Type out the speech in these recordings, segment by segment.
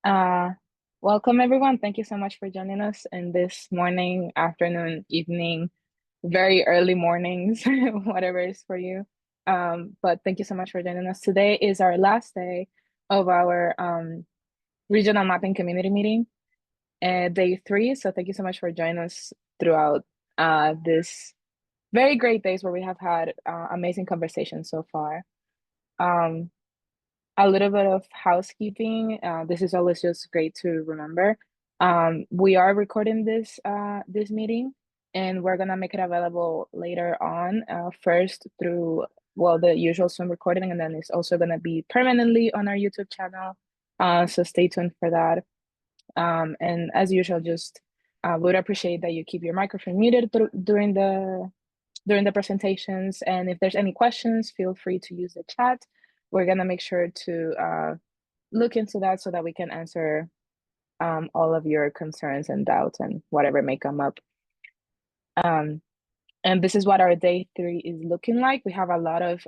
Uh, Welcome everyone. Thank you so much for joining us in this morning, afternoon, evening, very early mornings, whatever is for you. But thank you so much for joining us. Today is our last day of our regional mapping community meeting, day 3. So thank you so much for joining us throughout this very great days where we have had amazing conversations so far. Um, a little bit of housekeeping. This is always just great to remember. We are recording this meeting, and we're gonna make it available later on. First through the usual Zoom recording, and then it's also gonna be permanently on our YouTube channel. So stay tuned for that. And as usual, just would appreciate that you keep your microphone muted during the presentations. And if there's any questions, feel free to use the chat. We're gonna make sure to look into that so that we can answer all of your concerns and doubts and whatever may come up. And this is what our day 3 is looking like. We have a lot of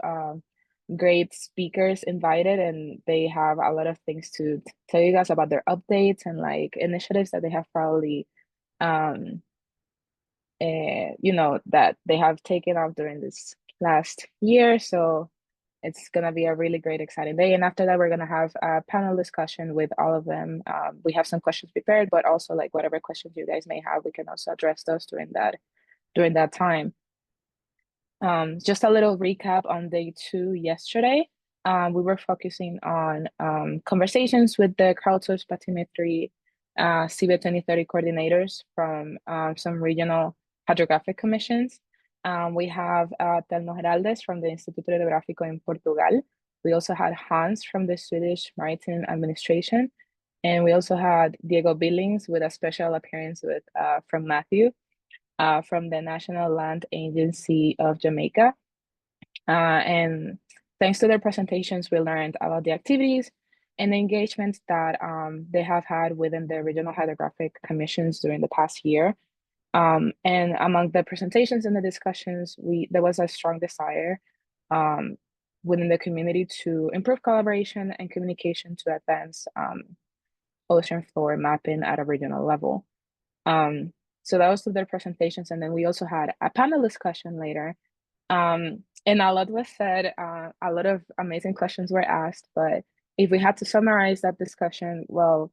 great speakers invited, and they have a lot of things to tell you guys about their updates and like initiatives that they have probably um, that they have taken off during this last year. So it's gonna be a really great, exciting day. And after that, we're gonna have a panel discussion with all of them. We have some questions prepared, but also like whatever questions you guys may have, we can also address those during that time. Just a little recap on day 2 yesterday. We were focusing on conversations with the crowdsourced bathymetry CB 2030 coordinators from some regional hydrographic commissions. We have Telmo Heraldes from the Instituto Hidrográfico in Portugal. We also had Hans from the Swedish Maritime Administration. And we also had Diego Billings with a special appearance from Matthew from the National Land Agency of Jamaica. And thanks to their presentations, we learned about the activities and the engagements that they have had within the regional hydrographic commissions during the past year. And among the presentations and the discussions, there was a strong desire within the community to improve collaboration and communication to advance ocean floor mapping at a regional level. So that was their presentations, and then we also had a panel discussion later. And a lot was said, a lot of amazing questions were asked, but if we had to summarize that discussion, well,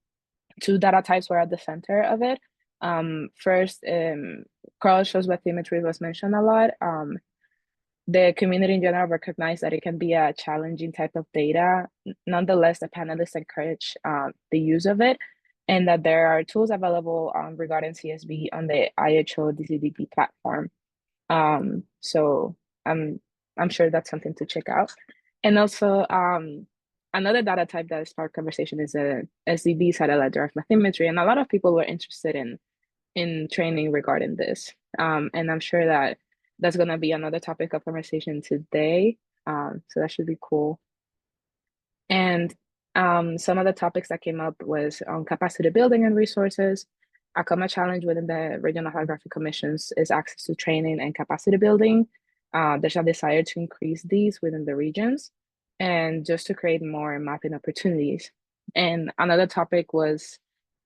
2 data types were at the center of it. First, crowd-sourced bathymetry was mentioned a lot. The community in general recognized that it can be a challenging type of data. Nonetheless, the panelists encourage the use of it, and that there are tools available regarding CSV on the IHO DCDP platform. So I'm sure that's something to check out. And also, another data type that sparked conversation is a SDB satellite derived bathymetry, and a lot of people were interested in training regarding this. And I'm sure that that's going to be another topic of conversation today. So that should be cool. And some of the topics that came up was on capacity building and resources. A common challenge within the regional hydrographic commissions is access to training and capacity building. There's a desire to increase these within the regions and just to create more mapping opportunities. And another topic was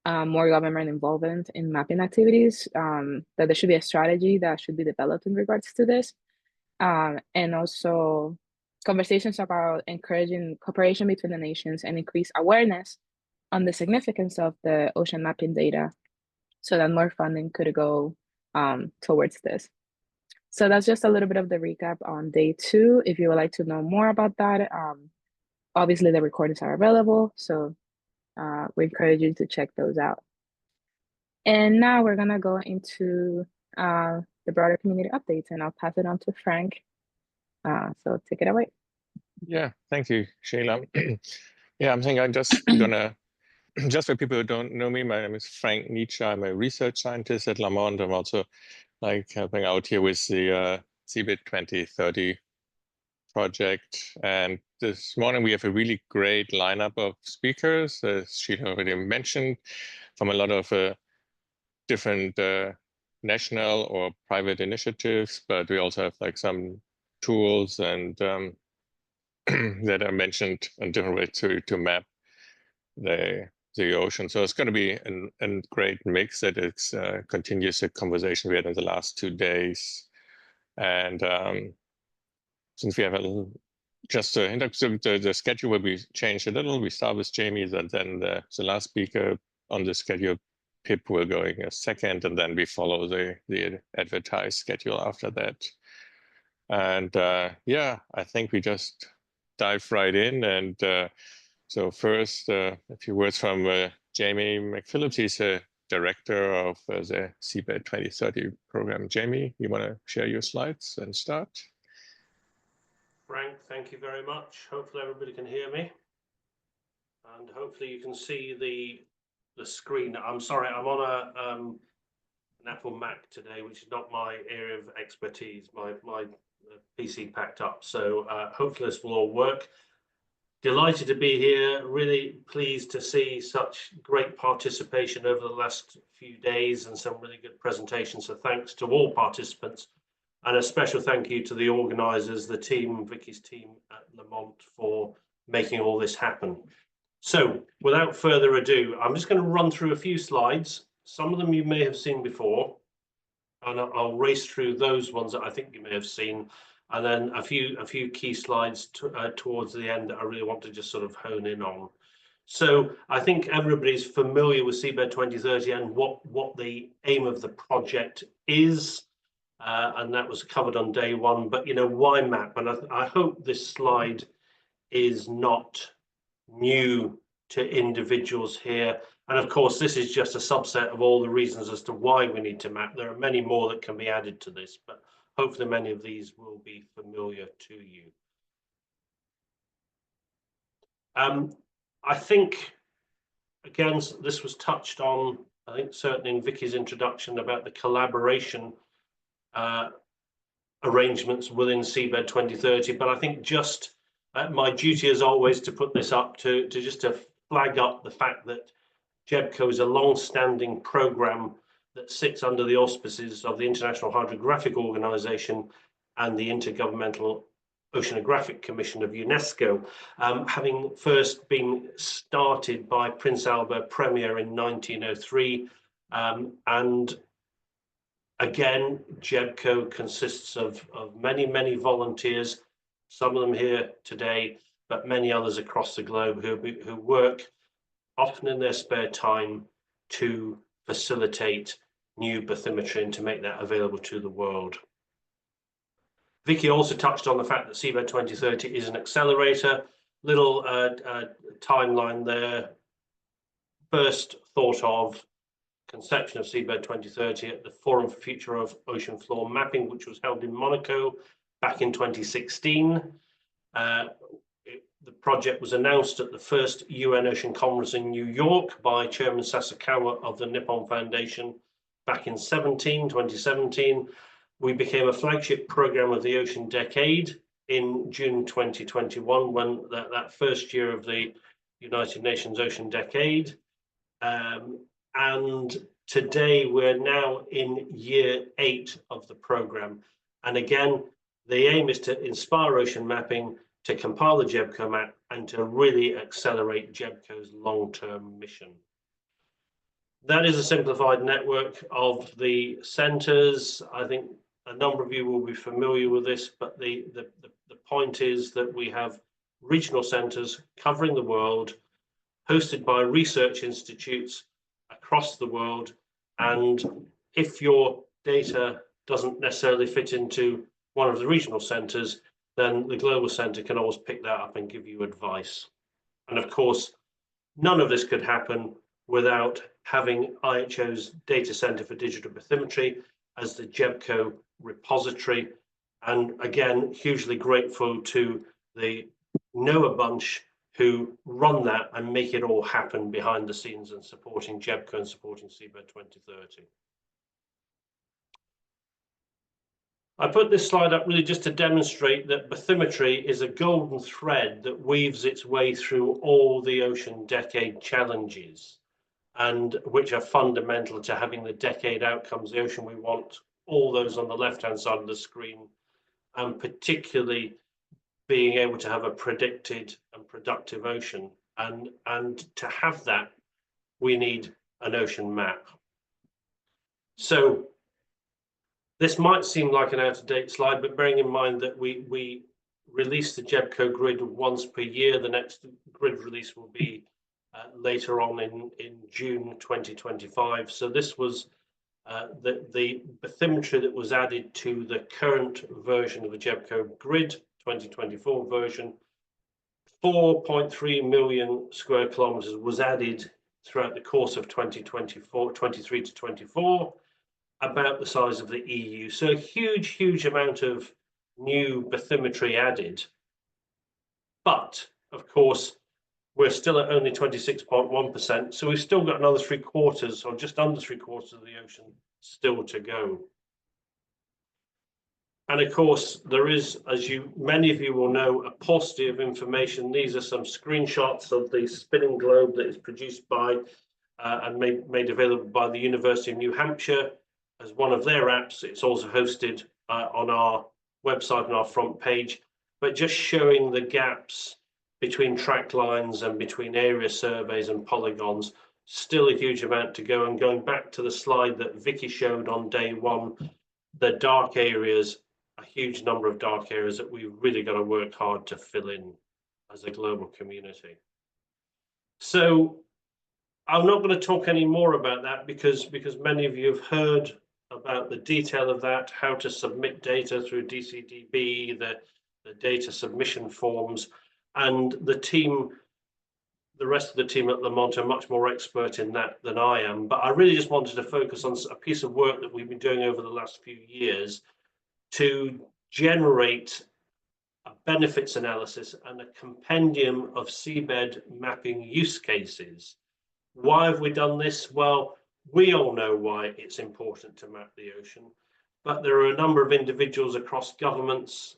more government involvement in mapping activities, that there should be a strategy that should be developed in regards to this. And also conversations about encouraging cooperation between the nations and increase awareness on the significance of the ocean mapping data so that more funding could go towards this. So that's just a little bit of the recap on day 2. If you would like to know more about that, obviously the recordings are available. So we encourage you to check those out. And now we're gonna go into the broader community updates, and I'll pass it on to Frank. So take it away. Yeah, thank you, Sheila. Yeah, I'm thinking I'm just gonna, just for people who don't know me, my name is Frank Nietzsche. I'm a research scientist at Lamont. I'm also like helping out here with the CBIT 2030 project. And this morning we have a really great lineup of speakers, as Sheila already mentioned, from a lot of different national or private initiatives, but we also have like some tools and that are mentioned in different ways to map the the ocean. So it's going to be a great mix that it's continues the conversation we had in the last 2 days. And since we have the schedule will be changed a little. We start with Jamie, and then the last speaker on the schedule, Pip, will go in a second, and then we follow the advertised schedule after that. And yeah, I think we just dive right in. And so first, a few words from Jamie McPhillips. He's a director of the Seabed 2030 program. Jamie, you want to share your slides and start? Frank, thank you very much. Hopefully everybody can hear me. And hopefully you can see the screen. I'm sorry, I'm on an Apple Mac today, which is not my area of expertise. My PC packed up. So hopefully this will all work. Delighted to be here. Really pleased to see such great participation over the last few days and some really good presentations. So thanks to all participants. And a special thank you to the organisers, the team, Vicky's team at Lamont, for making all this happen. So without further ado, I'm just going to run through a few slides. Some of them you may have seen before, and I'll race through those ones that I think you may have seen, and then a few key slides towards the end that I really want to just sort of hone in on. So I think everybody's familiar with Seabed 2030 and what the aim of the project is. And that was covered on day one, but why map? And I hope this slide is not new to individuals here. And of course, this is just a subset of all the reasons as to why we need to map. There are many more that can be added to this, but hopefully many of these will be familiar to you. I think, again, this was touched on, I think certainly in Vicky's introduction, about the collaboration arrangements within Seabed 2030, but I think just my duty is always to put this up to flag up the fact that GEBCO is a long-standing program that sits under the auspices of the International Hydrographic Organization and the Intergovernmental Oceanographic Commission of UNESCO, having first been started by Prince Albert Premier in 1903, and again, GEBCO consists of many volunteers, some of them here today, but many others across the globe who work often in their spare time to facilitate new bathymetry and to make that available to the world. Vicky also touched on the fact that Seabed 2030 is an accelerator. Little timeline there. First thought of conception of Seabed 2030 at the Forum for Future of Ocean Floor Mapping, which was held in Monaco back in 2016. The project was announced at the first UN Ocean Conference in New York by Chairman Sasakawa of the Nippon Foundation back in 2017. We became a flagship program of the Ocean Decade in June 2021, when that first year of the United Nations Ocean Decade. And today we're now in year 8 of the program. And again, the aim is to inspire ocean mapping, to compile the GEBCO map, and to really accelerate GEBCO's long-term mission. That is a simplified network of the centers. I think a number of you will be familiar with this, but the point is that we have regional centers covering the world, hosted by research institutes across the world. And if your data doesn't necessarily fit into one of the regional centers, then the global center can always pick that up and give you advice. And of course, none of this could happen without having IHO's Data Center for Digital Bathymetry as the GEBCO repository. And again, hugely grateful to the NOAA bunch who run that and make it all happen behind the scenes and supporting GEBCO and supporting Seabed 2030. I put this slide up really just to demonstrate that bathymetry is a golden thread that weaves its way through all the Ocean Decade challenges, and which are fundamental to having the decade outcomes, the ocean we want, all those on the left-hand side of the screen, and particularly being able to have a predicted and productive ocean. And to have that, we need an ocean map. So this might seem like an out-of-date slide, but bearing in mind that we release the GEBCO grid once per year, the next grid release will be later on in June 2025. So this was the bathymetry that was added to the current version of the GEBCO grid, 2024 version. 4.3 million square kilometers was added throughout the course of 2024, 23 to 24, about the size of the EU. So a huge amount of new bathymetry added. But of course, we're still at only 26.1%. So we've still got another 3/4 or just under 3/4 of the ocean still to go. And of course, there is, as many of you will know, a paucity of information. These are some screenshots of the spinning globe that is produced by and made available by the University of New Hampshire as one of their apps. It's also hosted on our website and our front page, but just showing the gaps between track lines and between area surveys and polygons. Still a huge amount to go. And going back to the slide that Vicky showed on day one, the dark areas, a huge number of dark areas that we've really got to work hard to fill in as a global community. So I'm not going to talk any more about that because many of you have heard about the detail of that, how to submit data through DCDB, the data submission forms, and the rest of the team at Lamont are much more expert in that than I am. But I really just wanted to focus on a piece of work that we've been doing over the last few years to generate a benefits analysis and a compendium of seabed mapping use cases. Why have we done this? Well, we all know why it's important to map the ocean, but there are a number of individuals across governments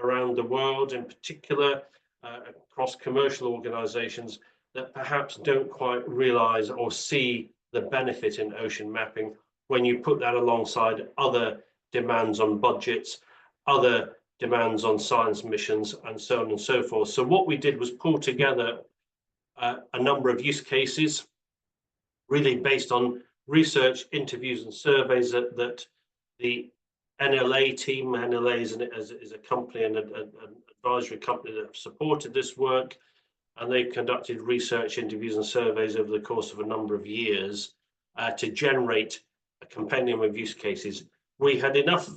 around the world, in particular across commercial organizations, that perhaps don't quite realize or see the benefit in ocean mapping when you put that alongside other demands on budgets, other demands on science missions, and so on and so forth. So what we did was pull together a number of use cases, really based on research, interviews, and surveys that the NLA team, NLA is a company and an advisory company that have supported this work, and they've conducted research, interviews, and surveys over the course of a number of years to generate a compendium of use cases. We had enough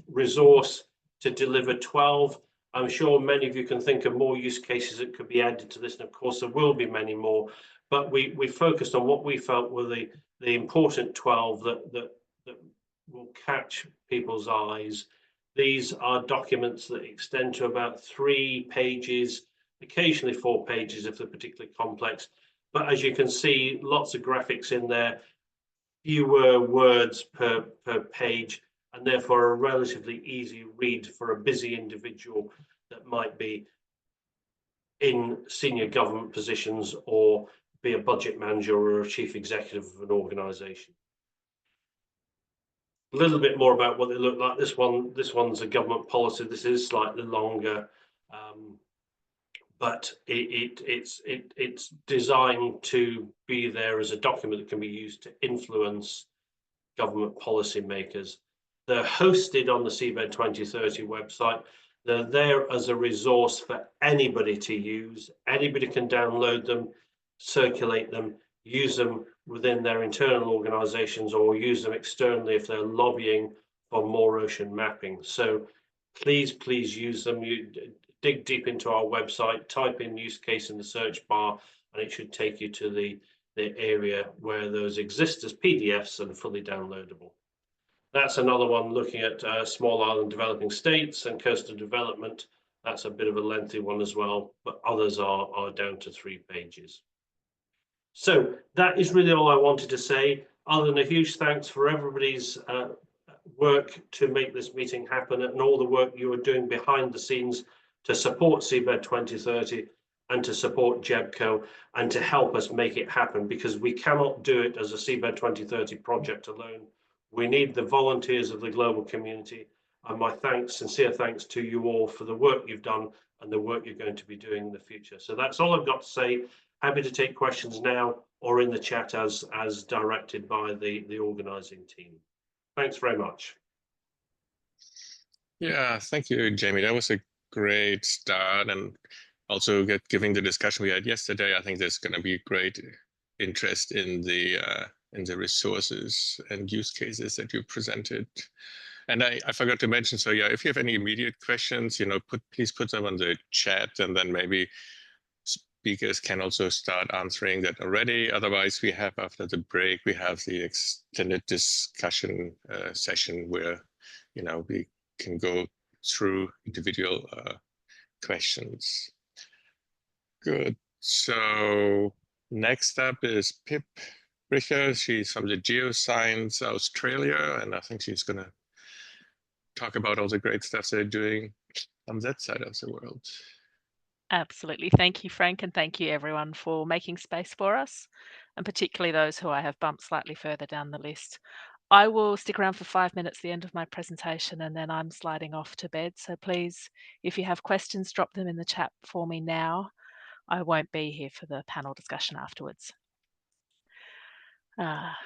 resource to deliver 12. I'm sure many of you can think of more use cases that could be added to this, and of course there will be many more, but we focused on what we felt were the important 12 that will catch people's eyes. These are documents that extend to about 3 pages, occasionally 4 pages if they're particularly complex, but as you can see, lots of graphics in there, fewer words per page, and therefore a relatively easy read for a busy individual that might be in senior government positions or be a budget manager or a chief executive of an organization. A little bit more about what they look like. This one's a government policy. This is slightly longer, but it's designed to be there as a document that can be used to influence government policy makers. They're hosted on the Seabed 2030 website. They're there as a resource for anybody to use. Anybody can download them, circulate them, use them within their internal organizations, or use them externally if they're lobbying for more ocean mapping. So please use them. You dig deep into our website, type in use case in the search bar, and it should take you to the area where those exist as PDFs and fully downloadable. That's another one looking at small island developing states and coastal development. That's a bit of a lengthy one as well, but others are down to 3 pages. So that is really all I wanted to say, other than a huge thanks for everybody's work to make this meeting happen and all the work you are doing behind the scenes to support Seabed 2030 and to support GEBCO and to help us make it happen, because we cannot do it as a Seabed 2030 project alone. We need the volunteers of the global community, and my sincere thanks to you all for the work you've done and the work you're going to be doing in the future. So that's all I've got to say. Happy to take questions now or in the chat as directed by the organising team. Thanks very much. Yeah, thank you, Jamie. That was a great start, and also giving the discussion we had yesterday. I think there's going to be great interest in the resources and use cases that you presented. And I forgot to mention, so yeah, if you have any immediate questions, please put them on the chat, and then maybe speakers can also start answering that already. Otherwise, we have, after the break, we have the extended discussion session where, we can go through individual questions. Good. So next up is Pip Bricher. She's from the Geoscience Australia, and I think she's going to talk about all the great stuff they're doing on that side of the world. Absolutely. Thank you, Frank, and thank you everyone for making space for us, and particularly those who I have bumped slightly further down the list. I will stick around for 5 minutes at the end of my presentation, and then I'm sliding off to bed. So please, if you have questions, drop them in the chat for me now. I won't be here for the panel discussion afterwards.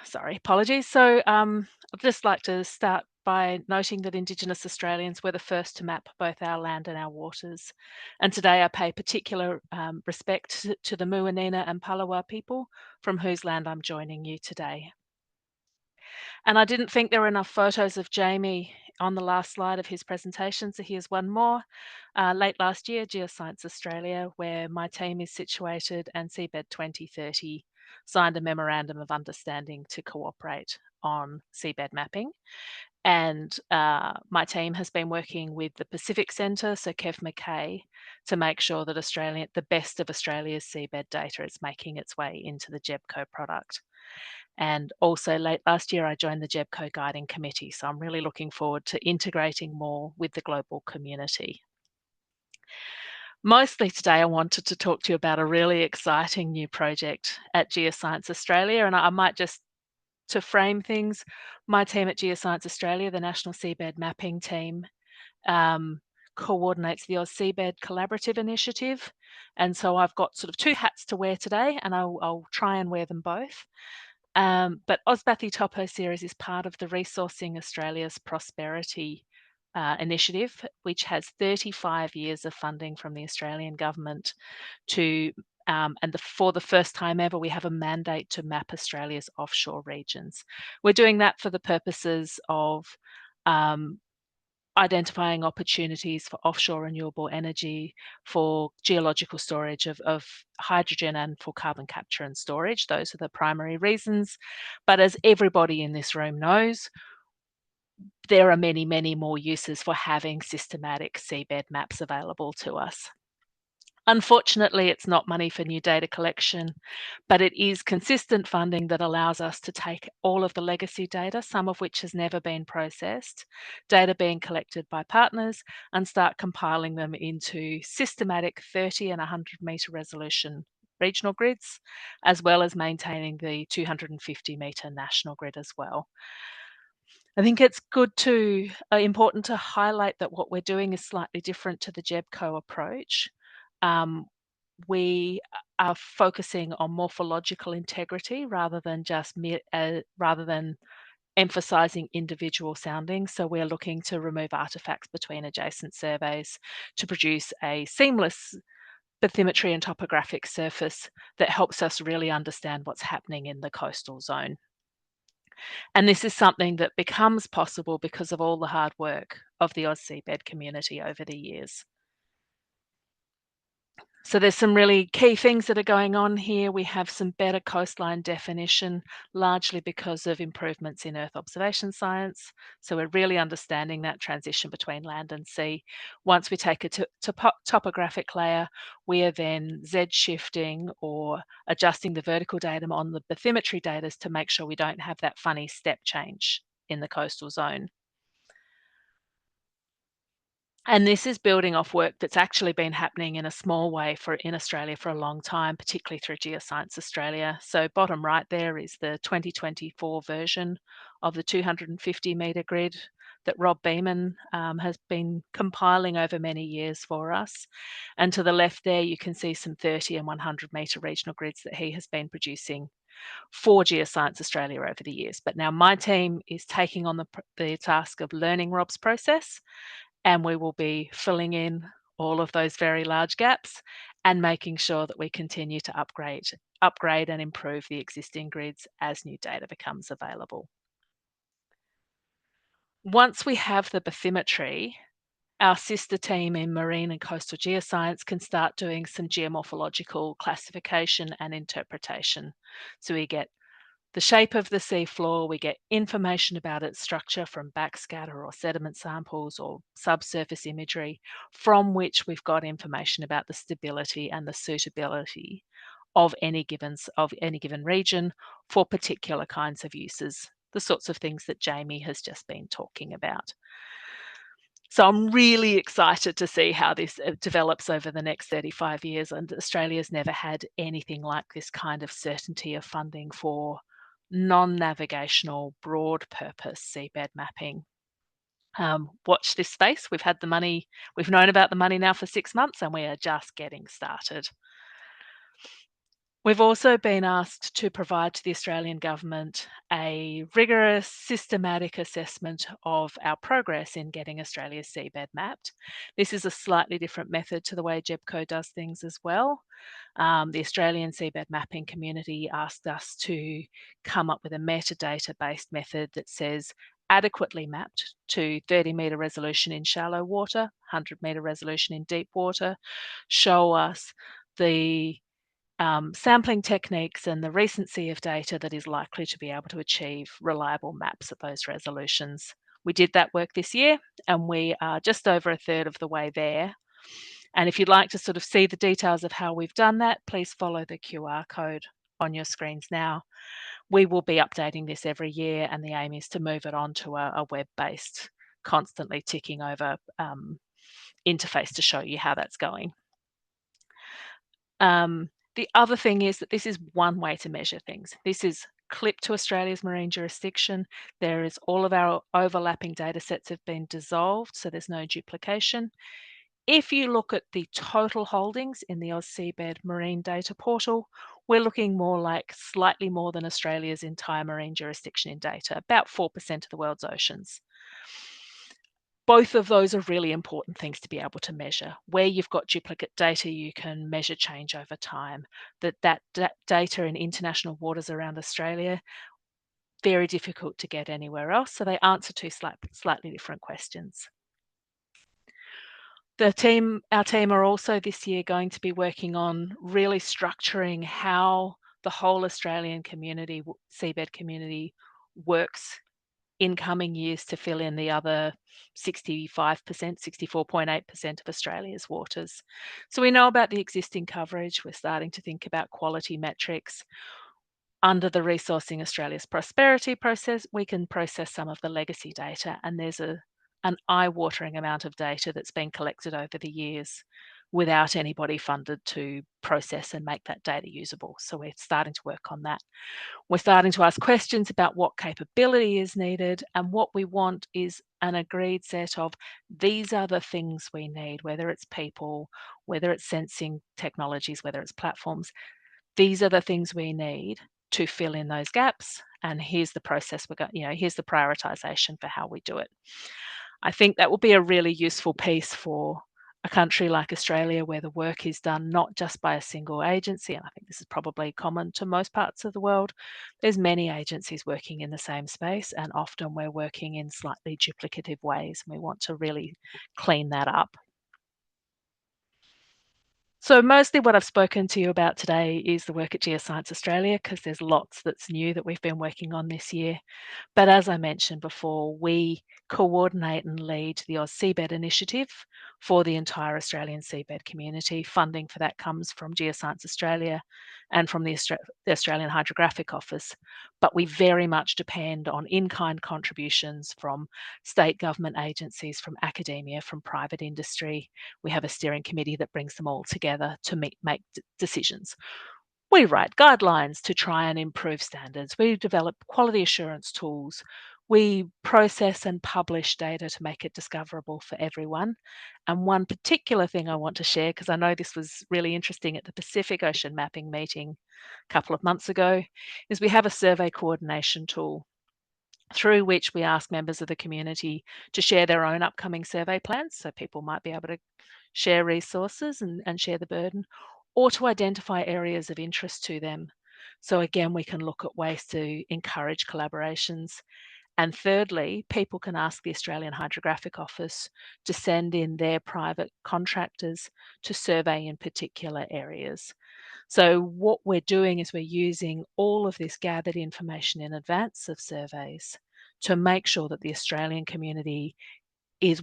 Sorry, apologies. So I'd just like to start by noting that Indigenous Australians were the first to map both our land and our waters. And today I pay particular respect to the Muwinina and Palawa people from whose land I'm joining you today. And I didn't think there were enough photos of Jamie on the last slide of his presentation, so here's one more. Late last year, Geoscience Australia, where my team is situated, and Seabed 2030 signed a memorandum of understanding to cooperate on seabed mapping. And my team has been working with the Pacific Centre, so Kev McKay, to make sure that the best of Australia's seabed data is making its way into the GEBCO product. And also late last year, I joined the GEBCO Guiding Committee, so I'm really looking forward to integrating more with the global community. Mostly today, I wanted to talk to you about a really exciting new project at Geoscience Australia, and I might just, to frame things, my team at Geoscience Australia, the National Seabed Mapping Team, coordinates the AusSeabed Collaborative Initiative. And so I've got sort of two hats to wear today, and I'll try and wear them both. But Ausbathi Topo Series is part of the Resourcing Australia's Prosperity initiative, which has 35 years of funding from the Australian government to, for the first time ever, we have a mandate to map Australia's offshore regions. We're doing that for the purposes of identifying opportunities for offshore renewable energy, for geological storage of hydrogen, and for carbon capture and storage. Those are the primary reasons. But as everybody in this room knows, there are many, many more uses for having systematic seabed maps available to us. Unfortunately, it's not money for new data collection, but it is consistent funding that allows us to take all of the legacy data, some of which has never been processed, data being collected by partners, and start compiling them into systematic 30 and 100 metre resolution regional grids, as well as maintaining the 250 metre national grid as well. I think it's important to highlight that what we're doing is slightly different to the GEBCO approach. We are focusing on morphological integrity rather than emphasizing individual soundings. So we're looking to remove artifacts between adjacent surveys to produce a seamless bathymetry and topographic surface that helps us really understand what's happening in the coastal zone. And this is something that becomes possible because of all the hard work of the AusSeabed community over the years. So there's some really key things that are going on here. We have some better coastline definition, largely because of improvements in Earth observation science. So we're really understanding that transition between land and sea. Once we take a topographic layer, we are then Z-shifting or adjusting the vertical datum on the bathymetry data to make sure we don't have that funny step change in the coastal zone. And this is building off work that's actually been happening in a small way in Australia for a long time, particularly through Geoscience Australia. So bottom right there is the 2024 version of the 250 metre grid that Rob Beeman has been compiling over many years for us. And to the left there, you can see some 30 and 100 metre regional grids that he has been producing for Geoscience Australia over the years. But now my team is taking on the task of learning Rob's process, and we will be filling in all of those very large gaps and making sure that we continue to upgrade and improve the existing grids as new data becomes available. Once we have the bathymetry, our sister team in marine and coastal geoscience can start doing some geomorphological classification and interpretation. So we get the shape of the seafloor, we get information about its structure from backscatter or sediment samples or subsurface imagery, from which we've got information about the stability and the suitability of any given region for particular kinds of uses, the sorts of things that Jamie has just been talking about. So I'm really excited to see how this develops over the next 35 years. And Australia's never had anything like this kind of certainty of funding for non-navigational, broad purpose seabed mapping. Watch this space. We've had the money, we've known about the money now for 6 months, and we are just getting started. We've also been asked to provide to the Australian government a rigorous, systematic assessment of our progress in getting Australia's seabed mapped. This is a slightly different method to the way GEBCO does things as well. The Australian seabed mapping community asked us to come up with a metadata-based method that says adequately mapped to 30-metre resolution in shallow water, 100-metre resolution in deep water, show us the sampling techniques and the recency of data that is likely to be able to achieve reliable maps at those resolutions. We did that work this year, and we are just over a third of the way there. And if you'd like to sort of see the details of how we've done that, please follow the QR code on your screens now. We will be updating this every year, and the aim is to move it onto a web-based, constantly ticking over interface to show you how that's going. The other thing is that this is one way to measure things. This is clipped to Australia's marine jurisdiction. There is all of our overlapping data sets have been dissolved, so there's no duplication. If you look at the total holdings in the AusSeabed Marine Data Portal, we're looking more like slightly more than Australia's entire marine jurisdiction in data, about 4% of the world's oceans. Both of those are really important things to be able to measure. Where you've got duplicate data, you can measure change over time. That data in international waters around Australia, very difficult to get anywhere else. So they answer two slightly different questions. Our team are also this year going to be working on really structuring how the whole Australian community, seabed community, works in coming years to fill in the other 65%, 64.8% of Australia's waters. So we know about the existing coverage. We're starting to think about quality metrics. Under the Resourcing Australia's Prosperity process, we can process some of the legacy data, and there's an eye-watering amount of data that's been collected over the years without anybody funded to process and make that data usable. So we're starting to work on that. We're starting to ask questions about what capability is needed, and what we want is an agreed set of these are the things we need, whether it's people, whether it's sensing technologies, whether it's platforms. These are the things we need to fill in those gaps, and here's the process we're going, here's the prioritization for how we do it. I think that will be a really useful piece for a country like Australia, where the work is done not just by a single agency, and I think this is probably common to most parts of the world. There's many agencies working in the same space, and often we're working in slightly duplicative ways, and we want to really clean that up. So mostly what I've spoken to you about today is the work at Geoscience Australia, because there's lots that's new that we've been working on this year. But as I mentioned before, we coordinate and lead the AusSeabed initiative for the entire Australian seabed community. Funding for that comes from Geoscience Australia and from the Australian Hydrographic Office. But we very much depend on in-kind contributions from state government agencies, from academia, from private industry. We have a steering committee that brings them all together to make decisions. We write guidelines to try and improve standards. We develop quality assurance tools. We process and publish data to make it discoverable for everyone. And one particular thing I want to share, because I know this was really interesting at the Pacific Ocean Mapping meeting a couple of months ago, is we have a survey coordination tool through which we ask members of the community to share their own upcoming survey plans. So people might be able to share resources and share the burden, or to identify areas of interest to them. So again, we can look at ways to encourage collaborations. And thirdly, people can ask the Australian Hydrographic Office to send in their private contractors to survey in particular areas. So what we're doing is we're using all of this gathered information in advance of surveys to make sure that the Australian community is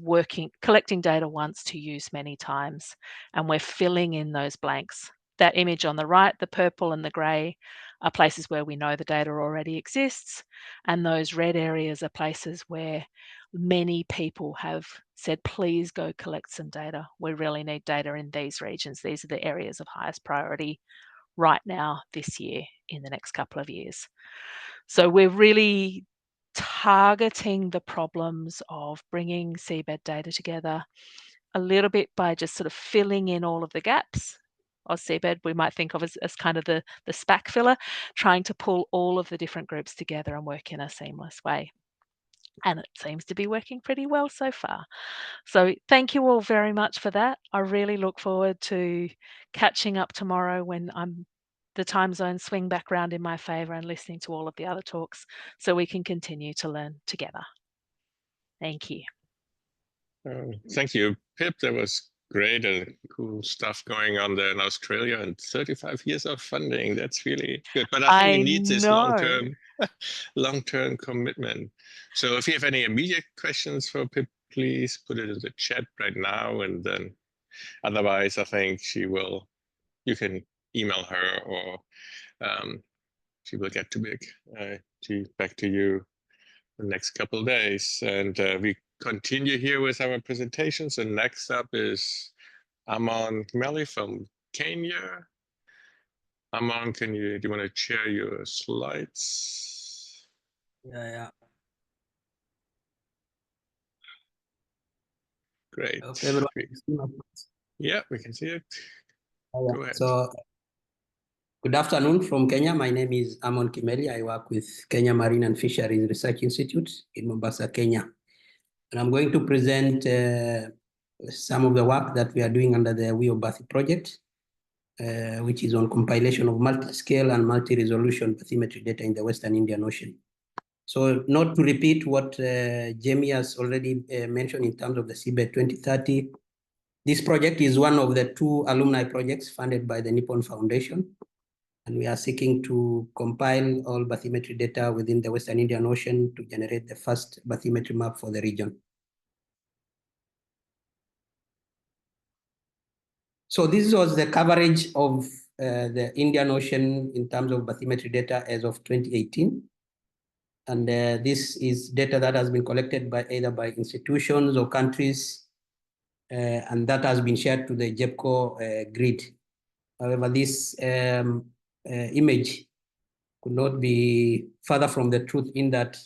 collecting data once to use many times, and we're filling in those blanks. That image on the right, the purple and the grey, are places where we know the data already exists, and those red areas are places where many people have said, please go collect some data. We really need data in these regions. These are the areas of highest priority right now, this year, in the next couple of years. So we're really targeting the problems of bringing seabed data together a little bit by just sort of filling in all of the gaps. AusSeabed we might think of as kind of the SPAC filler, trying to pull all of the different groups together and work in a seamless way. And it seems to be working pretty well so far. So thank you all very much for that. I really look forward to catching up tomorrow when the time zones swing back around in my favour and listening to all of the other talks so we can continue to learn together. Thank you. Thank you, Pip. That was great and cool stuff going on there in Australia, and 35 years of funding. That's really good. But I think we need this long-term commitment. So if you have any immediate questions for Pip, please put it in the chat right now. And then otherwise, I think you can email her, or she will get back to you the next couple of days. And we continue here with our presentations. And next up is Amon Kimeli from Kenya. Amon, do you want to share your slides? Yeah. Great. Okay, everyone. Yeah, we can see it. Go ahead. So, good afternoon from Kenya. My name is Amon Kimeli. I work with Kenya Marine and Fisheries Research Institute in Mombasa, Kenya. And I'm going to present some of the work that we are doing under the WIO Bathy project, which is on compilation of multi-scale and multi-resolution bathymetry data in the Western Indian Ocean. So not to repeat what Jamie has already mentioned in terms of the Seabed 2030, this project is one of the 2 alumni projects funded by the Nippon Foundation. And we are seeking to compile all bathymetry data within the Western Indian Ocean to generate the first bathymetry map for the region. So this was the coverage of the Indian Ocean in terms of bathymetry data as of 2018. And this is data that has been collected by either by institutions or countries, and that has been shared to the JEPCO grid. However, this image could not be further from the truth, in that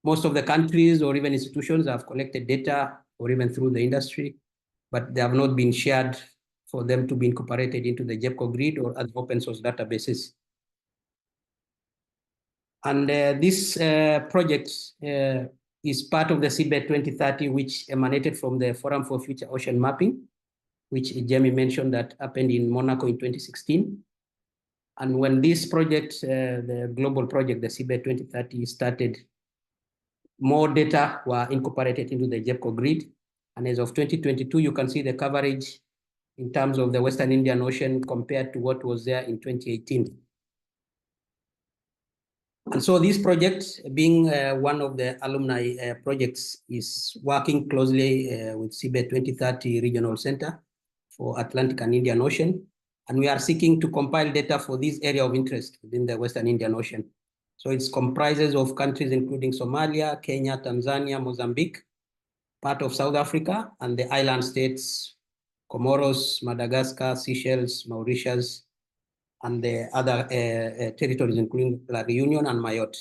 most of the countries or even institutions have collected data, or even through the industry, but they have not been shared for them to be incorporated into the JEPCO grid or other open source databases. And this project is part of the Seabed 2030, which emanated from the Forum for Future Ocean Mapping, which Jamie mentioned that happened in Monaco in 2016. And when this project, the global project, the Seabed 2030 started, more data were incorporated into the JEPCO grid. And as of 2022, you can see the coverage in terms of the Western Indian Ocean compared to what was there in 2018. And so this project, being one of the alumni projects, is working closely with Seabed 2030 Regional Center for Atlantic and Indian Ocean. And we are seeking to compile data for this area of interest within the Western Indian Ocean. So it comprises of countries including Somalia, Kenya, Tanzania, Mozambique, part of South Africa, and the island states, Comoros, Madagascar, Seychelles, Mauritius, and the other territories, including La Reunion and Mayotte.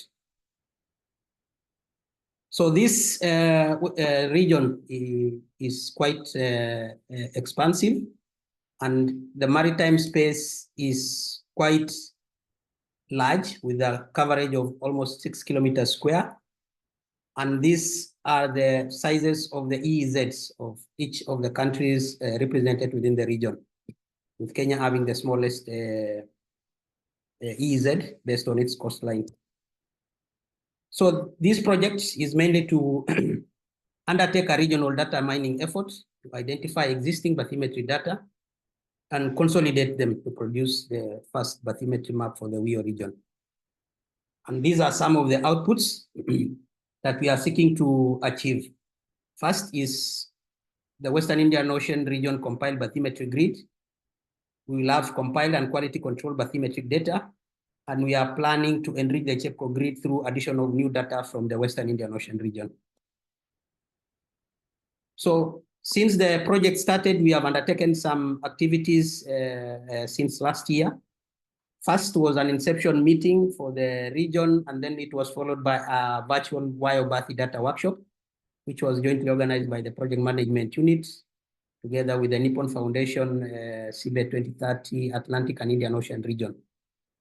So this region is quite expansive, and the maritime space is quite large with a coverage of almost 6 kilometers square. And these are the sizes of the EEZs of each of the countries represented within the region, with Kenya having the smallest EEZ based on its coastline. So this project is mainly to undertake a regional data mining effort to identify existing bathymetry data and consolidate them to produce the first bathymetry map for the WIO region. And these are some of the outputs that we are seeking to achieve. First is the Western Indian Ocean region compiled bathymetry grid. We will have compiled and quality control bathymetric data, and we are planning to enrich the CHEPCO grid through addition of new data from the Western Indian Ocean region. So since the project started, we have undertaken some activities since last year. First was an inception meeting for the region, and then it was followed by a virtual WIO Bathy data workshop, which was jointly organized by the project management unit, together with the Nippon Foundation, Seabed 2030, Atlantic and Indian Ocean region.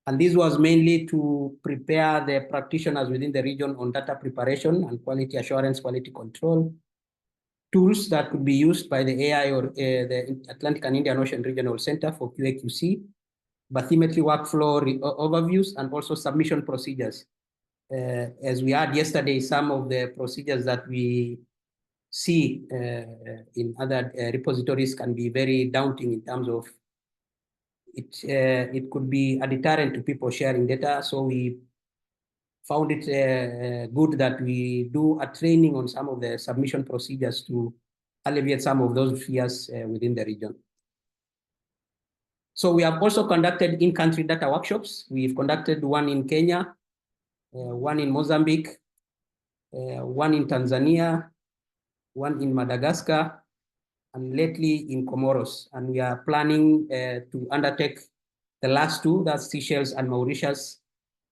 And this was mainly to prepare the practitioners within the region on data preparation and quality assurance, quality control, tools that could be used by the AI or the Atlantic and Indian Ocean Regional Center for QA/QC, bathymetry workflow overviews, and also submission procedures. As we had yesterday, some of the procedures that we see in other repositories can be very daunting in terms of it could be a deterrent to people sharing data. So we found it good that we do a training on some of the submission procedures to alleviate some of those fears within the region. So we have also conducted in-country data workshops. We've conducted one in Kenya, one in Mozambique, one in Tanzania, one in Madagascar, and lately in Comoros. And we are planning to undertake the last two, that's Seychelles and Mauritius,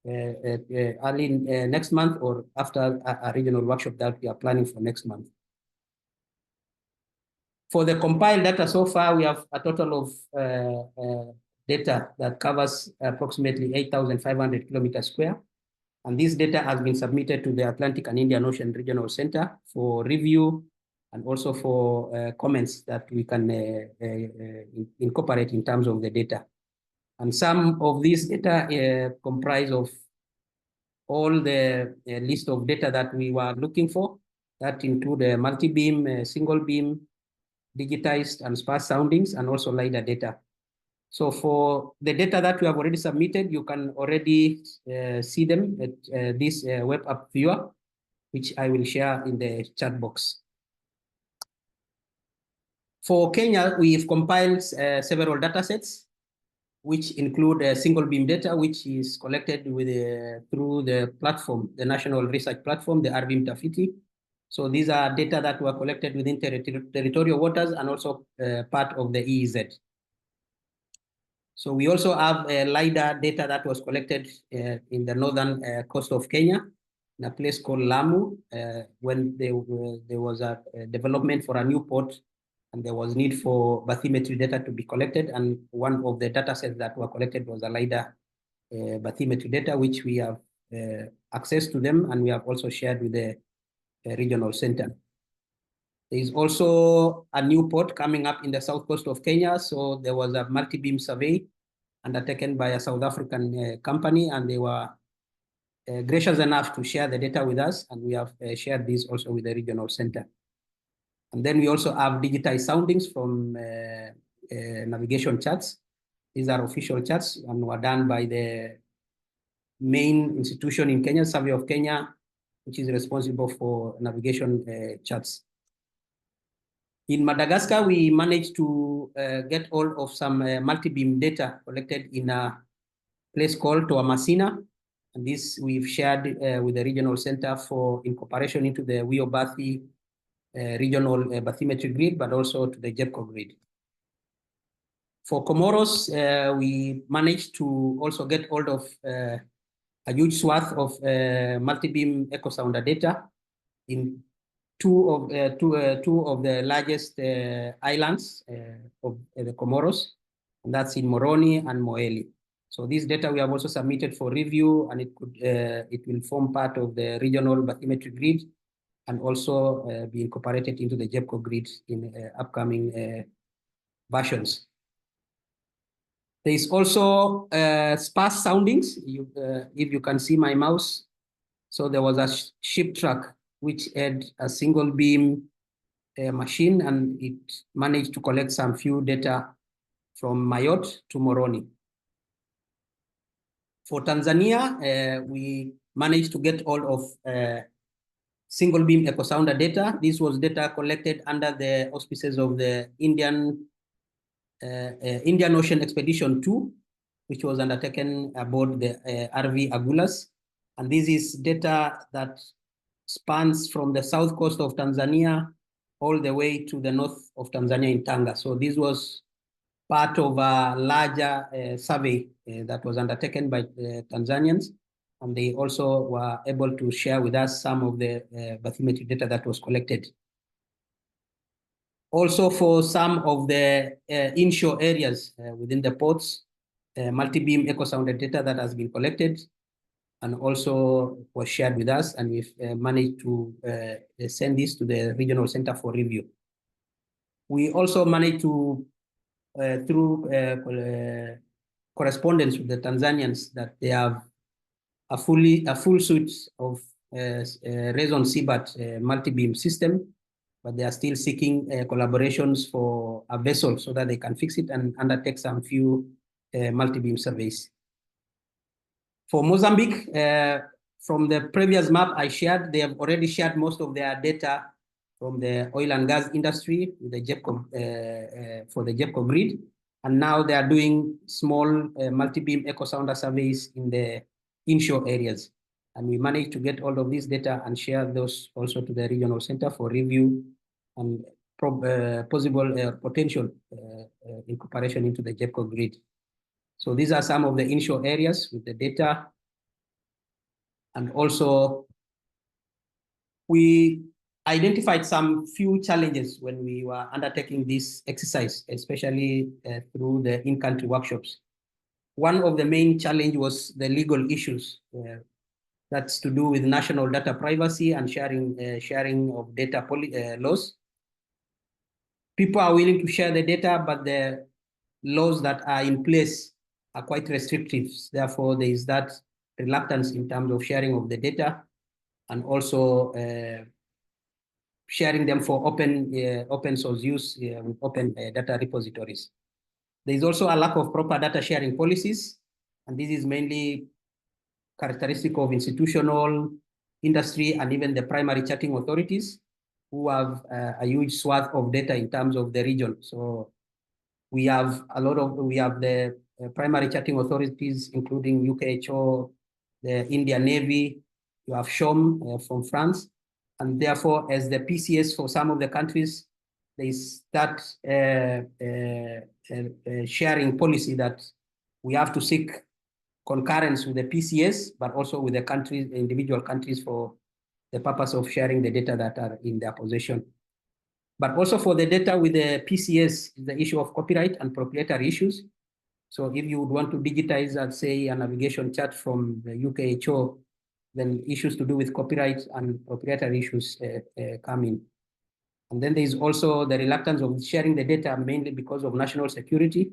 early next month or after a regional workshop that we are planning for next month. For the compiled data so far, we have a total of data that covers approximately 8,500 kilometers square. And this data has been submitted to the Atlantic and Indian Ocean Regional Center for review and also for comments that we can incorporate in terms of the data. And some of these data comprise of all the list of data that we were looking for, that include multi-beam, single beam, digitized and sparse soundings, and also LiDAR data. So for the data that we have already submitted, you can already see them at this web app viewer, which I will share in the chat box. For Kenya, we've compiled several data sets, which include single beam data, which is collected with through the platform, the National Research Platform, the RV Mtafiti. So these are data that were collected within territorial waters and also part of the EEZ. So we also have LiDAR data that was collected in the northern coast of Kenya, in a place called Lamu, when there was a development for a new port, and there was need for bathymetry data to be collected. And one of the data sets that were collected was a LiDAR bathymetry data, which we have access to them, and we have also shared with the regional center. There is also a new port coming up in the south coast of Kenya. So there was a multi-beam survey undertaken by a South African company, and they were gracious enough to share the data with us, and we have shared this also with the regional center. And then we also have digitized soundings from navigation charts. These are official charts and were done by the main institution in Kenya, Survey of Kenya, which is responsible for navigation charts. In Madagascar, we managed to get hold of some multi-beam data collected in a place called Toamasina. And this we've shared with the regional center for incorporation into the WIO Bathy regional bathymetry grid, but also to the JEPCO grid. For Comoros, we managed to also get hold of a huge swath of multi-beam echo sounder data in two of the largest islands of the Comoros, and that's in Moroni and Moeli. So this data we have also submitted for review, and it will form part of the regional bathymetry grid, and also be incorporated into the JEPCO grid in upcoming versions. There is also sparse soundings. If you can see my mouse, so there was a ship truck which had a single beam machine, and it managed to collect some few data from Mayotte to Moroni. For Tanzania, we managed to get all of single beam echo sounder data. This was data collected under the auspices of the Indian Ocean Expedition 2, which was undertaken aboard the RV Agulhas. And this is data that spans from the south coast of Tanzania all the way to the north of Tanzania in Tanga. So this was part of a larger survey that was undertaken by Tanzanians, and they also were able to share with us some of the bathymetric data that was collected. Also, for some of the inshore areas within the ports, multi-beam echo sounder data that has been collected and also was shared with us, and we've managed to send this to the Regional Center for review. We also managed to, through correspondence with the Tanzanians, that they have a full suite of Raison CBAT multi-beam system, but they are still seeking collaborations for a vessel so that they can fix it and undertake some few multi-beam surveys. For Mozambique, from the previous map I shared, they have already shared most of their data from the oil and gas industry with the JEPCO, for the JEPCO grid. And now they are doing small multi-beam echo sounder surveys in the inshore areas. And we managed to get all of this data and share those also to the Regional Center for review and possible potential incorporation into the JEPCO grid. So these are some of the inshore areas with the data. And also, we identified some few challenges when we were undertaking this exercise, especially through the in-country workshops. One of the main challenges was the legal issues. That's to do with national data privacy and sharing of data laws. People are willing to share the data, but the laws that are in place are quite restrictive. Therefore, there is that reluctance in terms of sharing of the data, and also sharing them for open source use with open data repositories. There is also a lack of proper data sharing policies, and this is mainly characteristic of institutional, industry, and even the primary charting authorities, who have a huge swath of data in terms of the region. So we have the primary charting authorities, including UKHO, the Indian Navy, you have SHOM from France, and therefore, as the PCS for some of the countries, they start sharing policy that we have to seek concurrence with the PCS, but also with the countries, individual countries, for the purpose of sharing the data that are in their possession. But also for the data with the PCS, the issue of copyright and proprietary issues. So if you would want to digitize, let's say, a navigation chart from the UKHO, then issues to do with copyright and proprietary issues come in. And then there is also the reluctance of sharing the data, mainly because of national security.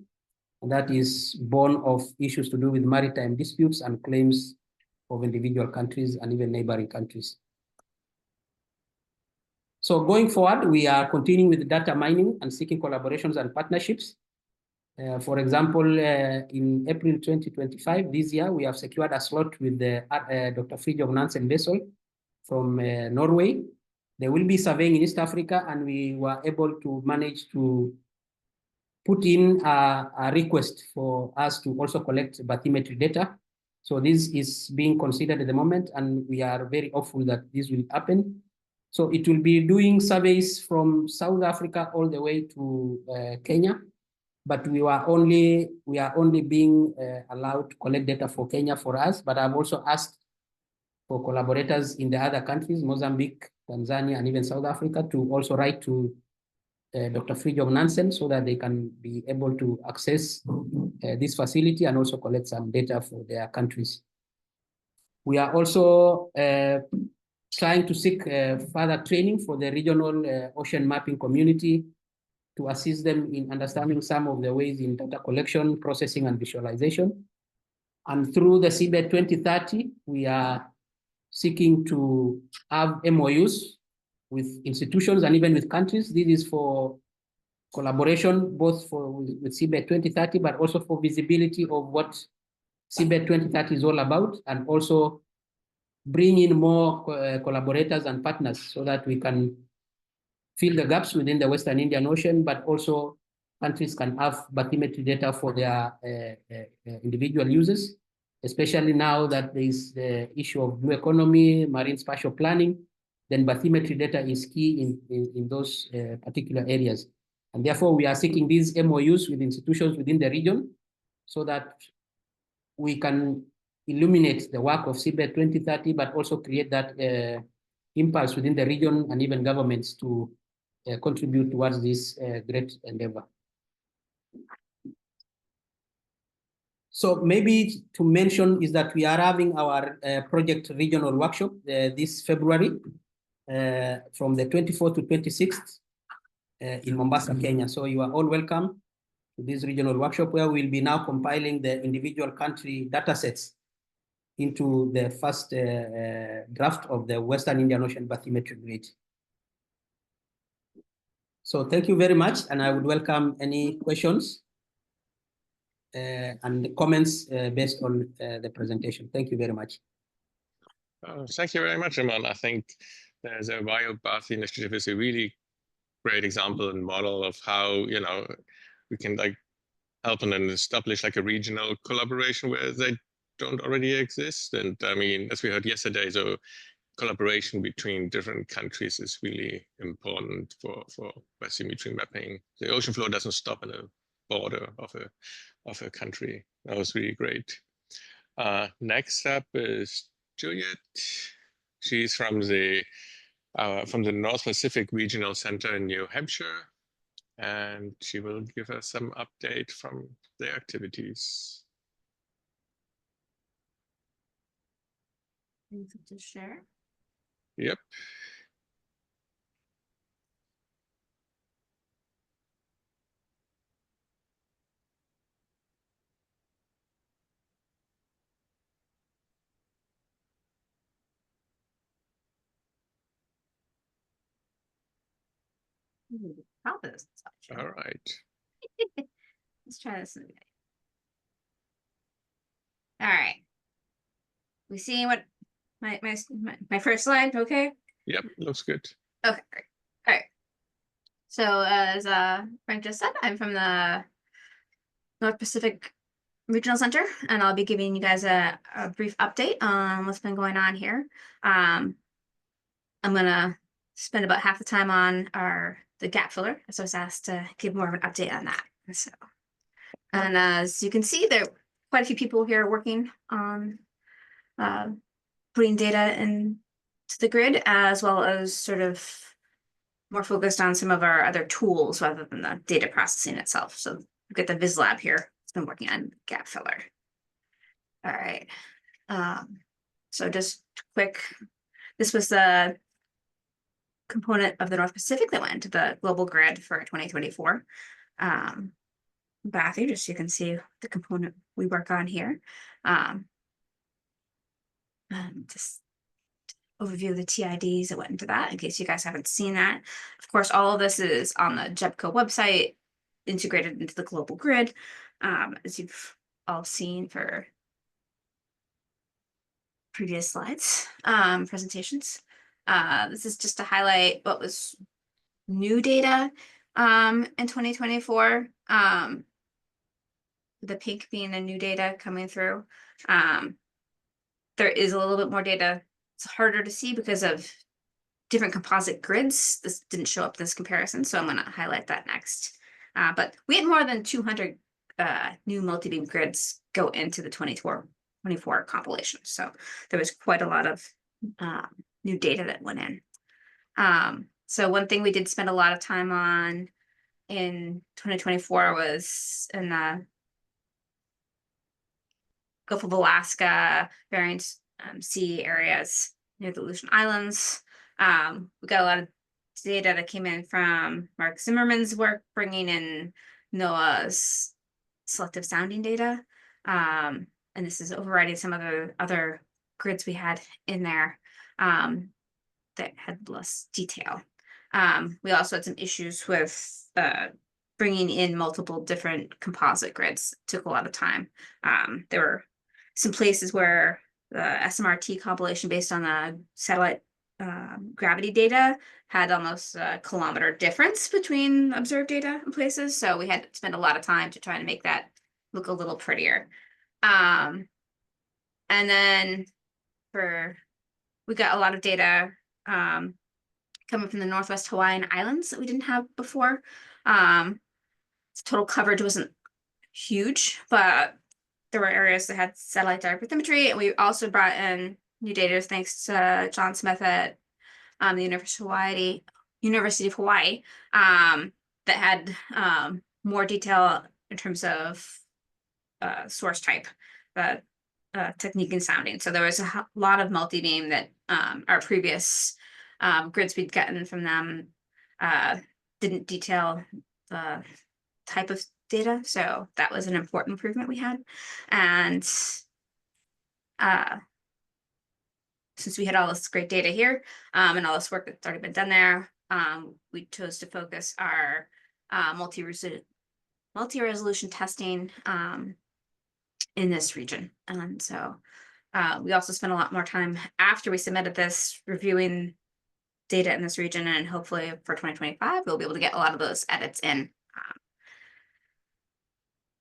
And that is born of issues to do with maritime disputes and claims of individual countries and even neighboring countries. So going forward, we are continuing with data mining and seeking collaborations and partnerships. For example, in April 2025, this year, we have secured a slot with the Dr. Fridtjof Nansen vessel from Norway. They will be surveying in East Africa, and we were able to manage to put in a request for us to also collect bathymetry data. So this is being considered at the moment, and we are very hopeful that this will happen. So it will be doing surveys from South Africa all the way to Kenya. but we are only being allowed to collect data for Kenya for us. But I've also asked for collaborators in the other countries, Mozambique, Tanzania, and even South Africa, to also write to Dr. Fridtjof Nansen so that they can be able to access this facility and also collect some data for their countries. We are also trying to seek further training for the regional ocean mapping community to assist them in understanding some of the ways in data collection, processing, and visualization. And through the seabed 2030, we are seeking to have MOUs with institutions and even with countries. This is for collaboration, both with seabed 2030, but also for visibility of what seabed 2030 is all about, and also bring in more collaborators and partners so that we can fill the gaps within the Western Indian Ocean, but also countries can have bathymetry data for their individual users, especially now that there is the issue of blue economy, marine spatial planning. Then bathymetry data is key in those particular areas. And therefore, we are seeking these MOUs with institutions within the region so that we can illuminate the work of seabed 2030, but also create that impulse within the region and even governments to contribute towards this great endeavor. So maybe to mention is that we are having our project regional workshop this February from the 24th to 26th in Mombasa, Kenya. So you are all welcome to this regional workshop where we'll be now compiling the individual country data sets into the first draft of the Western Indian Ocean bathymetric grid. So thank you very much, and I would welcome any questions and comments based on the presentation. Thank you very much. Thank you very much, Ramon. I think there's a BioBath initiative is a really great example and model of how, you know, we can like help and then establish like a regional collaboration where they don't already exist. And I mean, as we heard yesterday, so collaboration between different countries is really important for bathymetry mapping. The ocean floor doesn't stop in a border of a country. That was really great. Next up is Juliet. She's from the North Pacific Regional Center in New Hampshire, and she will give us some update from their activities. To share. Yep. All right. Let's try this. All right. We see what my first slide, okay? Yep, looks good. Okay, great. All right. So as Frank just said, I'm from the North Pacific Regional Center, and I'll be giving you guys a brief update on what's been going on here. I'm gonna spend about half the time on the gap filler, so I was asked to give more of an update on that. So, and as you can see, there are quite a few people here working on putting data into the grid, as well as sort of more focused on some of our other tools rather than the data processing itself. So we've got the VisLab here. It's been working on gap filler. All right. So just quick, this was the component of the North Pacific that went into the global grid for 2024. Bathy, just so you can see the component we work on here. Just overview of the TIDs that went into that in case you guys haven't seen that. Of course, all of this is on the GEPCO website, integrated into the global grid, as you've all seen for previous slides, presentations. This is just to highlight what was new data in 2024. The pink being the new data coming through. There is a little bit more data. It's harder to see because of different composite grids. This didn't show up in this comparison, so I'm going to highlight that next. But we had more than 200 new multi-beam grids go into the 24 compilation. So there was quite a lot of new data that went in. So one thing we did spend a lot of time on in 2024 was in the Gulf of Alaska, Bering Sea areas near the Aleutian Islands. We got a lot of data that came in from Mark Zimmerman's work, bringing in NOAA's selective sounding data. And this is overriding some of the other grids we had in there that had less detail. We also had some issues with bringing in multiple different composite grids. It took a lot of time. There were some places where the SMRT compilation based on the satellite gravity data had almost a kilometer difference between observed data and places. So we had to spend a lot of time to try to make that look a little prettier. And then we got a lot of data coming from the Northwest Hawaiian Islands that we didn't have before. Total coverage wasn't huge, but there were areas that had satellite direct bathymetry, and we also brought in new data thanks to John Smith at the University of Hawaii that had more detail in terms of source type, technique and sounding. So there was a lot of multi-beam that our previous grids we'd gotten from them didn't detail the type of data. So that was an important improvement we had. And since we had all this great data here and all this work that's already been done there, we chose to focus our multi-resolution testing in this region. And so we also spent a lot more time after we submitted this reviewing data in this region, and hopefully for 2025, we'll be able to get a lot of those edits in.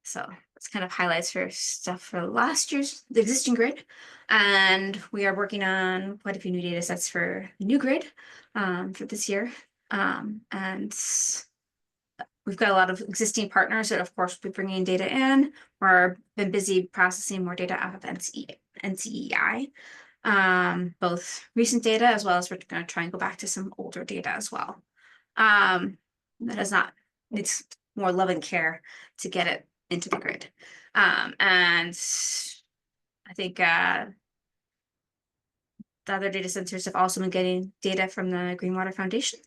So it's kind of highlights for stuff for last year's, the existing grid. And we are working on quite a few new data sets for the new grid for this year. And we've got a lot of existing partners that, of course, will be bringing data in. We've been busy processing more data out of NCEI, both recent data as well as we're going to try and go back to some older data as well. It's more love and care to get it into the grid. And I think the other data centers have also been getting data from the Greenwater Foundation.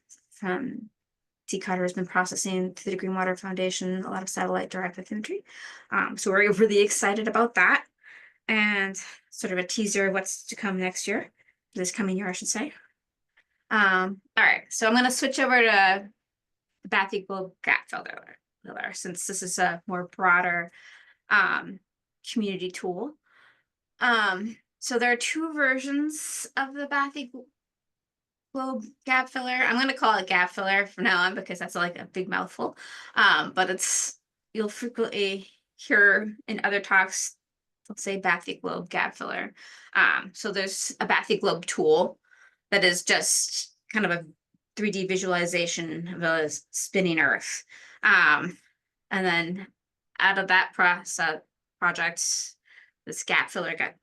T. Carter has been processing through the Greenwater Foundation a lot of satellite direct bathymetry. So we're really excited about that. And sort of a teaser of what's to come next year, this coming year, I should say. All right, so I'm going to switch over to the bathy globe gap filler, since this is a more broader community tool. So there are two versions of the bathy globe gap filler. I'm going to call it gap filler from now on because that's like a big mouthful. But you'll frequently hear in other talks, let's say bathy globe gap filler. So there's a bathy globe tool that is just kind of a 3D visualization of a spinning Earth. And then out of that project, this gap filler got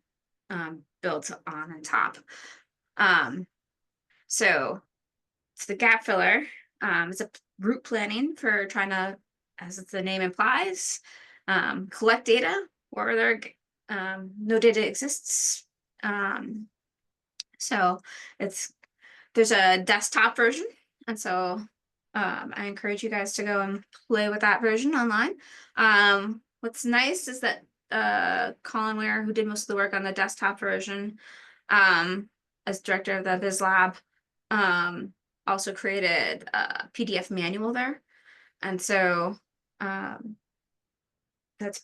built on top. So the gap filler is a route planning for trying to, as the name implies, collect data where no data exists. So there's a desktop version, and so I encourage you guys to go and play with that version online. What's nice is that Colin Ware, who did most of the work on the desktop version, as director of the Viz Lab, also created a PDF manual there. And so that's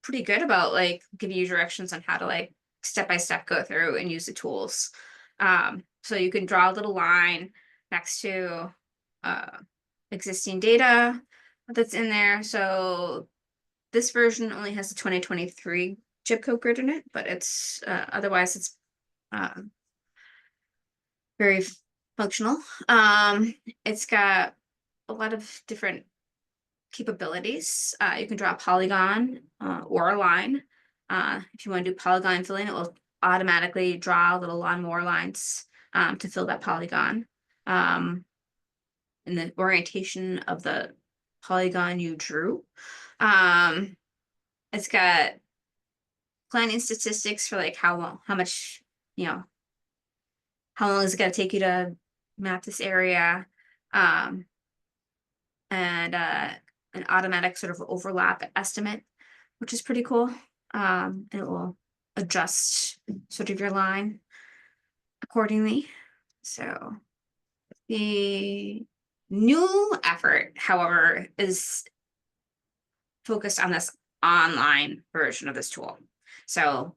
pretty good about like giving you directions on how to like step-by-step go through and use the tools. So you can draw a little line next to existing data that's in there. So this version only has the 2023 chip code grid in it, but it's otherwise it's very functional. It's got a lot of different capabilities. You can draw a polygon or a line. If you want to do polygon filling, it will automatically draw little lawnmower lines to fill that polygon. And the orientation of the polygon you drew. It's got planning statistics for like how much, how long is it going to take you to map this area, and an automatic sort of overlap estimate, which is pretty cool. And it will adjust sort of your line accordingly. So the new effort, however, is focused on this online version of this tool. So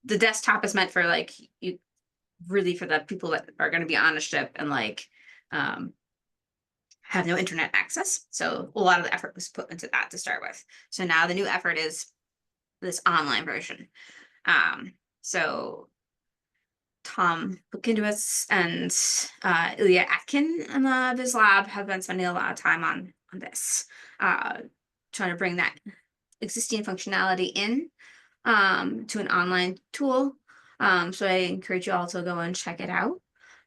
the desktop is meant for like you really for the people that are going to be on a ship and like have no internet access. So a lot of the effort was put into that to start with. So now the new effort is this online version. So Tom Bukindowitz and Ilya Atkin in the Viz Lab have been spending a lot of time on this, trying to bring that existing functionality in to an online tool. So I encourage you all to go and check it out.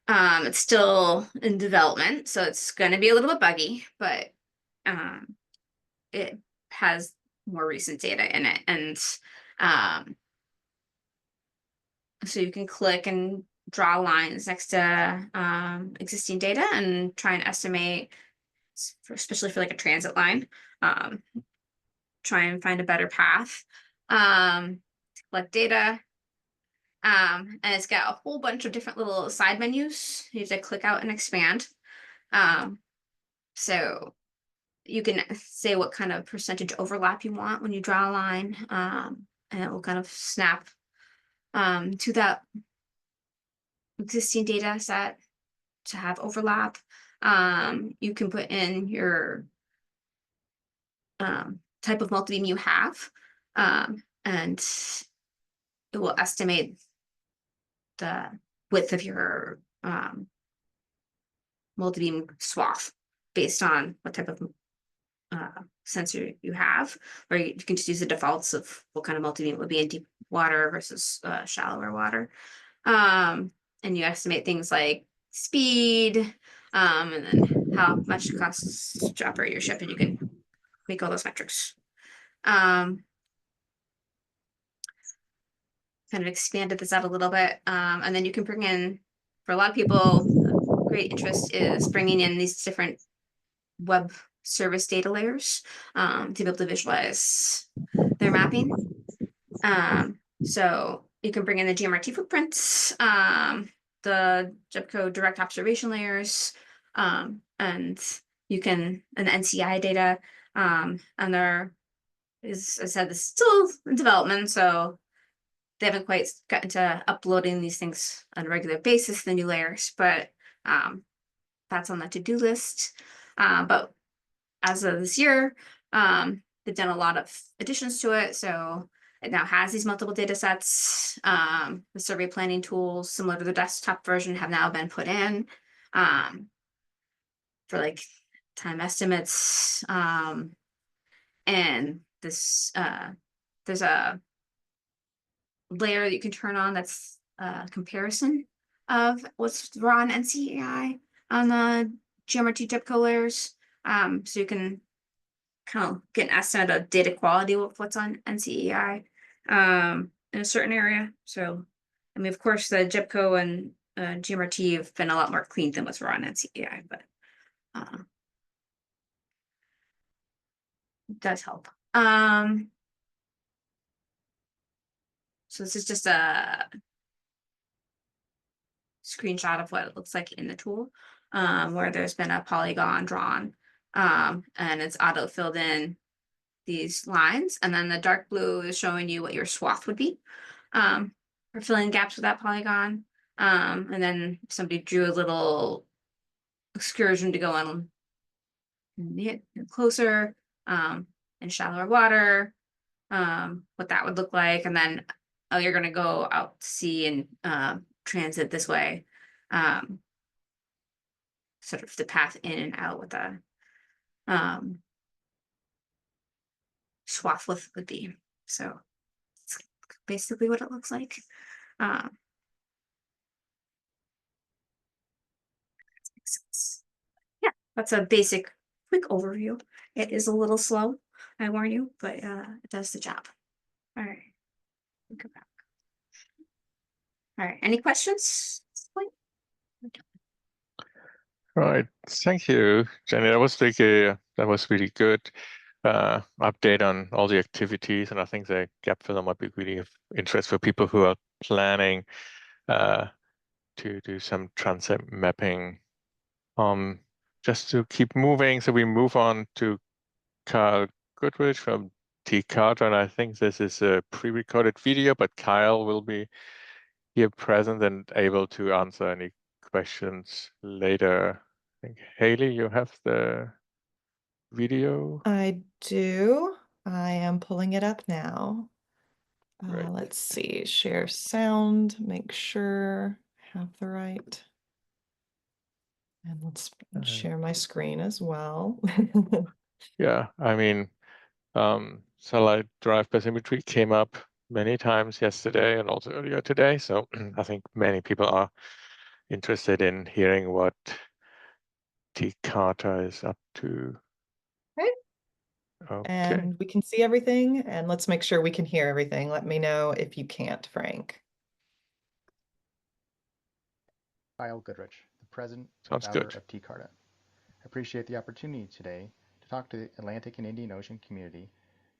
It's still in development, so it's going to be a little bit buggy, but it has more recent data in it. And so you can click and draw lines next to existing data and try and estimate, especially for like a transit line, try and find a better path, collect data. And it's got a whole bunch of different little side menus. You have to click out and expand. So you can say what kind of percentage overlap you want when you draw a line, and it will kind of snap to that existing data set to have overlap. You can put in your type of multibeam you have, and it will estimate the width of your multibeam swath based on what type of sensor you have, or you can just use the defaults of what kind of multibeam would be in deep water versus shallower water. And you estimate things like speed, and then how much it costs to operate your ship, and you can make all those metrics. Kind of expanded this out a little bit, and then you can bring in, for a lot of people, great interest is bringing in these different web service data layers to be able to visualize their mapping. So you can bring in the GMRT footprints, the JEPCO direct observation layers, and you can, and the NCI data, and there is, as I said, this is still in development, so they haven't quite gotten to uploading these things on a regular basis, the new layers, but that's on the to-do list. But as of this year, they've done a lot of additions to it. So it now has these multiple data sets. The survey planning tools, similar to the desktop version, have now been put in for like time estimates. And this there's a layer that you can turn on that's a comparison of what's raw on NCEI on the GMRT JEPCO layers. So you can kind of get an estimate of data quality of what's on NCEI in a certain area. So, I mean, of course, the JEPCO and GMRT have been a lot more clean than what's raw on NCEI, but it does help. So this is just a screenshot of what it looks like in the tool, where there's been a polygon drawn, and it's auto filled in these lines, and then the dark blue is showing you what your swath would be for filling gaps with that polygon. And then somebody drew a little excursion to go on closer, in shallower water, what that would look like, and then you're going to go out to sea and transit this way, sort of the path in and out with the swath would be. So it's basically what it looks like. Makes sense. Yeah, that's a basic, quick overview. It is a little slow, I warn you, but it does the job. All right, go back. All right, any questions? Right. Thank you, Jenny. That was that was really good update on all the activities, and I think the gap filler might be really of interest for people who are planning to do some transect mapping. Just to keep moving, so we move on to Kyle Goodrich from TCarta, and I think this is a pre-recorded video, but Kyle will be here present and able to answer any questions later. I think Haley, you have the video. I do. I am pulling it up now. Right. Let's see, share sound, make sure I have the right. And let's share my screen as well. Yeah, I mean, satellite drive bathymetry came up many times yesterday and also earlier today. So I think many people are interested in hearing what TCarta is up to. Okay. Okay. And we can see everything, and let's make sure we can hear everything. Let me know if you can't, Frank. Kyle Goodrich, the president and Sounds founder good. of TCarta. I appreciate the opportunity today to talk to the Atlantic and Indian Ocean community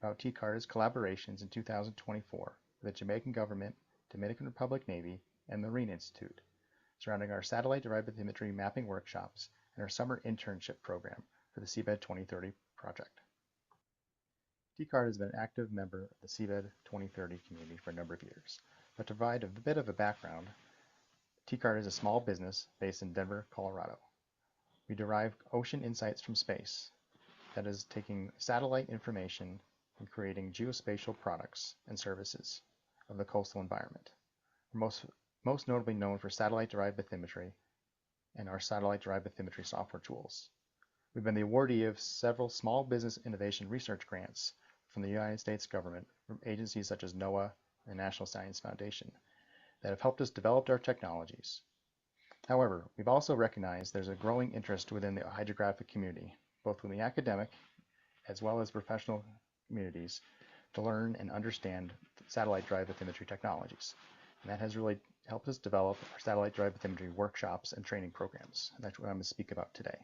about TCarta's collaborations in 2024 with the Jamaican government, Dominican Republic Navy, and Marine Institute surrounding our satellite-derived bathymetry mapping workshops and our summer internship program for the Seabed 2030 project. TCarta has been an active member of the Seabed 2030 community for a number of years, but to provide a bit of a background, TCarta is a small business based in Denver, Colorado. We derive ocean insights from space, that is, taking satellite information and creating geospatial products and services of the coastal environment. We're most notably known for satellite-derived bathymetry and our satellite-derived bathymetry software tools. We've been the awardee of several small business innovation research grants from the United States government from agencies such as NOAA and National Science Foundation that have helped us develop our technologies. However, we've also recognized there's a growing interest within the hydrographic community, both within the academic as well as professional communities, to learn and understand satellite-derived bathymetry technologies. And that has really helped us develop our satellite-derived bathymetry workshops and training programs. And that's what I'm going to speak about today.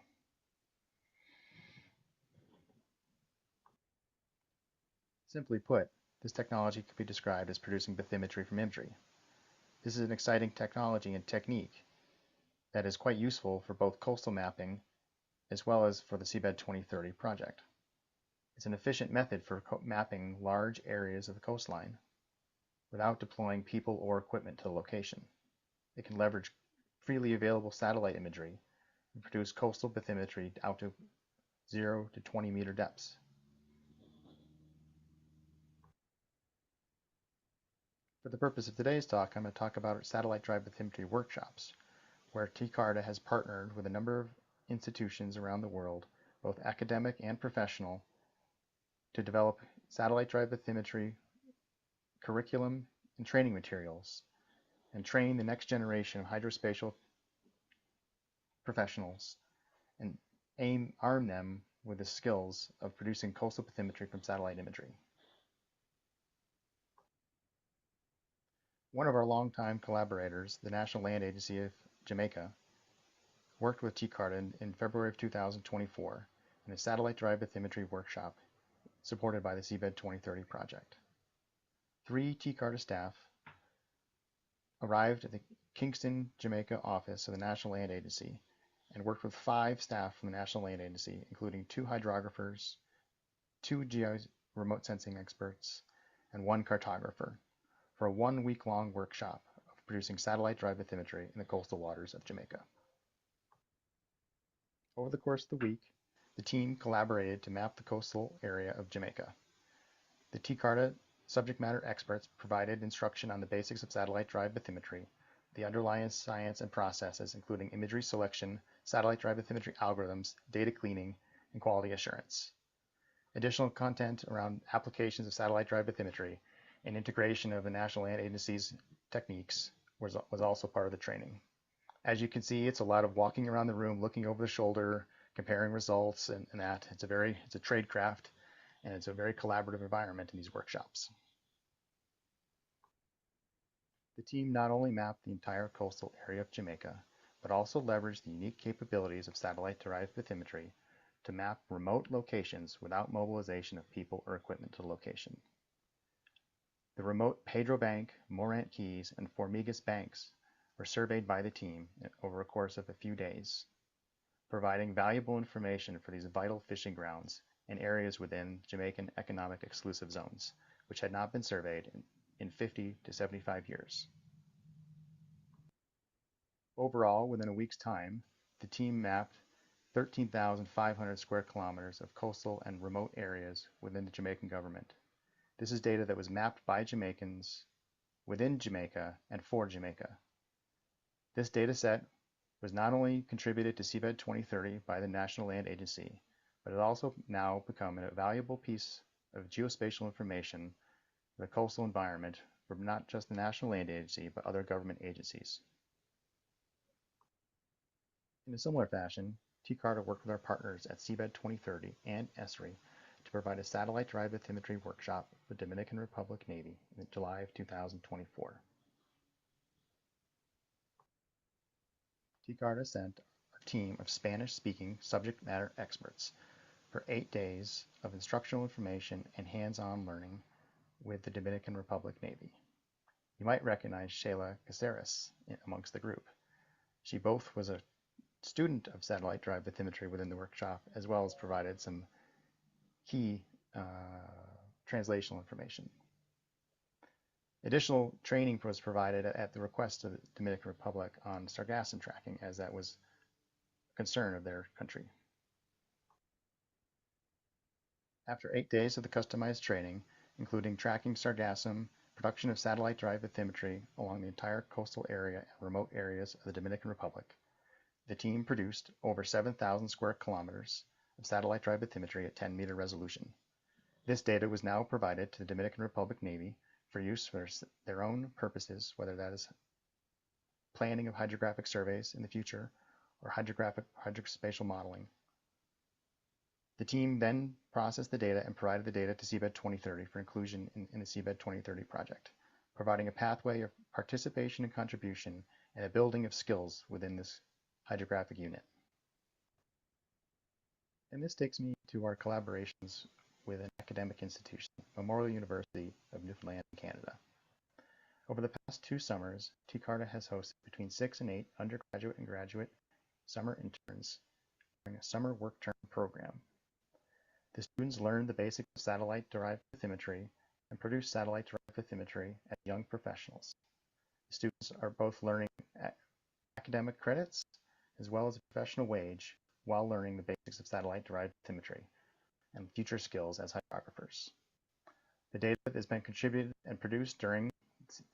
Simply put, this technology could be described as producing bathymetry from imagery. This is an exciting technology and technique that is quite useful for both coastal mapping as well as for the Seabed 2030 project. It's an efficient method for mapping large areas of the coastline without deploying people or equipment to the location. It can leverage freely available satellite imagery and produce coastal bathymetry out to 0 to 20 meter depths. For the purpose of today's talk, I'm going to talk about our satellite-derived bathymetry workshops, where TCarta has partnered with a number of institutions around the world, both academic and professional, to develop satellite-derived bathymetry curriculum and training materials, and train the next generation of hydrospatial professionals and arm them with the skills of producing coastal bathymetry from satellite imagery. One of our longtime collaborators, the National Land Agency of Jamaica, worked with TCarta in February of 2024 in a satellite-derived bathymetry workshop supported by the Seabed 2030 project. 3 TCarta staff arrived at the Kingston, Jamaica office of the National Land Agency and worked with 5 staff from the National Land Agency, including 2 hydrographers, 2 remote sensing experts, and 1 cartographer, for a 1-week-long workshop of producing satellite-derived bathymetry in the coastal waters of Jamaica. Over the course of the week, the team collaborated to map the coastal area of Jamaica. The TCarta subject matter experts provided instruction on the basics of satellite-derived bathymetry, the underlying science and processes, including imagery selection, satellite-derived bathymetry algorithms, data cleaning, and quality assurance. Additional content around applications of satellite drive bathymetry and integration of the National Land Agency's techniques was also part of the training. As you can see, it's a lot of walking around the room, looking over the shoulder, comparing results, and that. It's a trade craft, and it's a very collaborative environment in these workshops. The team not only mapped the entire coastal area of Jamaica, but also leveraged the unique capabilities of satellite-derived bathymetry to map remote locations without mobilization of people or equipment to the location. The remote Pedro Bank, Morant Keys, and Formigas banks were surveyed by the team over a course of a few days, providing valuable information for these vital fishing grounds and areas within Jamaican economic exclusive zones, which had not been surveyed in 50 to 75 years. Overall, within a week's time, the team mapped 13,500 square kilometers of coastal and remote areas within the Jamaican government. This is data that was mapped by Jamaicans within Jamaica and for Jamaica. This data set was not only contributed to Seabed 2030 by the National Land Agency, but it also now become a valuable piece of geospatial information for the coastal environment from not just the National Land Agency, but other government agencies. In a similar fashion, TCARTA worked with our partners at Seabed 2030 and ESRI to provide a satellite drive bathymetry workshop for the Dominican Republic Navy in July of 2024. TCARTA sent a team of Spanish-speaking subject matter experts for 8 days of instructional information and hands-on learning with the Dominican Republic Navy. You might recognize Shayla Caceres amongst the group. She both was a student of satellite drive bathymetry within the workshop, as well as provided some key translational information. Additional training was provided at the request of the Dominican Republic on sargassum tracking, as that was a concern of their country. After 8 days of the customized training, including tracking sargassum, production of satellite drive bathymetry along the entire coastal area and remote areas of the Dominican Republic, the team produced over 7,000 square kilometers of satellite drive bathymetry at 10-meter resolution. This data was now provided to the Dominican Republic Navy for use for their own purposes, whether that is planning of hydrographic surveys in the future or hydrospatial modeling. The team then processed the data and provided the data to Seabed 2030 for inclusion in the Seabed 2030 project, providing a pathway of participation and contribution and a building of skills within this hydrographic unit. And this takes me to our collaborations with an academic institution, Memorial University of Newfoundland in Canada. Over the past 2 summers, TCARTA has hosted between 6 and 8 undergraduate and graduate summer interns during a summer work term program. The students learned the basics of satellite-derived bathymetry and produce satellite-derived bathymetry as young professionals. The students are both learning academic credits as well as a professional wage while learning the basics of satellite-derived bathymetry and future skills as hydrographers. The data that has been contributed and produced during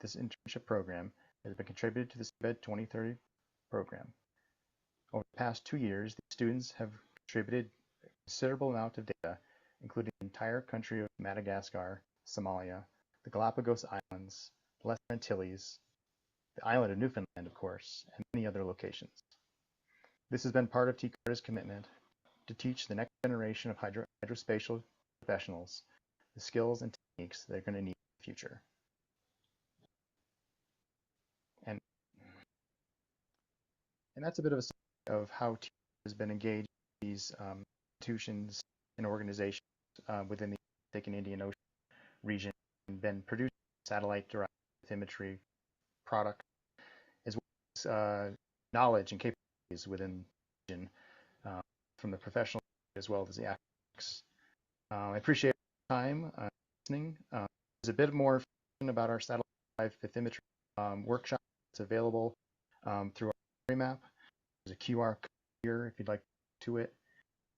this internship program has been contributed to the Seabed 2030 program. Over the past 2 years, the students have contributed a considerable amount of data, including the entire country of Madagascar, Somalia, the Galapagos Islands, the Lesser Antilles, the island of Newfoundland, of course, and many other locations. This has been part of TCARTA's commitment to teach the next generation of hydrospatial professionals the skills and techniques they're going to need in the future. And that's a bit of a summary of how TCARTA has been engaged in these institutions and organizations within the Atlantic and Indian Ocean region and been producing satellite-derived bathymetry product as well as knowledge and capabilities within the region from the professional as well as the academics. I appreciate your time listening. There's a bit more information about our satellite bathymetry workshop. It's available through our map. There's a QR code here if you'd like to it,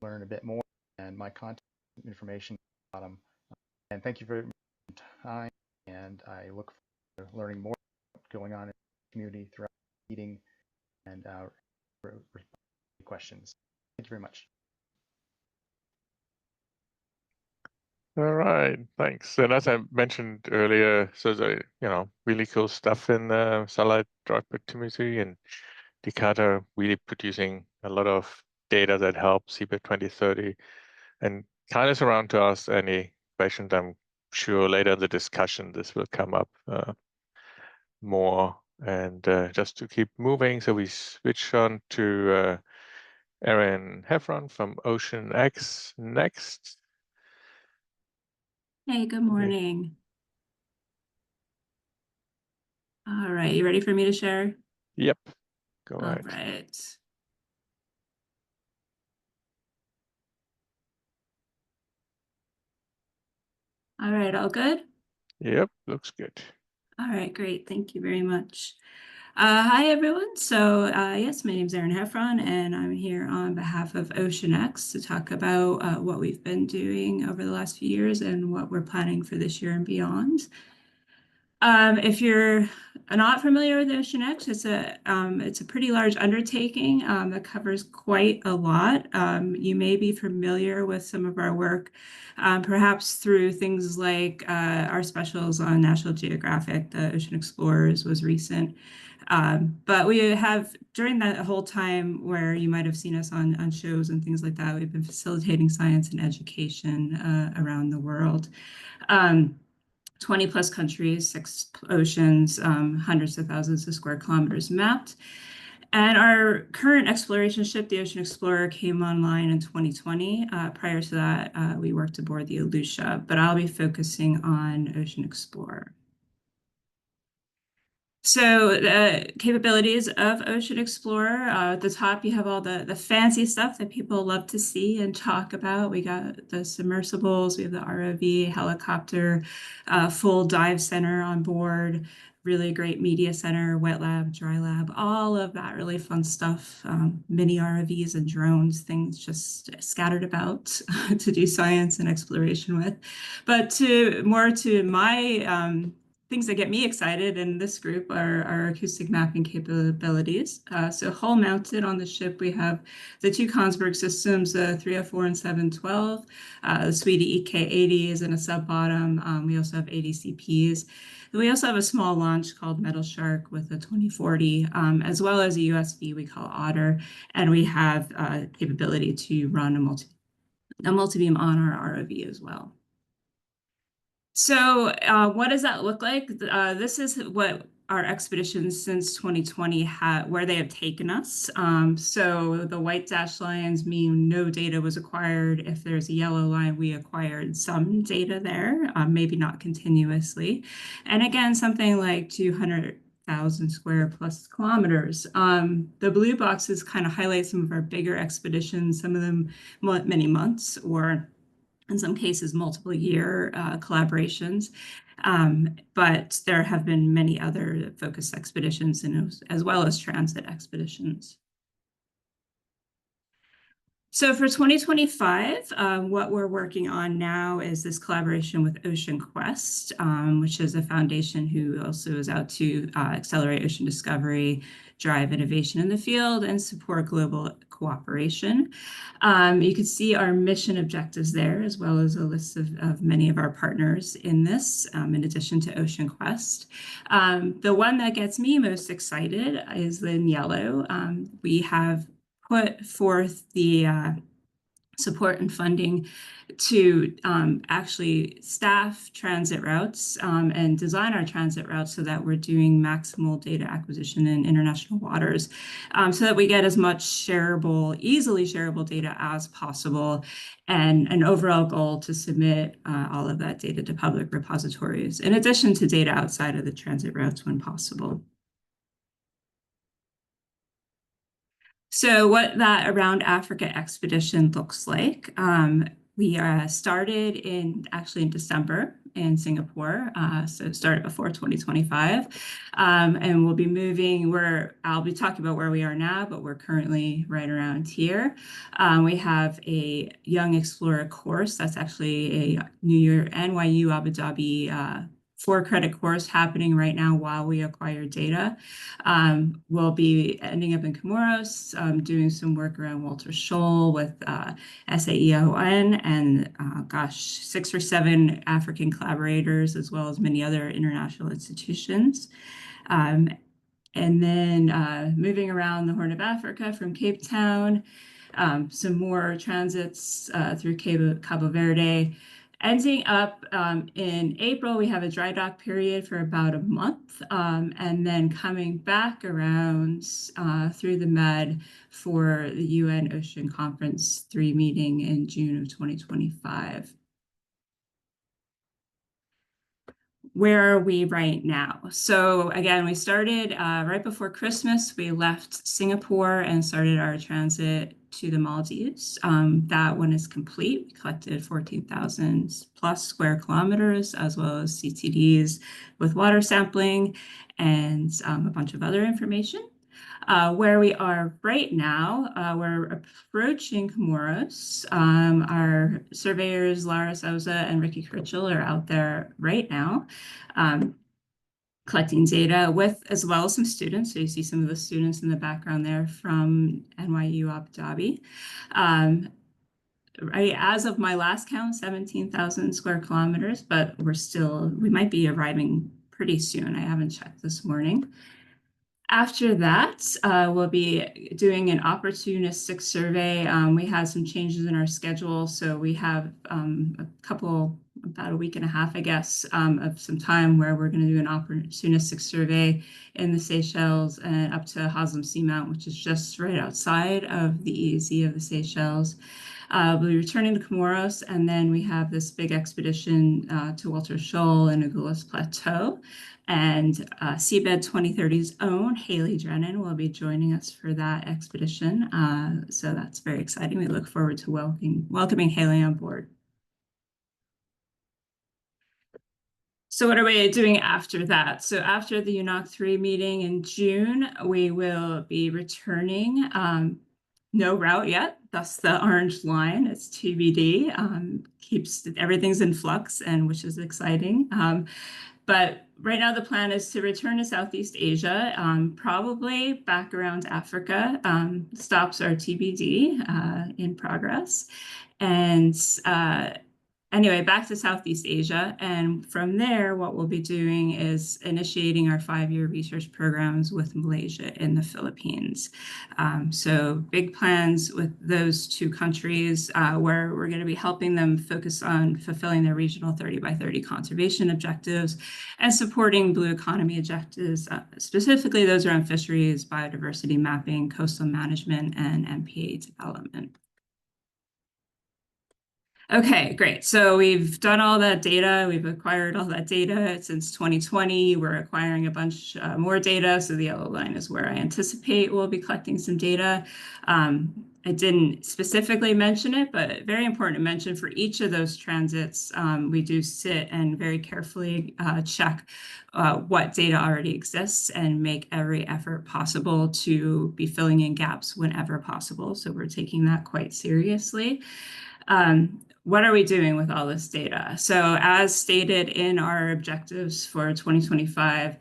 learn a bit more, and my contact information at the bottom. And thank you for your time, and I look forward to learning more about what's going on in the community throughout the meeting and questions. Thank you very much. All right, thanks. And as I mentioned earlier, so the really cool stuff in the satellite drive proximity, and TCAD really producing a lot of data that helps CBIT 2030. And Kyle is around to ask any questions. I'm sure later in the discussion this will come up more. And just to keep moving, so we switch on to Erin Heffron from OceanX next. Hey, good morning. All right, you ready for me to share? Yep, go All ahead. right. All right, all good? Yep, looks good. All right, great. Thank you very much. Hi, everyone. So yes, my name is Erin Heffron, and I'm here on behalf of OceanX to talk about what we've been doing over the last few years and what we're planning for this year and beyond. If you're not familiar with OceanX, it's a pretty large undertaking that covers quite a lot. You may be familiar with some of our work, perhaps through things like our specials on National Geographic. The Ocean Explorers was recent. But we have, during that whole time where you might have seen us on shows and things like that, we've been facilitating science and education around the world. 20 plus countries, 6 oceans, hundreds of thousands of square kilometers mapped. And our current exploration ship, the Ocean Explorer, came online in 2020. Prior to that, we worked aboard the Aleutian, but I'll be focusing on Ocean Explorer. So the capabilities of Ocean Explorer, at the top you have all the fancy stuff that people love to see and talk about. We got the submersibles, we have the ROV, helicopter, full dive center on board, really great media center, wet lab, dry lab, all of that really fun stuff, mini ROVs and drones, things just scattered about to do science and exploration with. But to my things that get me excited in this group are our acoustic mapping capabilities. So hull mounted on the ship, we have the 2 Kongsberg systems, 304 and 712, the Sweetie EK80s and a sub-bottom. We also have ADCPs. And we also have a small launch called Metal Shark with a 2040, as well as a USV we call Otter. And we have capability to run a multi-beam on our ROV as well. So what does that look like? This is what our expeditions since 2020 where they have taken us. So the white dashed lines mean no data was acquired. If there's a yellow line, we acquired some data there, maybe not continuously. And again, something like 200,000 square plus kilometers. The blue boxes kind of highlight some of our bigger expeditions, some of them many months, or in some cases, multiple year collaborations. But there have been many other focused expeditions as well as transit expeditions. So for 2025, what we're working on now is this collaboration with OceanQuest, which is a foundation who also is out to accelerate ocean discovery, drive innovation in the field, and support global cooperation. You can see our mission objectives there, as well as a list of many of our partners in this, in addition to OceanQuest. The one that gets me most excited is in yellow. We have put forth the support and funding to actually staff transit routes and design our transit routes so that we're doing maximal data acquisition in international waters, so that we get as much easily shareable data as possible, and an overall goal to submit all of that data to public repositories, in addition to data outside of the transit routes when possible. So what that Around Africa expedition looks like, we started actually in December in Singapore, so started before 2025, and we'll be moving. I'll be talking about where we are now, but we're currently right around here. We have a Young Explorer course that's actually a NYU Abu Dhabi 4-credit course happening right now while we acquire data. We'll be ending up in Comoros, doing some work around Walter Scholl with SAEON and 6 or 7 African collaborators, as well as many other international institutions. And then moving around the Horn of Africa from Cape Town, some more transits through Cabo Verde. Ending up in April, we have a dry dock period for about a month, and then coming back around through the Med for the UN Ocean Conference 3 meeting in June of 2025. Where are we right now? So again, we started right before Christmas. We left Singapore and started our transit to the Maldives. That one is complete. We collected 14,000 plus square kilometers, as well as CTDs with water sampling and a bunch of other information. Where we are right now, we're approaching Comoros. Our surveyors, Lara Souza and Ricky Critchell, are out there right now collecting data with, as well as some students. So you see some of the students in the background there from NYU Abu Dhabi. Right, as of my last count, 17,000 square kilometers, but we might be arriving pretty soon. I haven't checked this morning. After that, we'll be doing an opportunistic survey. We had some changes in our schedule, so we have about a week and a half, I guess, of some time where we're going to do an opportunistic survey in the Seychelles and up to Haslem Seamount, which is just right outside of the EEZ of the Seychelles. We'll be returning to Comoros, and then we have this big expedition to Walter Scholl and Agulhas Plateau. And Seabed 2030's own Haley Drennan will be joining us for that expedition. So that's very exciting. We look forward to welcoming Haley on board. So what are we doing after that? So after the UNOC 3 meeting in June, we will be returning. No route yet, thus the orange line. It's TBD. Everything's in flux, and which is exciting. But right now the plan is to return to Southeast Asia, probably back around Africa. Stops are TBD, in progress. And anyway, back to Southeast Asia. And from there, what we'll be doing is initiating our 5-year research programs with Malaysia and the Philippines. So big plans with those 2 countries where we're going to be helping them focus on fulfilling their regional 30 by 30 conservation objectives and supporting blue economy objectives. Specifically, those around fisheries, biodiversity mapping, coastal management, and MPA development. Okay, great. So we've done all that data. We've acquired all that data since 2020. We're acquiring a bunch more data. So the yellow line is where I anticipate we'll be collecting some data. I didn't specifically mention it, but very important to mention for each of those transits, we do sit and very carefully check what data already exists and make every effort possible to be filling in gaps whenever possible. So we're taking that quite seriously. What are we doing with all this data? So as stated in our objectives for 2025,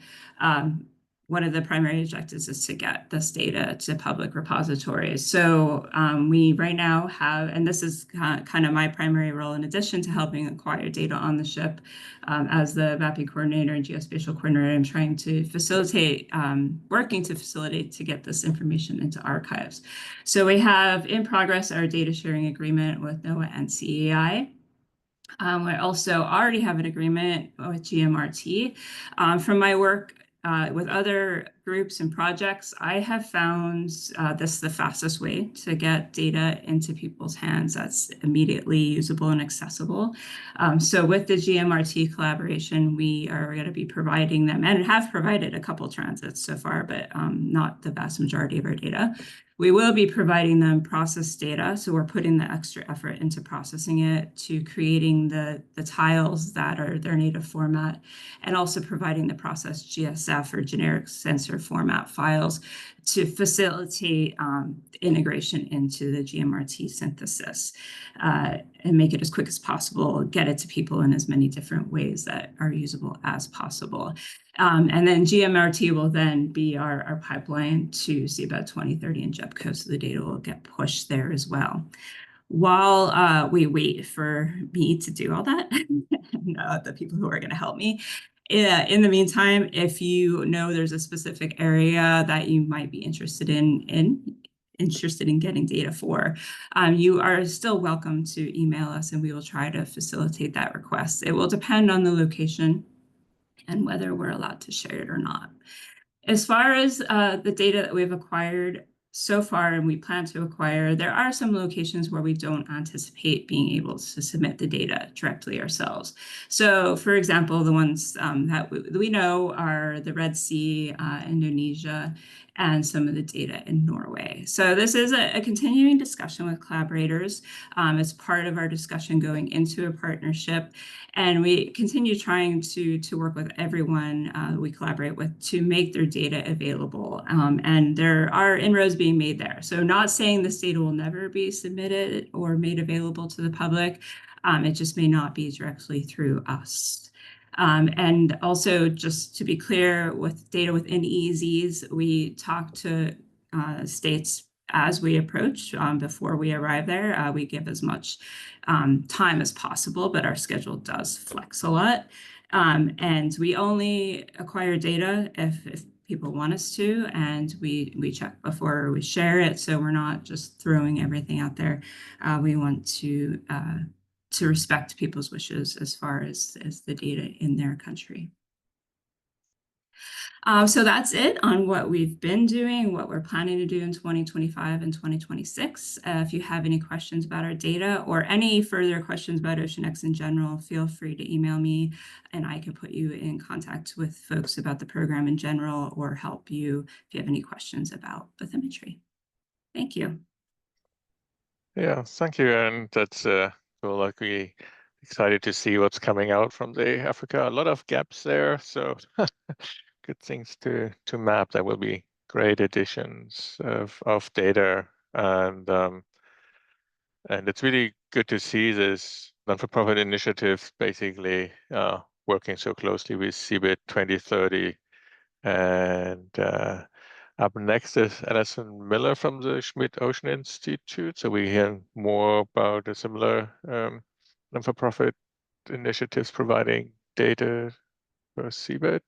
one of the primary objectives is to get this data to public repositories. So we right now have, and this is kind of my primary role in addition to helping acquire data on the ship as the mapping coordinator and geospatial coordinator, I'm trying to facilitate, working to facilitate to get this information into archives. So we have in progress our data sharing agreement with NOAA and CEI. We also already have an agreement with GMRT. From my work with other groups and projects, I have found this the fastest way to get data into people's hands that's immediately usable and accessible. So with the GMRT collaboration, we are going to be providing them, and have provided a couple transits so far, but not the vast majority of our data. We will be providing them process data, so we're putting the extra effort into processing it, to creating the tiles that are their native format, and also providing the processed GSF or generic sensor raster format files to facilitate integration into the GMRT synthesis and make it as quick as possible, get it to people in as many different ways that are usable as possible. And then GMRT will then be our pipeline to CBED 2030 and JEPCO, so the data will get pushed there as well. While we wait for me to do all that, and the people who are going to help me, in the meantime, if you know there's a specific area that you might be interested in getting data for, you are still welcome to email us and we will try to facilitate that request. It will depend on the location and whether we're allowed to share it or not. As far as the data that we've acquired so far and we plan to acquire, there are some locations where we don't anticipate being able to submit the data directly ourselves. So for example, the ones that we know are the Red Sea, Indonesia, and some of the data in Norway. So this is a continuing discussion with collaborators. It's part of our discussion going into a partnership. And we continue trying to work with everyone we collaborate with to make their data available. And there are inroads being made there. So not saying this data will never be submitted or made available to the public. It just may not be directly through us. And also, just to be clear, with data within EEZs, we talk to states as we approach before we arrive there. We give as much time as possible, but our schedule does flex a lot. And we only acquire data if people want us to, and we check before we share it. So we're not just throwing everything out there. We want to respect people's wishes as far as the data in their country. So that's it on what we've been doing, what we're planning to do in 2025 and 2026. If you have any questions about our data or any further questions about OceanX in general, feel free to email me and I can put you in contact with folks about the program in general or help you if you have any questions about bathymetry. Thank you. Yeah, thank you. And that's like we excited to see what's coming out from the Africa. A lot of gaps there, so good things to map. That will be great additions of data, and it's really good to see this non-for-profit initiative basically working so closely with CBED 2030. And up next is Alison Miller from the Schmidt Ocean Institute. So we hear more about a similar non-for-profit initiatives providing data for CBED.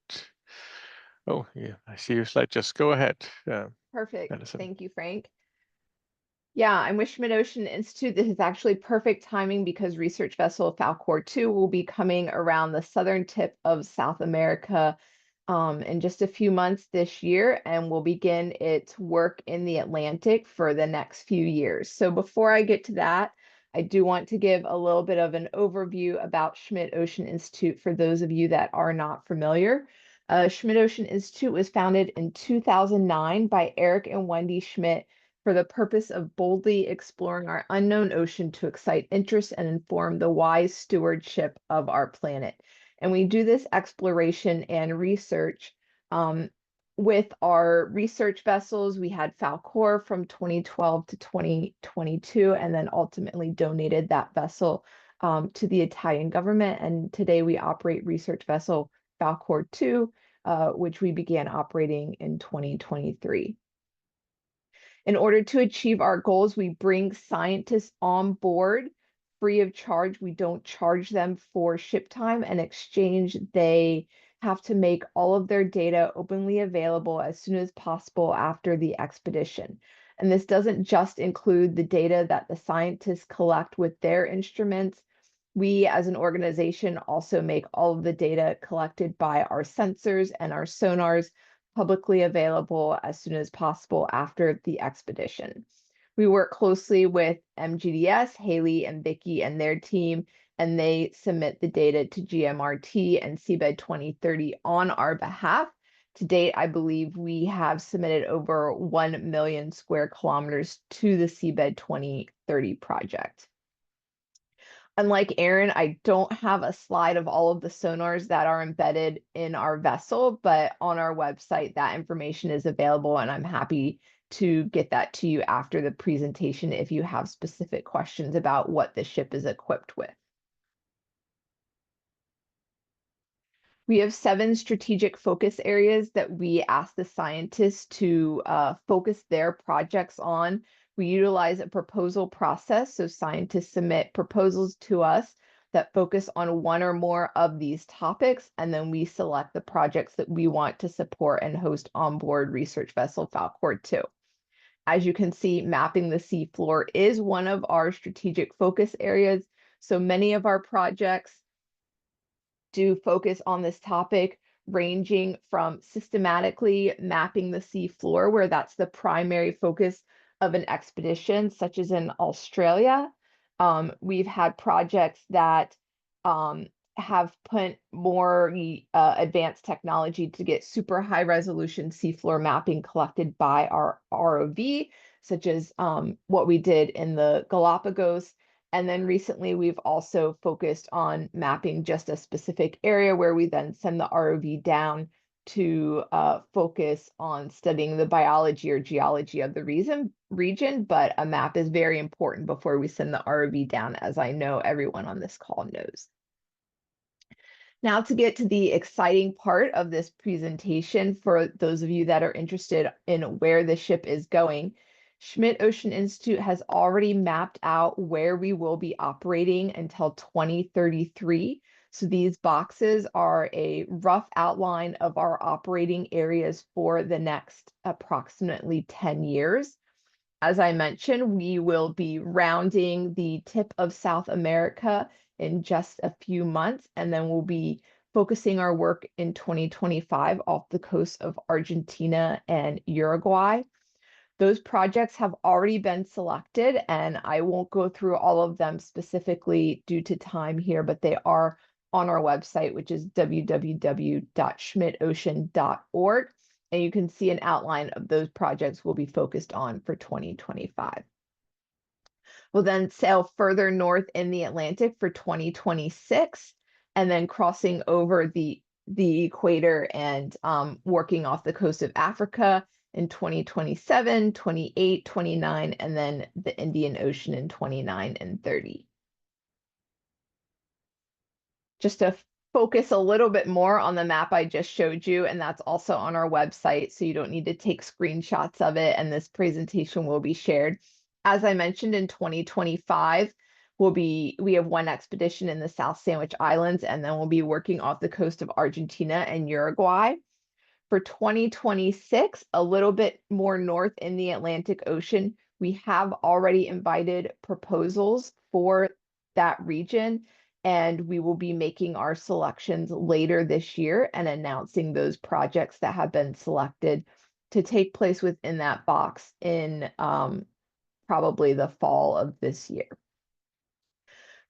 Oh, yeah, I see your slide. Just go ahead. Perfect. Alison. Thank you, Frank. Yeah, I'm with Schmidt Ocean Institute. This is actually perfect timing because research vessel Falkor 2 will be coming around the southern tip of South America in just a few months this year, and will begin its work in the Atlantic for the next few years. So before I get to that, I do want to give a little bit of an overview about Schmidt Ocean Institute for those of you that are not familiar. Schmidt Ocean Institute was founded in 2009 by Eric and Wendy Schmidt for the purpose of boldly exploring our unknown ocean to excite interest and inform the wise stewardship of our planet. And we do this exploration and research with our research vessels. We had Falkor from 2012 to 2022, and then ultimately donated that vessel to the Italian government. And today we operate research vessel Falkor 2, which we began operating in 2023. In order to achieve our goals, we bring scientists on board free of charge. We don't charge them for ship time. In exchange, they have to make all of their data openly available as soon as possible after the expedition. And this doesn't just include the data that the scientists collect with their instruments. We as an organization also make all of the data collected by our sensors and our sonars publicly available as soon as possible after the expedition. We work closely with MGDS, Haley and Vicky and their team, and they submit the data to GMRT and CBED 2030 on our behalf. To date, I believe we have submitted over 1 million square kilometers to the CBED 2030 project. Unlike Aaron, I don't have a slide of all of the sonars that are embedded in our vessel, but on our website, that information is available, and I'm happy to get that to you after the presentation if you have specific questions about what the ship is equipped with. We have 7 strategic focus areas that we ask the scientists to focus their projects on. We utilize a proposal process, so scientists submit proposals to us that focus on one or more of these topics, and then we select the projects that we want to support and host on board research vessel Falkor 2. As you can see, mapping the seafloor is one of our strategic focus areas, so many of our projects do focus on this topic, ranging from systematically mapping the seafloor, where that's the primary focus of an expedition, such as in Australia. We've had projects that have put more advanced technology to get super high resolution seafloor mapping collected by our ROV, such as what we did in the Galapagos. And then recently, we've also focused on mapping just a specific area where we then send the ROV down to focus on studying the biology or geology of the region. But a map is very important before we send the ROV down, as I know everyone on this call knows. Now to get to the exciting part of this presentation, for those of you that are interested in where the ship is going, Schmidt Ocean Institute has already mapped out where we will be operating until 2033. So these boxes are a rough outline of our operating areas for the next approximately 10 years. As I mentioned, we will be rounding the tip of South America in just a few months, and then we'll be focusing our work in 2025 off the coast of Argentina and Uruguay. Those projects have already been selected, and I won't go through all of them specifically due to time here, but they are on our website, which is www.schmidtocean.org. And you can see an outline of those projects we'll be focused on for 2025. We'll then sail further north in the Atlantic for 2026, and then crossing over the equator and working off the coast of Africa in 2027, 28, 29, and then the Indian Ocean in 29 and 30. Just to focus a little bit more on the map I just showed you, and that's also on our website, so you don't need to take screenshots of it, and this presentation will be shared. As I mentioned, in 2025, we have one expedition in the South Sandwich Islands, and then we'll be working off the coast of Argentina and Uruguay. For 2026, a little bit more north in the Atlantic Ocean, we have already invited proposals for that region, and we will be making our selections later this year and announcing those projects that have been selected to take place within that box in probably the fall of this year.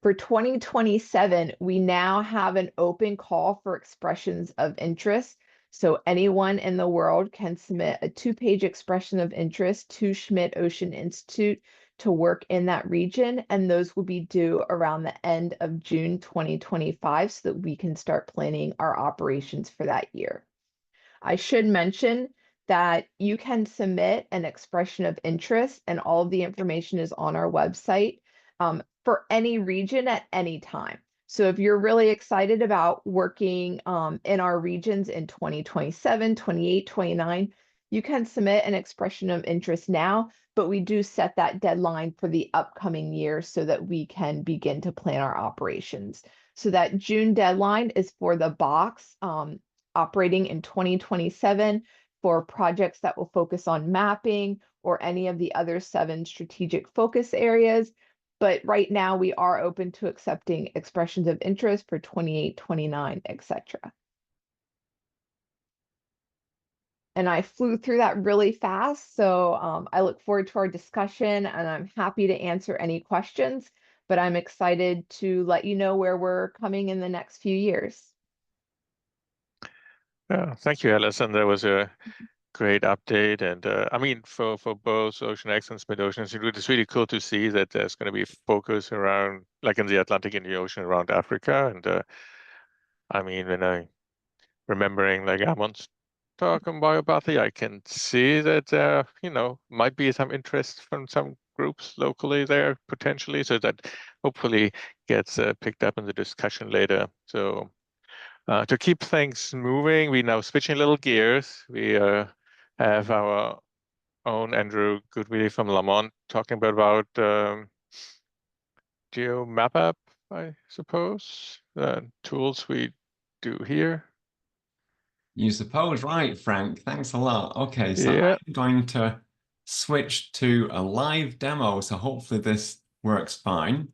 For 2027, we now have an open call for expressions of interest. So anyone in the world can submit a 2-page expression of interest to Schmidt Ocean Institute to work in that region, and those will be due around the end of June 2025 so that we can start planning our operations for that year. I should mention that you can submit an expression of interest, and all of the information is on our website for any region at any time. So if you're really excited about working in our regions in 2027, 28, 29, you can submit an expression of interest now, but we do set that deadline for the upcoming year so that we can begin to plan our operations. So that June deadline is for the box operating in 2027 for projects that will focus on mapping or any of the other 7 strategic focus areas. But right now we are open to accepting expressions of interest for 28, 29, etc. And I flew through that really fast, so I look forward to our discussion, and I'm happy to answer any questions, but I'm excited to let you know where we're coming in the next few years. Thank you, Alison. That was a great update. And I mean, for both OceanX and SmidOcean, it's really cool to see that there's going to be focus around, like in the Atlantic and the ocean around Africa. And I mean, when I remembering like Amon's talk on biopathy, I can see that might be some interest from some groups locally there potentially, so that hopefully gets picked up in the discussion later. So to keep things moving, we now switching little gears. We have our own Andrew Goodwillie from Lamont talking about GeoMapApp, I suppose, the tools we do here. You suppose, right, Frank? Thanks a lot. Okay, so Yeah. I'm going to switch to a live demo, so hopefully this works fine.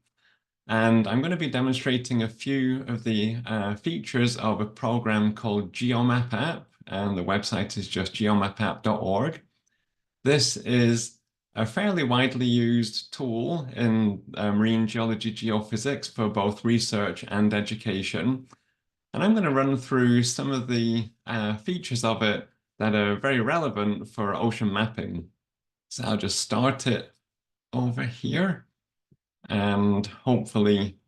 And I'm going to be demonstrating a few of the features of a program called GeoMapApp, and the website is just geomapapp.org. This is a fairly widely used tool in marine geology geophysics for both research and education. And I'm going to run through some of the features of it that are very relevant for ocean mapping. So I'll just start it over here, and hopefully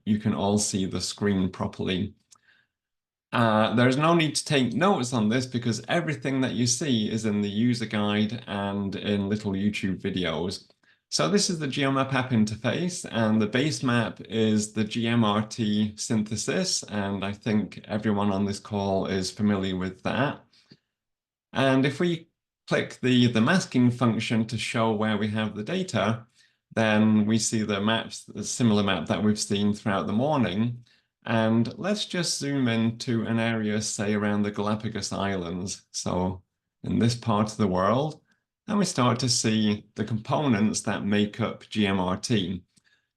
you can all see the screen properly. There's no need to take notes on this because everything that you see is in the user guide and in little YouTube videos. So this is the GeoMapApp interface, and the base map is the GMRT synthesis, and I think everyone on this call is familiar with that. And if we click the masking function to show where we have the data, then we see the maps, the similar map that we've seen throughout the morning. And let's just zoom into an area, say, around the Galapagos Islands. So in this part of the world, and we start to see the components that make up GMRT.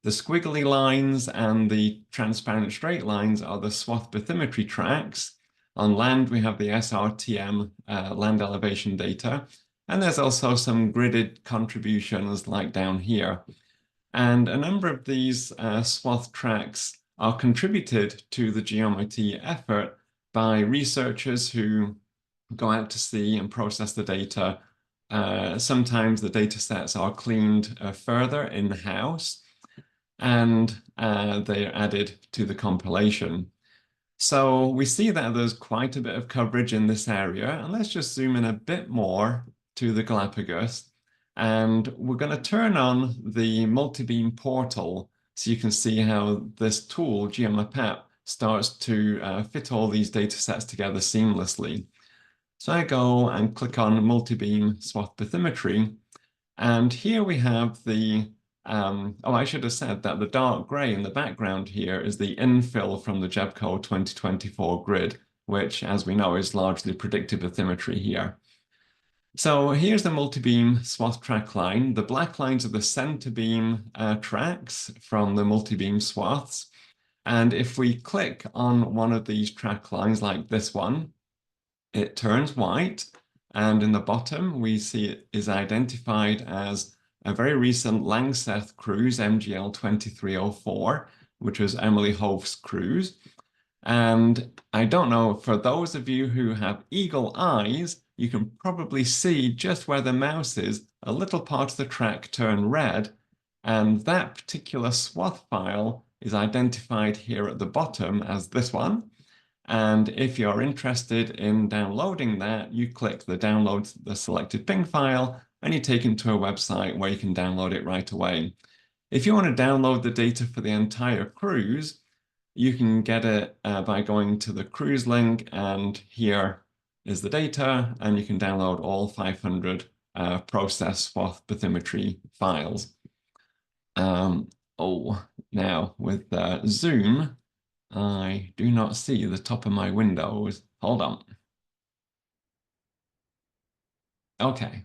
The squiggly lines and the transparent straight lines are the swath bathymetry tracks. On land, we have the SRTM land elevation data. And there's also some gridded contributions like down here. And a number of these swath tracks are contributed to the GeoMRT effort by researchers who go out to sea and process the data. Sometimes the data sets are cleaned further in-house, and they are added to the compilation. So we see that there's quite a bit of coverage in this area, and let's just zoom in a bit more to the Galapagos, and we're going to turn on the multi-beam portal so you can see how this tool, GeoMapApp, starts to fit all these data sets together seamlessly. So I go and click on multi-beam swath bathymetry, and here we have the, I should have said that the dark gray in the background here is the infill from the GEBCO 2024 grid, which, as we know, is largely predictive bathymetry here. So here's the multi-beam swath track line. The black lines are the center beam tracks from the multi-beam swaths. And if we click on one of these track lines like this one, it turns white, and in the bottom we see it is identified as a very recent Langseth cruise, MGL 2304, which was Emily Hofe's cruise. And I don't know, for those of you who have eagle eyes, you can probably see just where the mouse is, a little part of the track turn red, and that particular swath file is identified here at the bottom as this one. And if you're interested in downloading that, you click the download the selected ping file, and you're taken to a website where you can download it right away. If you want to download the data for the entire cruise, you can get it by going to the cruise link, and here is the data, and you can download all 500 process swath bathymetry files. Now with Zoom, I do not see the top of my windows. Hold on. Okay,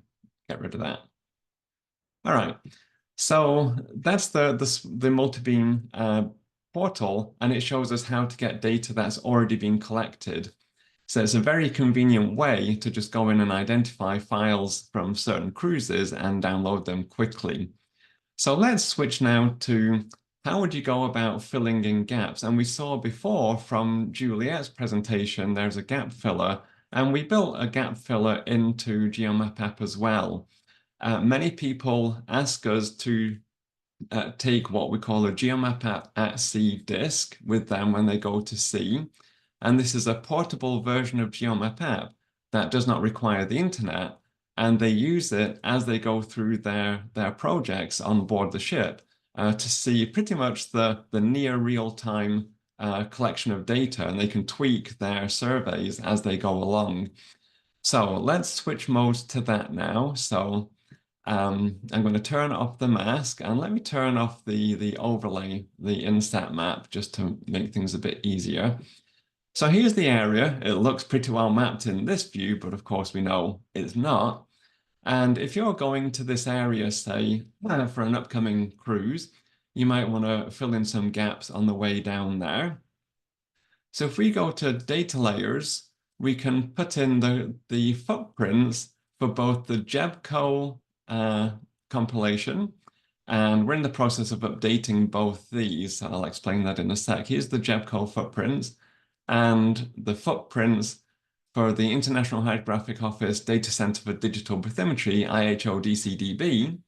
get rid of that. All right, so that's the multi-beam portal, and it shows us how to get data that's already been collected. So it's a very convenient way to just go in and identify files from certain cruises and download them quickly. So let's switch now to how would you go about filling in gaps? And we saw before from Juliet's presentation, there's a gap filler, And we built a gap filler into GeoMap app as well. Many people ask us to take what we call a GeoMap app at sea disk with them when they go to sea. And this is a portable version of GeoMap app that does not require the internet. And they use it as they go through their projects on board the ship to see pretty much the near real-time collection of data, and they can tweak their surveys as they go along. So let's switch modes to that now. So I'm going to turn off the mask, and let me turn off the overlay, the InStat map, just to make things a bit easier. So here's the area. It looks pretty well mapped in this view, but of course we know it's not. And if you're going to this area, say, for an upcoming cruise, you might want to fill in some gaps on the way down there. So if we go to data layers, we can put in the footprints for both the JEBCO compilation, and we're in the process of updating both these. I'll explain that in a sec. Here's the JEBCO footprints and the footprints for the International Hydrographic Office Data Center for Digital Bathymetry, IHO-DCDB.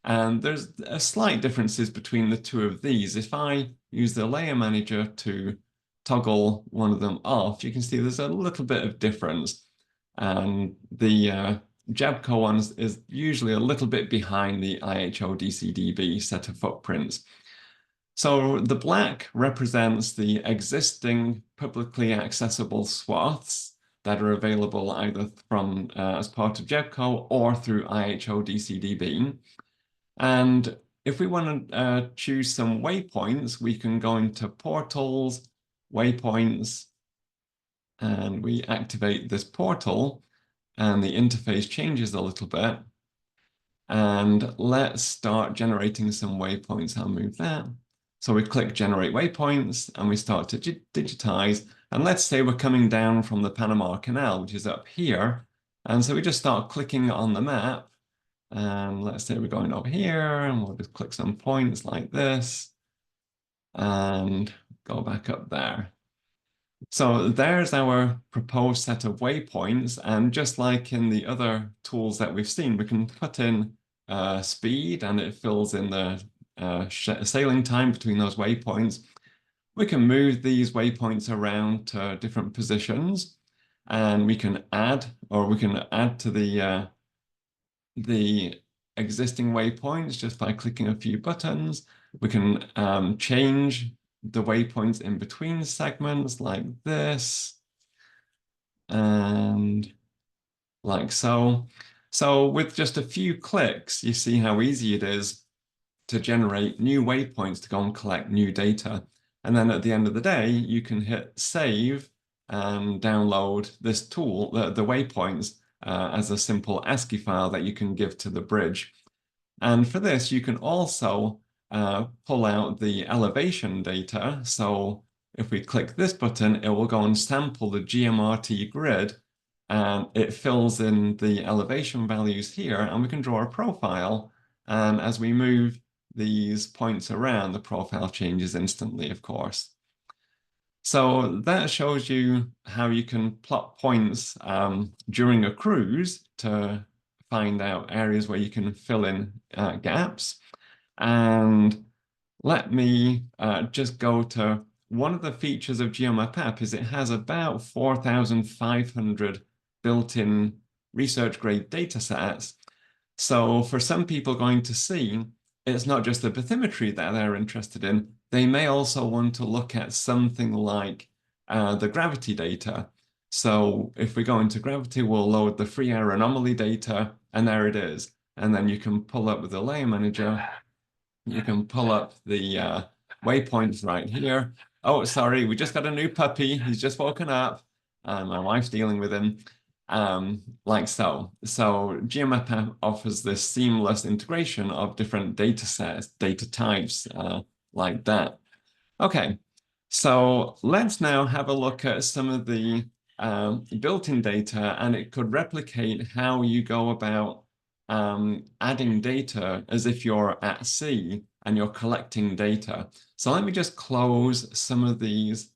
And there's slight differences between the two of these. If I use the layer manager to toggle one of them off, you can see there's a little bit of difference. And the JEBCO one is usually a little bit behind the IHO-DCDB set of footprints. So the black represents the existing publicly accessible swaths that are available either from as part of JEBCO or through IHO-DCDB. And if we want to choose some waypoints, we can go into portals, waypoints, and we activate this portal, and the interface changes a little bit. And let's start generating some waypoints. I'll move that. So we click Generate Waypoints, and we start to digitize. And let's say we're coming down from the Panama Canal, which is up here. And so we just start clicking on the map. And let's say we're going over here, and we'll just click some points like this and go back up there. So there's our proposed set of waypoints. And just like in the other tools that we've seen, we can put in speed, and it fills in the sailing time between those waypoints. We can move these waypoints around to different positions, and we can add to the existing waypoints just by clicking a few buttons. We can change the waypoints in between segments like this and like so. So with just a few clicks, you see how easy it is to generate new waypoints to go and collect new data. And then at the end of the day, you can hit save and download this tool, the waypoints, as a simple ASCII file that you can give to the bridge. And for this, you can also pull out the elevation data. So if we click this button, it will go and sample the GMRT grid, and it fills in the elevation values here, and we can draw a profile. And as we move these points around, the profile changes instantly, of course. So that shows you how you can plot points during a cruise to find out areas where you can fill in gaps. And let me just go to one of the features of GeoMap app is it has about 4,500 built-in research grade data sets. So for some people going to sea, it's not just the bathymetry that they're interested in. They may also want to look at something like the gravity data. So if we go into gravity, we'll load the free air anomaly data, and there it is. And then you can pull up with the layer manager. You can pull up the waypoints right here. Oh, sorry, we just got a new puppy. He's just woken up. My wife's dealing with him. Like so. So GeoMap offers this seamless integration of different data sets, data types, like that. Okay, so let's now have a look at some of the built-in data, and it could replicate how you go about adding data as if you're at sea and you're collecting data. So let me just close some of these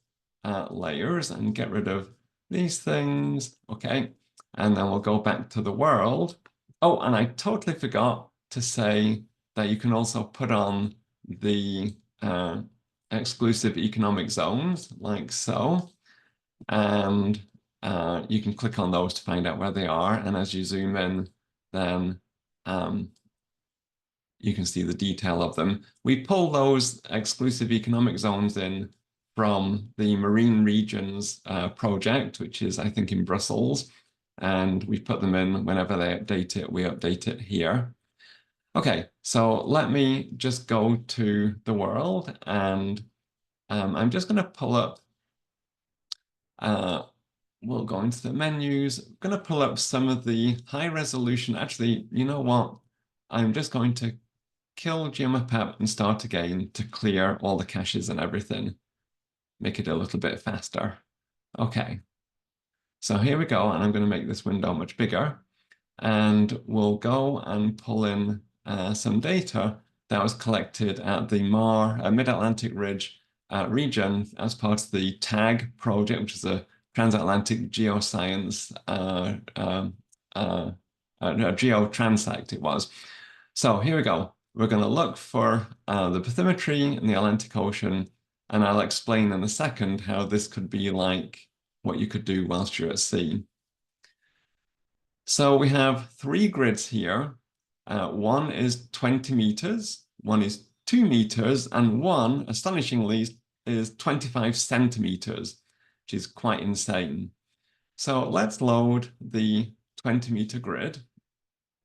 layers and get rid of these things. Okay. And then we'll go back to the world. Oh, and I totally forgot to say that you can also put on the exclusive economic zones like so. And you can click on those to find out where they are. And as you zoom in, then you can see the detail of them. We pull those exclusive economic zones in from the Marine Regions project, which is, I think, in Brussels. And we put them in whenever they update it, we update it here. Okay, so let me just go to the world, and I'm just going to pull up, we'll go into the menus. I'm going to pull up some of the high resolution. Actually, you know what? I'm just going to kill GeoMapApp and start again to clear all the caches and everything. Make it a little bit faster. Okay. So here we go, and I'm going to make this window much bigger. And we'll go and pull in some data that was collected at the MAR Mid-Atlantic Ridge region as part of the TAG project, which is a transatlantic geoscience geotransect it was. So here we go. We're going to look for the bathymetry in the Atlantic Ocean, and I'll explain in a second how this could be like what you could do whilst you're at sea. So we have 3 grids here. One is 20 meters, one is 2 meters, and one, astonishingly, is 25 centimeters, which is quite insane. So let's load the 20-meter grid.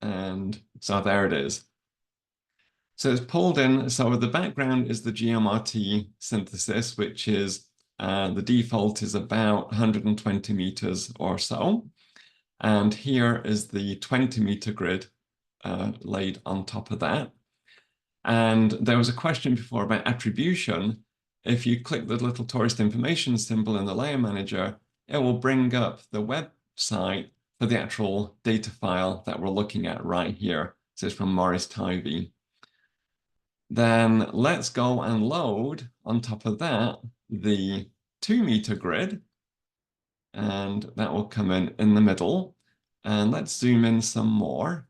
And so there it is. So it's pulled in. So the background is the GeoMRT synthesis, which is the default is about 120 meters or so. And here is the 20-meter grid laid on top of that. And there was a question before about attribution. If you click the little tourist information symbol in the layer manager, it will bring up the website for the actual data file that we're looking at right here. So it's from Maurice Tivey. Then let's go and load on top of that the 2-meter grid. And that will come in the middle. And let's zoom in some more.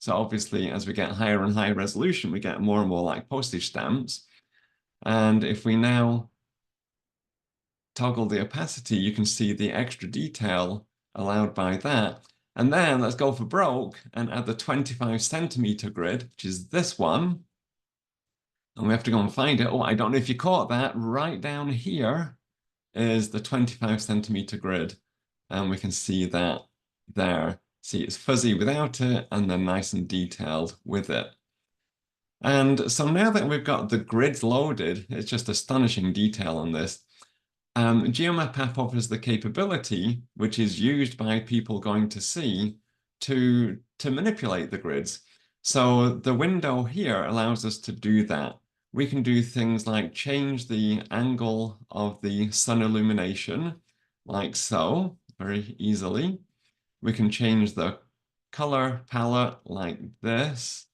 So obviously, as we get higher and higher resolution, we get more and more like postage stamps. And if we now toggle the opacity, you can see the extra detail allowed by that. And then let's go for broke and add the 25 centimeter grid, which is this one. And we have to go and find it. Oh, I don't know if you caught that. Right down here is the 25 centimeter grid. And we can see that there. See, it's fuzzy without it, and then nice and detailed with it. And so now that we've got the grids loaded, it's just astonishing detail on this. GeoMapApp offers the capability, which is used by people going to sea, to manipulate the grids. So the window here allows us to do that. We can do things like change the angle of the sun illumination, like so, very easily. We can change the color palette like this.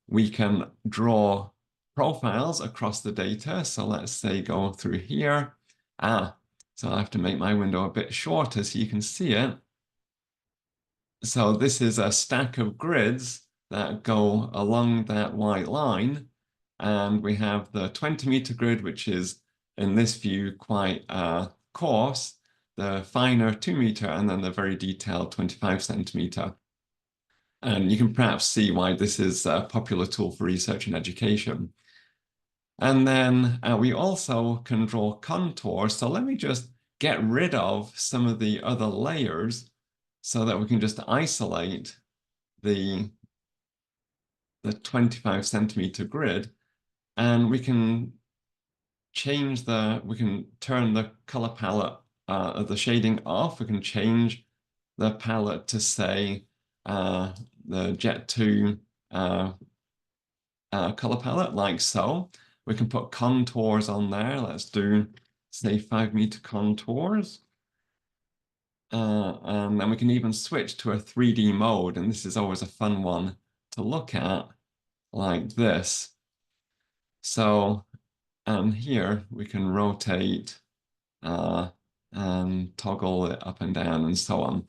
We can draw profiles across the data. So let's say go through here. So I have to make my window a bit shorter so you can see it. So this is a stack of grids that go along that white line. And we have the 20-meter grid, which is in this view quite coarse, the finer 2-meter, and then the very detailed 25 centimeter. And you can perhaps see why this is a popular tool for research and education. And then we also can draw contours. So let me just get rid of some of the other layers so that we can just isolate the 25 centimeter grid. And we can change we can turn the color palette of the shading off. We can change the palette to say the Jet 2 color palette like so. We can put contours on there. Let's do, say, 5-meter contours. And then we can even switch to a 3D mode. And this is always a fun one to look at, like this. So, and here we can rotate and and toggle it up and down and so on.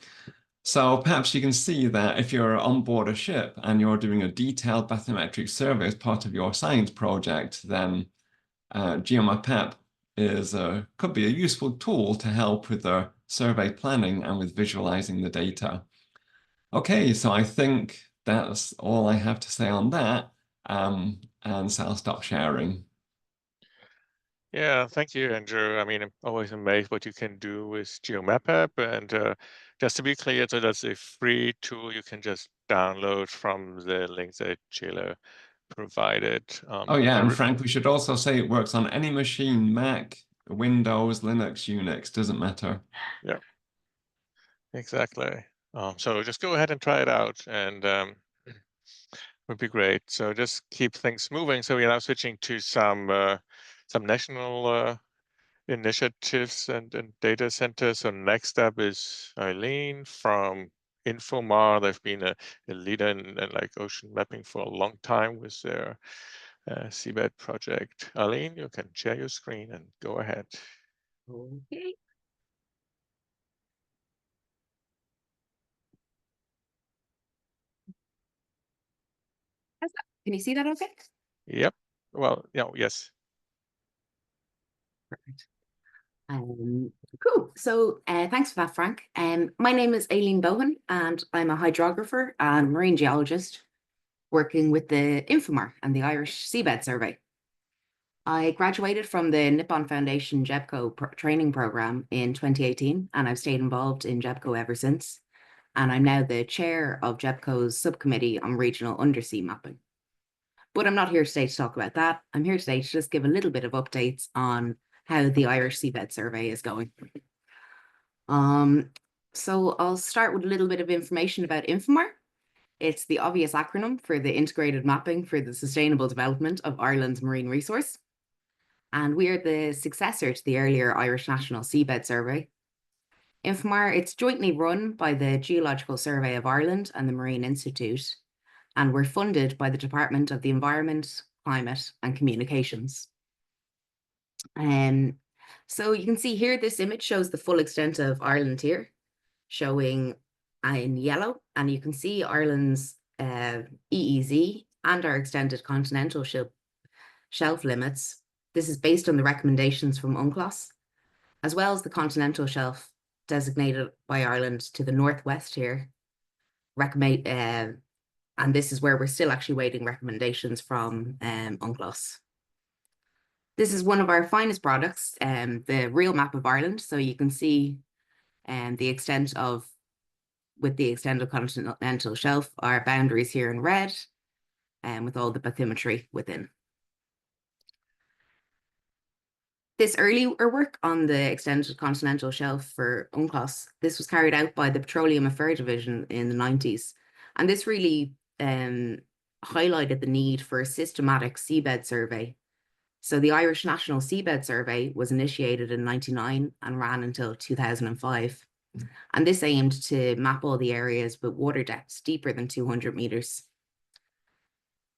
So perhaps you can see that if you're on board a ship and you're doing a detailed bathymetric survey as part of your science project, then GeoMapApp could be a useful tool to help with the survey planning and with visualizing the data. Okay, so I think that's all I have to say on that. And so I'll stop sharing. Yeah, thank you, Andrew. I mean, I'm always amazed what you can do with GeoMapApp. And just to be clear, so that's a free tool you can just download from the link that Sheila provided. Oh yeah, and Frank, we should also say it works on any machine, Mac, Windows, Linux, Unix, doesn't matter. Yeah, exactly. So just go ahead and try it out, and would be great. So just keep things moving. So we're now switching to some national initiatives and data centers. So next up is Eileen from Infomar. They've been a leader in like ocean mapping for a long time with their seabed project. Eileen, you can share your screen and go ahead. Okay. Can you see that okay? Yep. Well, yeah, yes. Perfect. Cool. So thanks for that, Frank. My name is Aileen Bohan, and I'm a hydrographer and marine geologist working with the Infomar and the Irish Seabed Survey. I graduated from the Nippon Foundation GEPCO training program in 2018, and I've stayed involved in GEPCO ever since. And I'm now the chair of GEPCO's subcommittee on regional undersea mapping. But I'm not here today to talk about that. I'm here today to just give a little bit of updates on how the Irish Seabed Survey is going. So I'll start with a little bit of information about Infomar. It's the obvious acronym for the Integrated Mapping for the Sustainable Development of Ireland's Marine Resource. And we are the successor to the earlier Irish National Seabed Survey. Infomar, it's jointly run by the Geological Survey of Ireland and the Marine Institute, and we're funded by the Department of the Environment, Climate and Communications. So you can see here, this image shows the full extent of Ireland here, showing in yellow, and you can see Ireland's EEZ and our extended continental shelf limits. This is based on the recommendations from UNCLOS, as well as the continental shelf designated by Ireland to the northwest here. And this is where we're still actually waiting recommendations from UNCLOS. This is one of our finest products, the real map of Ireland. So you can see the extent of, with the extended continental shelf, our boundaries here in red, and with all the bathymetry within. This earlier work on the extended continental shelf for UNCLOS, this was carried out by the Petroleum Affairs Division in the 90s. And this really highlighted the need for a systematic seabed survey. So the Irish National Seabed Survey was initiated in 1999 and ran until 2005. And this aimed to map all the areas with water depths deeper than 200 meters.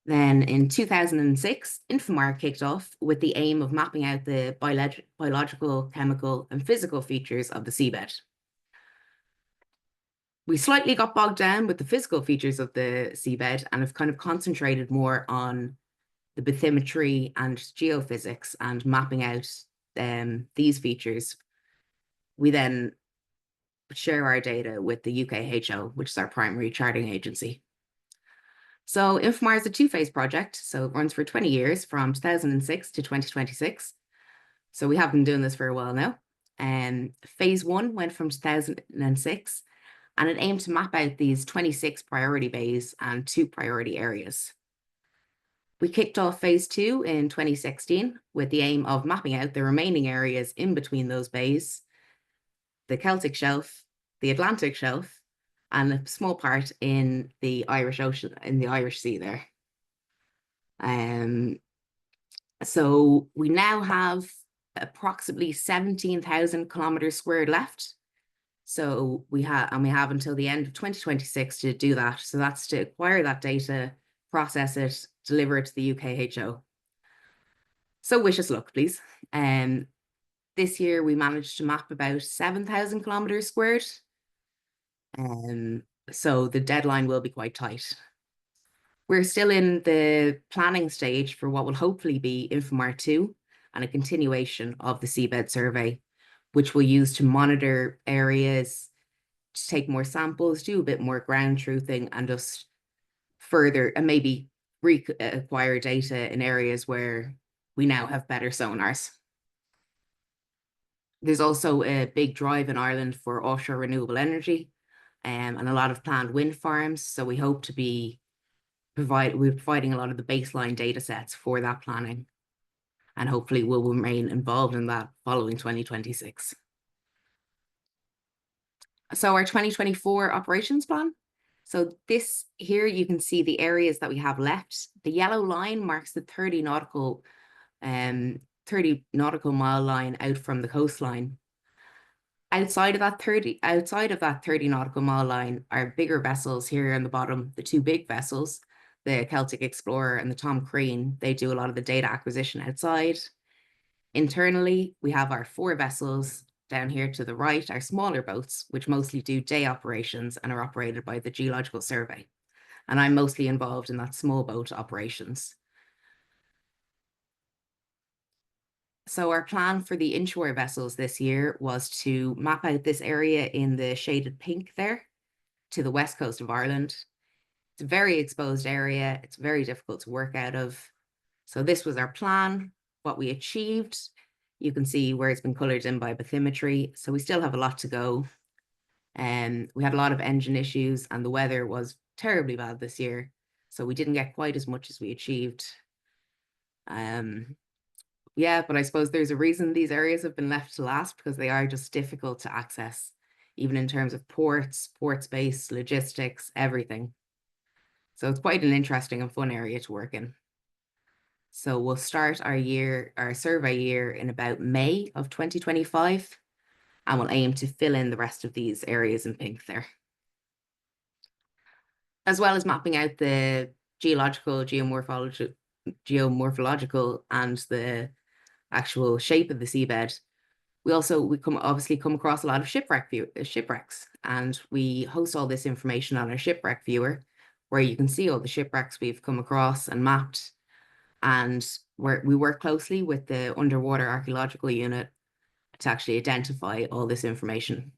Then in 2006, Infomar kicked off with the aim of mapping out the biological, chemical, and physical features of the seabed. We slightly got bogged down with the physical features of the seabed and have kind of concentrated more on the bathymetry and geophysics and mapping out these features. We then share our data with the UKHO, which is our primary charting agency. So Infomar is a two-phase project, so it runs for 20 years from 2006 to 2026. So we have been doing this for a while now. Phase one went from 2006, and it aimed to map out these 26 priority bays and 2 priority areas. We kicked off phase two in 2016 with the aim of mapping out the remaining areas in between those bays, the Celtic Shelf, the Atlantic Shelf, and a small part in the Irish Ocean, in the Irish Sea there. So we now have approximately 17,000 kilometers squared left. So we have until the end of 2026 to do that. So that's to acquire that data, process it, deliver it to the UKHO. So wish us luck, please. This year we managed to map about 7,000 kilometers squared. So the deadline will be quite tight. We're still in the planning stage for what will hopefully be Infomar 2 and a continuation of the seabed survey, which we'll use to monitor areas, to take more samples, do a bit more ground truthing, and just further and maybe reacquire data in areas where we now have better sonars. There's also a big drive in Ireland for offshore renewable energy and a lot of planned wind farms. So we hope to be providing a lot of the baseline data sets for that planning, and hopefully we'll remain involved in that following 2026. So our 2024 operations plan. So this here, you can see the areas that we have left. The yellow line marks the 30 nautical mile line out from the coastline. Outside of that 30 nautical mile line are bigger vessels here on the bottom, the two big vessels, the Celtic Explorer and the Tom Crean. They do a lot of the data acquisition outside. Internally, we have our 4 vessels down here to the right, our smaller boats, which mostly do day operations and are operated by the Geological Survey. And I'm mostly involved in that small boat operations. So our plan for the inshore vessels this year was to map out this area in the shaded pink there to the west coast of Ireland. It's a very exposed area. It's very difficult to work out of. So this was our plan, what we achieved. You can see where it's been colored in by bathymetry. So we still have a lot to go. And we had a lot of engine issues and the weather was terribly bad this year. So we didn't get quite as much as we achieved. Yeah, but I suppose there's a reason these areas have been left to last, because they are just difficult to access, even in terms of ports, port space, logistics, everything. So it's quite an interesting and fun area to work in. So we'll start our survey year in about May of 2025, and we'll aim to fill in the rest of these areas in pink there. As well as mapping out the geological, geomorphological, and the actual shape of the seabed. We obviously come across a lot of shipwrecks, and we host all this information on our shipwreck viewer, where you can see all the shipwrecks we've come across and mapped. And we work closely with the Underwater Archaeological Unit to actually identify all this information.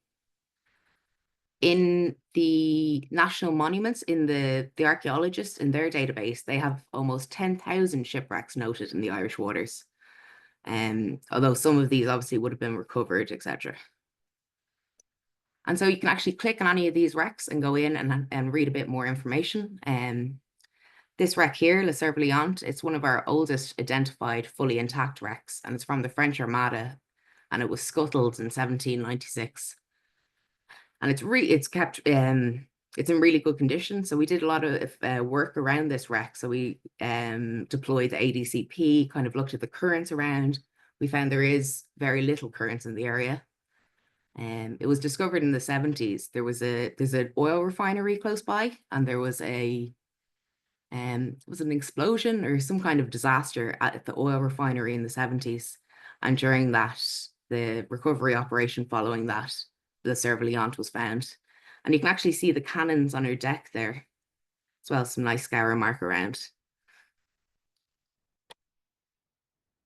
In the national monuments, in the archaeologists in their database, they have almost 10,000 shipwrecks noted in the Irish waters. Although some of these obviously would have been recovered, etc. And so you can actually click on any of these wrecks and go in and read a bit more information. This wreck here, Le Cerf-Liant, it's one of our oldest identified fully intact wrecks, and it's from the French Armada, and it was scuttled in 1796. And it's in really good condition. So we did a lot of work around this wreck. So we deployed the ADCP, kind of looked at the currents around. We found there is very little currents in the area. It was discovered in the 70s. There's an oil refinery close by, and there was it was an explosion or some kind of disaster at the oil refinery in the 70s. And during that, the recovery operation following that, the Cerf-Liant was found. And you can actually see the cannons on her deck there, as well as some nice scour mark around.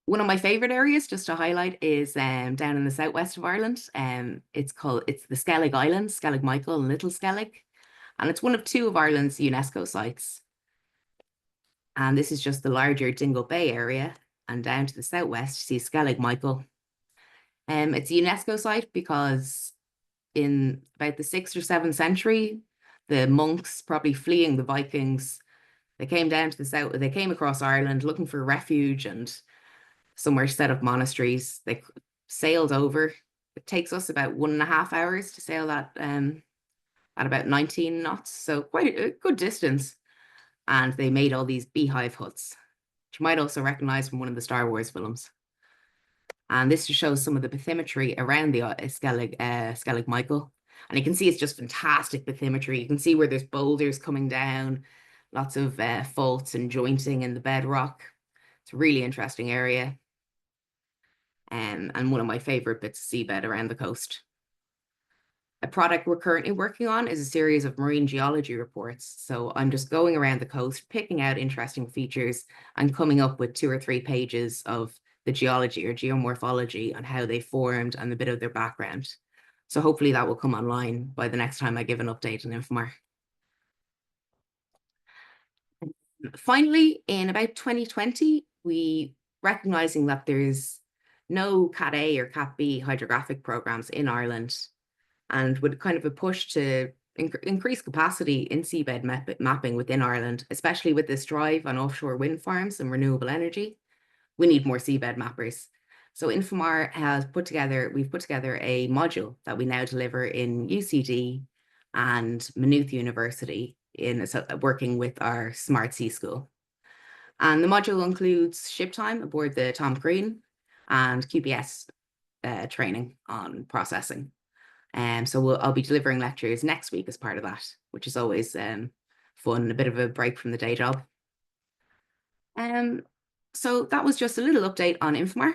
One of my favorite areas, just to highlight, is down in the southwest of Ireland. It's the Skellig Islands, Skellig Michael and Little Skellig. And it's one of 2 of Ireland's UNESCO sites. And this is just the larger Dingle Bay area. And down to the southwest, you see Skellig Michael. It's a UNESCO site because in about the 6th or 7th century, the monks, probably fleeing the Vikings, they came down to the south, they came across Ireland looking for refuge and somewhere to set up monasteries. They sailed over. It takes us about 1.5 hours to sail that at about 19 knots, so quite a good distance. And they made all these beehive huts, which you might also recognize from one of the Star Wars films. And this just shows some of the bathymetry around the Skellig Michael. And you can see it's just fantastic bathymetry. You can see where there's boulders coming down, lots of faults and jointing in the bedrock. It's a really interesting area. and one of my favorite bits of seabed around the coast. A product we're currently working on is a series of marine geology reports. So I'm just going around the coast, picking out interesting features and coming up with 2 or 3 pages of the geology or geomorphology on how they formed and a bit of their background. So hopefully that will come online by the next time I give an update on Infomar. Finally, in about 2020, we recognizing that there's no Cat A or Cat B hydrographic programs in Ireland, and with kind of a push to increase capacity in seabed mapping within Ireland, especially with this drive on offshore wind farms and renewable energy, we need more seabed mappers. So Infomar we've put together a module that we now deliver in UCD and Maynooth University working with our Smart Sea School. And the module includes ship time aboard the Tom Green and QPS training on processing. So I'll be delivering lectures next week as part of that, which is always fun, a bit of a break from the day job. So that was just a little update on Infomar.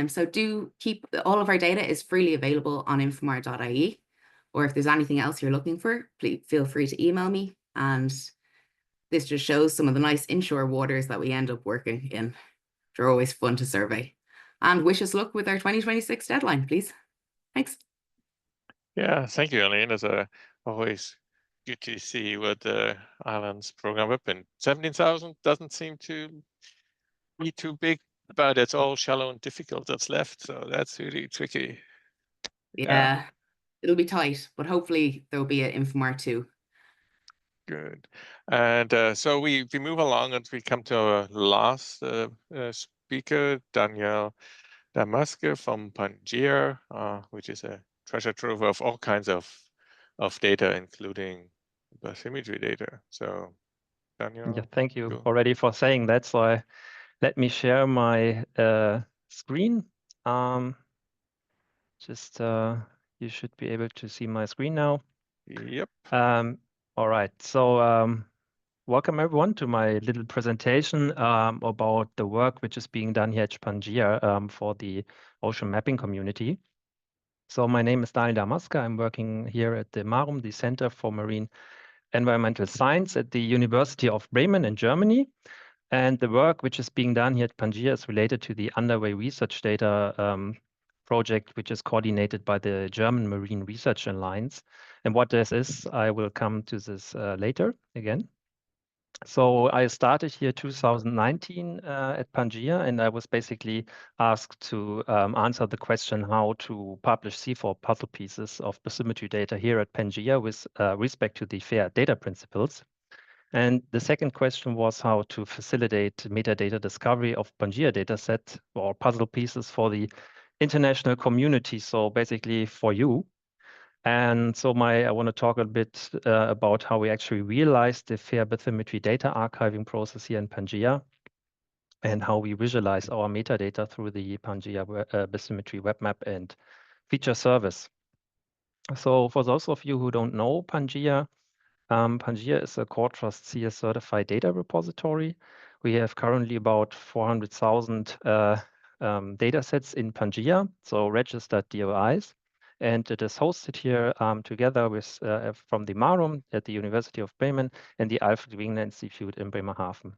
So do keep, all of our data is freely available on infomar.ie, or if there's anything else you're looking for, please feel free to email me. And this just shows some of the nice inshore waters that we end up working in. They're always fun to survey. And wish us luck with our 2026 deadline, please. Thanks. Yeah, thank you, Elaine. It's always good to see what the islands program up in. 17,000 doesn't seem to be too big, but it's all shallow and difficult that's left. So that's really tricky. Yeah, it'll be tight, but hopefully there'll be an Infomar too. Good. And so we move along and we come to our last speaker, Danielle Damaske from Pangaea, which is a treasure trove of all kinds of data, including bathymetry data. So, Daniel. Yeah, thank you already for saying that. So let me share my screen. You should be able to see my screen now. Yep. All right. So welcome everyone to my little presentation about the work which is being done here at Pangaea for the ocean mapping community. So my name is Daniel Damaske. I'm working here at the MARUM, the Center for Marine Environmental Science at the University of Bremen in Germany. And the work which is being done here at Pangaea is related to the underway research data project, which is coordinated by the German Marine Research Alliance. And what this is, I will come to this later again. So I started here 2019 at Pangaea, and I was basically asked to answer the question how to publish CIFOR puzzle pieces of bathymetry data here at Pangaea with respect to the FAIR data principles. And the second question was how to facilitate metadata discovery of Pangaea dataset or puzzle pieces for the international community, so basically for you. And so I want to talk a bit about how we actually realized the FAIR bathymetry data archiving process here in Pangaea and how we visualize our metadata through the Pangaea bathymetry web map and feature service. So for those of you who don't know Pangaea, Pangaea is a CoreTrust CS certified data repository. We have currently about 400,000 data sets in Pangaea, so registered DOIs. And it is hosted here together with from the MARUM at the University of Bremen and the Alfred Wegener Institute in Bremerhaven.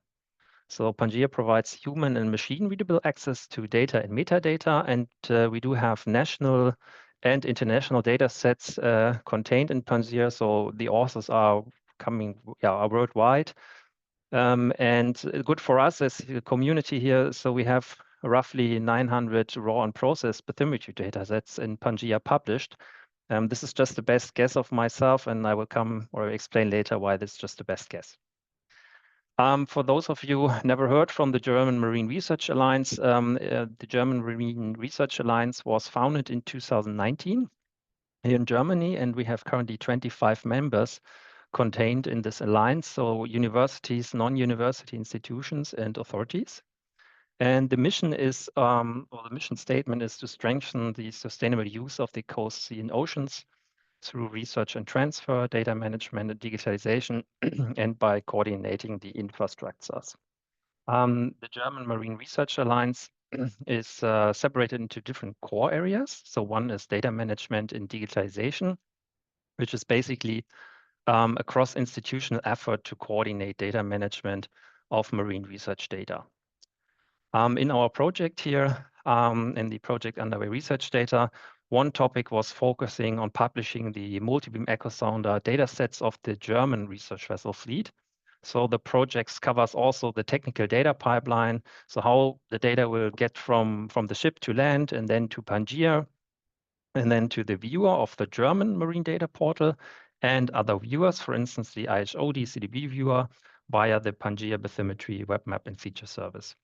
So Pangaea provides human and machine readable access to data and metadata, and we do have national and international data sets contained in Pangaea. So the authors are are worldwide. And good for us as a community here. So we have roughly 900 raw and processed bathymetry data sets in Pangaea published. This is just the best guess of myself, and I will come or explain later why this is just the best guess. For those of you who never heard from the German Marine Research Alliance, the German Marine Research Alliance was founded in 2019 here in Germany, and we have currently 25 members contained in this alliance, so universities, non-university institutions, and authorities. And the mission is, or the mission statement is to strengthen the sustainable use of the coast, sea, and oceans through research and transfer, data management, and digitalization, and by coordinating the infrastructures. The German Marine Research Alliance is separated into different core areas. So one is data management and digitalization, which is basically a cross-institutional effort to coordinate data management of marine research data. In our project here, in the project underway research data, one topic was focusing on publishing the multi-beam echo sounder data sets of the German research vessel fleet. So the project covers also the technical data pipeline, so how the data will get from the ship to land and then to Pangaea, and then to the viewer of the German marine data portal and other viewers, for instance, the IHO DCDB viewer via the Pangaea bathymetry web map and feature service.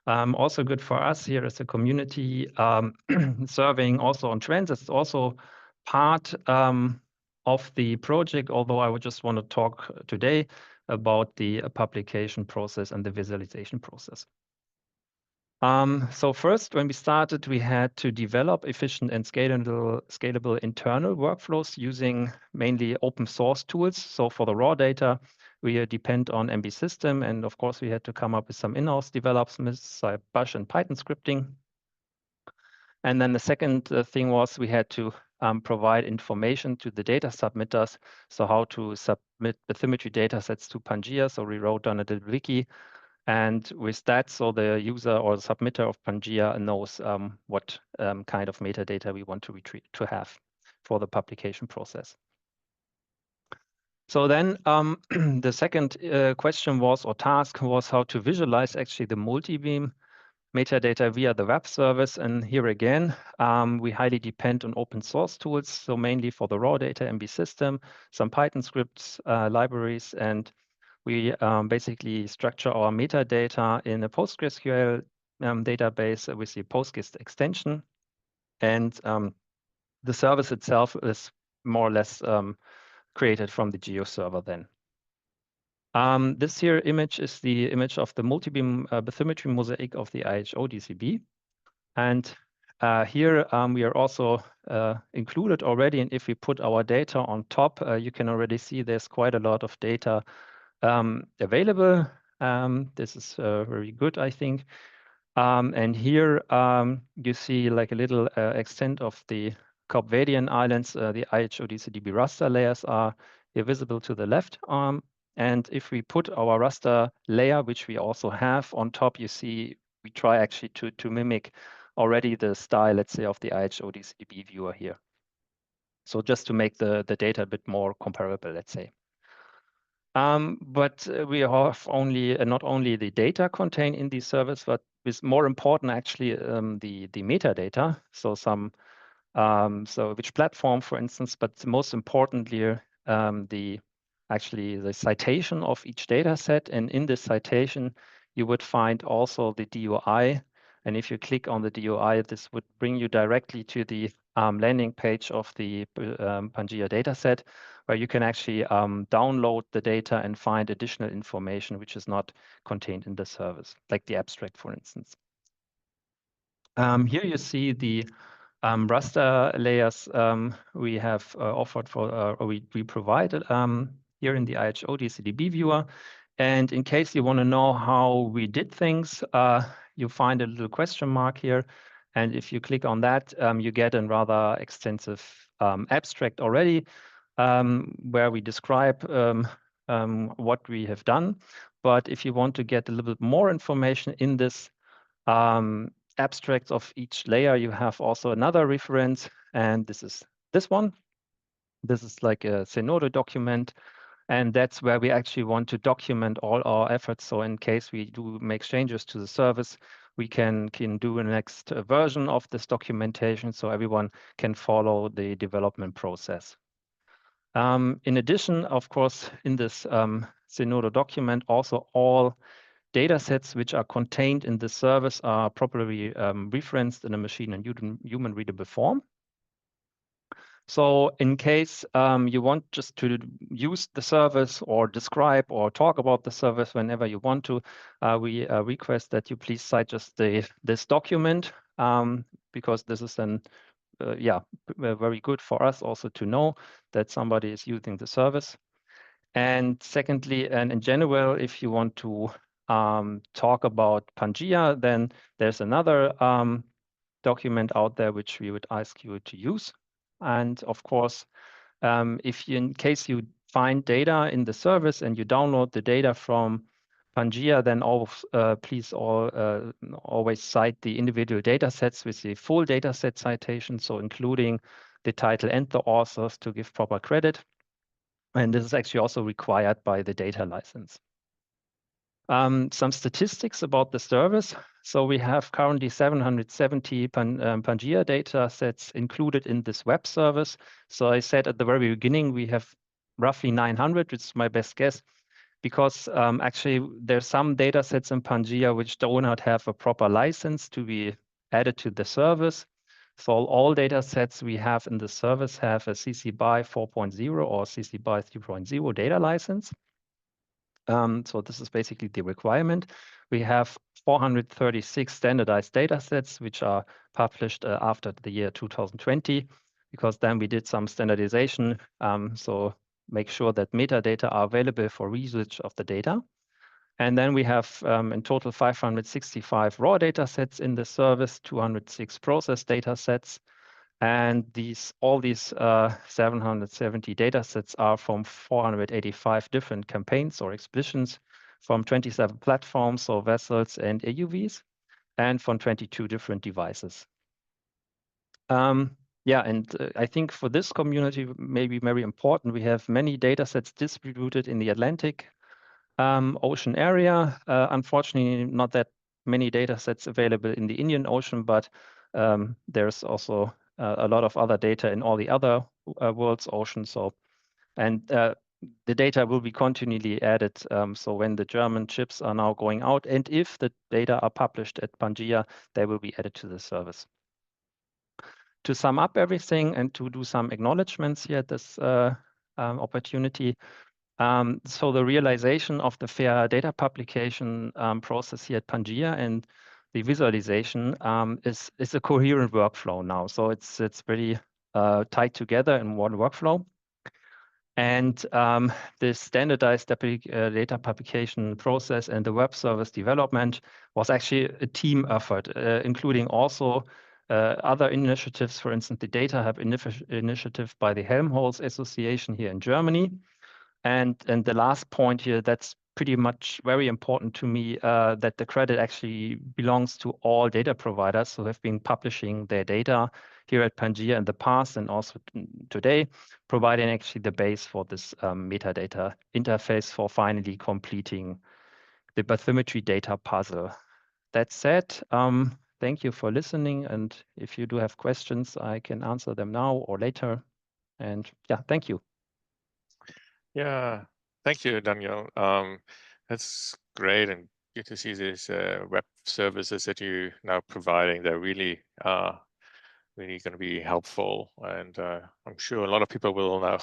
Also good for us here as a community, surveying also on trends. It's also part of the project, although I would just want to talk today about the publication process and the visualization process. So first, when we started, we had to develop efficient and scalable internal workflows using mainly open source tools. So for the raw data, we depend on MB System, and of course, we had to come up with some in-house developments like Bash and Python scripting. And then the second thing was we had to provide information to the data submitters, so how to submit bathymetry data sets to Pangaea. So we wrote down a little wiki. And with that, so the user or the submitter of Pangaea knows what kind of metadata we want to have for the publication process. So then the second question was, or task was, how to visualize actually the multi-beam metadata via the web service. And here again, we highly depend on open source tools. So mainly for the raw data, MB System, some Python scripts, libraries, and we basically structure our metadata in a PostgreSQL database with the Postgres extension. And the service itself is more or less created from the GeoServer then. This here image is the image of the multi-beam bathymetry mosaic of the IHO DCB. And here we are also included already. And if we put our data on top, you can already see there's quite a lot of data available. This is very good, I think. And here you see like a little extent of the Cape Verdean Islands. The IHO DCDB raster layers are here visible to the left. And if we put our raster layer, which we also have on top, you see we try actually to mimic already the style, let's say, of the IHO DCDB viewer here. So just to make the data a bit more comparable, let's say. But we have only not only the data contained in the service, but is more important actually the metadata. So so which platform, for instance, but most importantly the citation of each data set. And in this citation, you would find also the DOI. And if you click on the DOI, this would bring you directly to the landing page of the Pangaea dataset, where you can actually download the data and find additional information which is not contained in the service, like the abstract, for instance. Here you see the raster layers we have offered for, or we provided here in the IHO DCDB viewer. And in case you want to know how we did things, you find a little question mark here. And if you click on that, you get a rather extensive abstract already, where we describe what we have done. But if you want to get a little bit more information in this abstracts of each layer, you have also another reference, and this is this one. This is like a Zenodo document, and that's where we actually want to document all our efforts. So in case we do make changes to the service, we can do a next version of this documentation so everyone can follow the development process. In addition, of course, in this Zenodo document, also all data sets which are contained in the service are properly referenced in a machine and human readable form. So in case you want just to use the service or describe or talk about the service whenever you want to, we request that you please cite just this document, because this is then very good for us also to know that somebody is using the service. And secondly, and in general, if you want to talk about Pangea, then there's another document out there which we would ask you to use. And of course, if you, in case you find data in the service and you download the data from Pangea, then please always cite the individual data sets with the full data set citation, so including the title and the authors to give proper credit. And this is actually also required by the data license. Some statistics about the service. So we have currently 770 Pangea data sets included in this web service. So I said at the very beginning, we have roughly 900, which is my best guess, because actually there's some data sets in Pangea which do not have a proper license to be added to the service. So all data sets we have in the service have a CC BY 4.0 or CC BY 3.0 data license. So this is basically the requirement. We have 436 standardized data sets, which are published after the year 2020, because then we did some standardization. So make sure that metadata are available for research of the data. And then we have in total 565 raw data sets in the service, 206 processed data sets. And all these 770 data sets are from 485 different campaigns or expeditions from 27 platforms, so vessels and AUVs, and from 22 different devices. Yeah, and I think for this community, maybe very important, we have many data sets distributed in the Atlantic Ocean area. Unfortunately, not that many data sets available in the Indian Ocean, but there's also a lot of other data in all the other world's oceans. So, and the data will be continually added. So when the German ships are now going out, and if the data are published at Pangea, they will be added to the service. To sum up everything and to do some acknowledgements here at this opportunity. So the realization of the fair data publication process here at Pangea and the visualization is a coherent workflow now. So it's pretty tied together in one workflow. And the standardized data publication process and the web service development was actually a team effort, including also other initiatives. For instance, the Data Hub initiative by the Helmholtz Association here in Germany. And the last point here, that's pretty much very important to me, that the credit actually belongs to all data providers who have been publishing their data here at Pangea in the past and also today, providing actually the base for this metadata interface for finally completing the bathymetry data puzzle. That said, thank you for listening. And if you do have questions, I can answer them now or later. And yeah, thank you. Yeah, thank you, Daniel. That's great and good to see these web services that you're now providing. They're really going to be helpful, and I'm sure a lot of people will now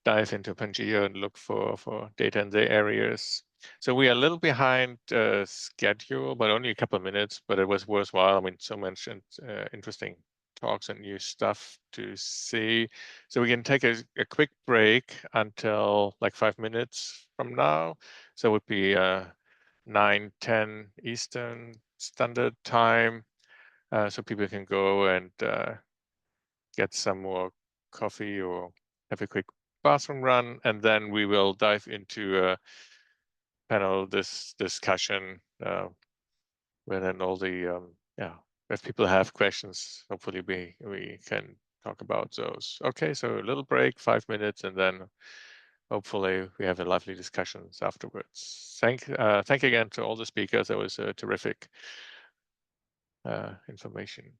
dive into Pangea and look for data in their areas. So we are a little behind schedule, but only a couple of minutes, but it was worthwhile. I mean, so much interesting talks and new stuff to see. So we can take a quick break until like 5 minutes from now. So it would be 9:10 Eastern Standard Time. So people can go and get some more coffee or have a quick bathroom run, and then we will dive into a panel discussion where then all the if people have questions, hopefully we can talk about those. Okay, so a little break, 5 minutes, and then hopefully we have a lively discussions afterwards. Thank again to all the speakers. That was a terrific information.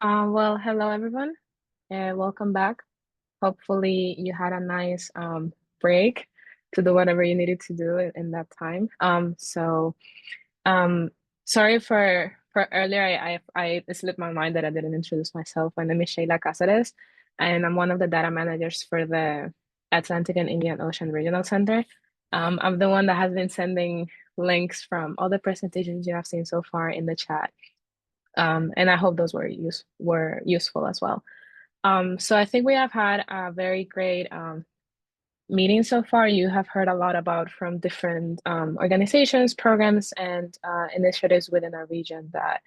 Well, hello everyone, and welcome back. Hopefully you had a nice break to do whatever you needed to do in that time. Sorry for earlier. I it slipped my mind that I didn't introduce myself. My name is Sheila Cáceres, and I'm one of the data managers for the Atlantic and Indian Ocean Regional Center. I'm the one that has been sending links from all the presentations you have seen so far in the chat. And I hope those were useful as well. So I think we have had a very great meeting so far. You have heard a lot about from different organizations, programs, and initiatives within our region that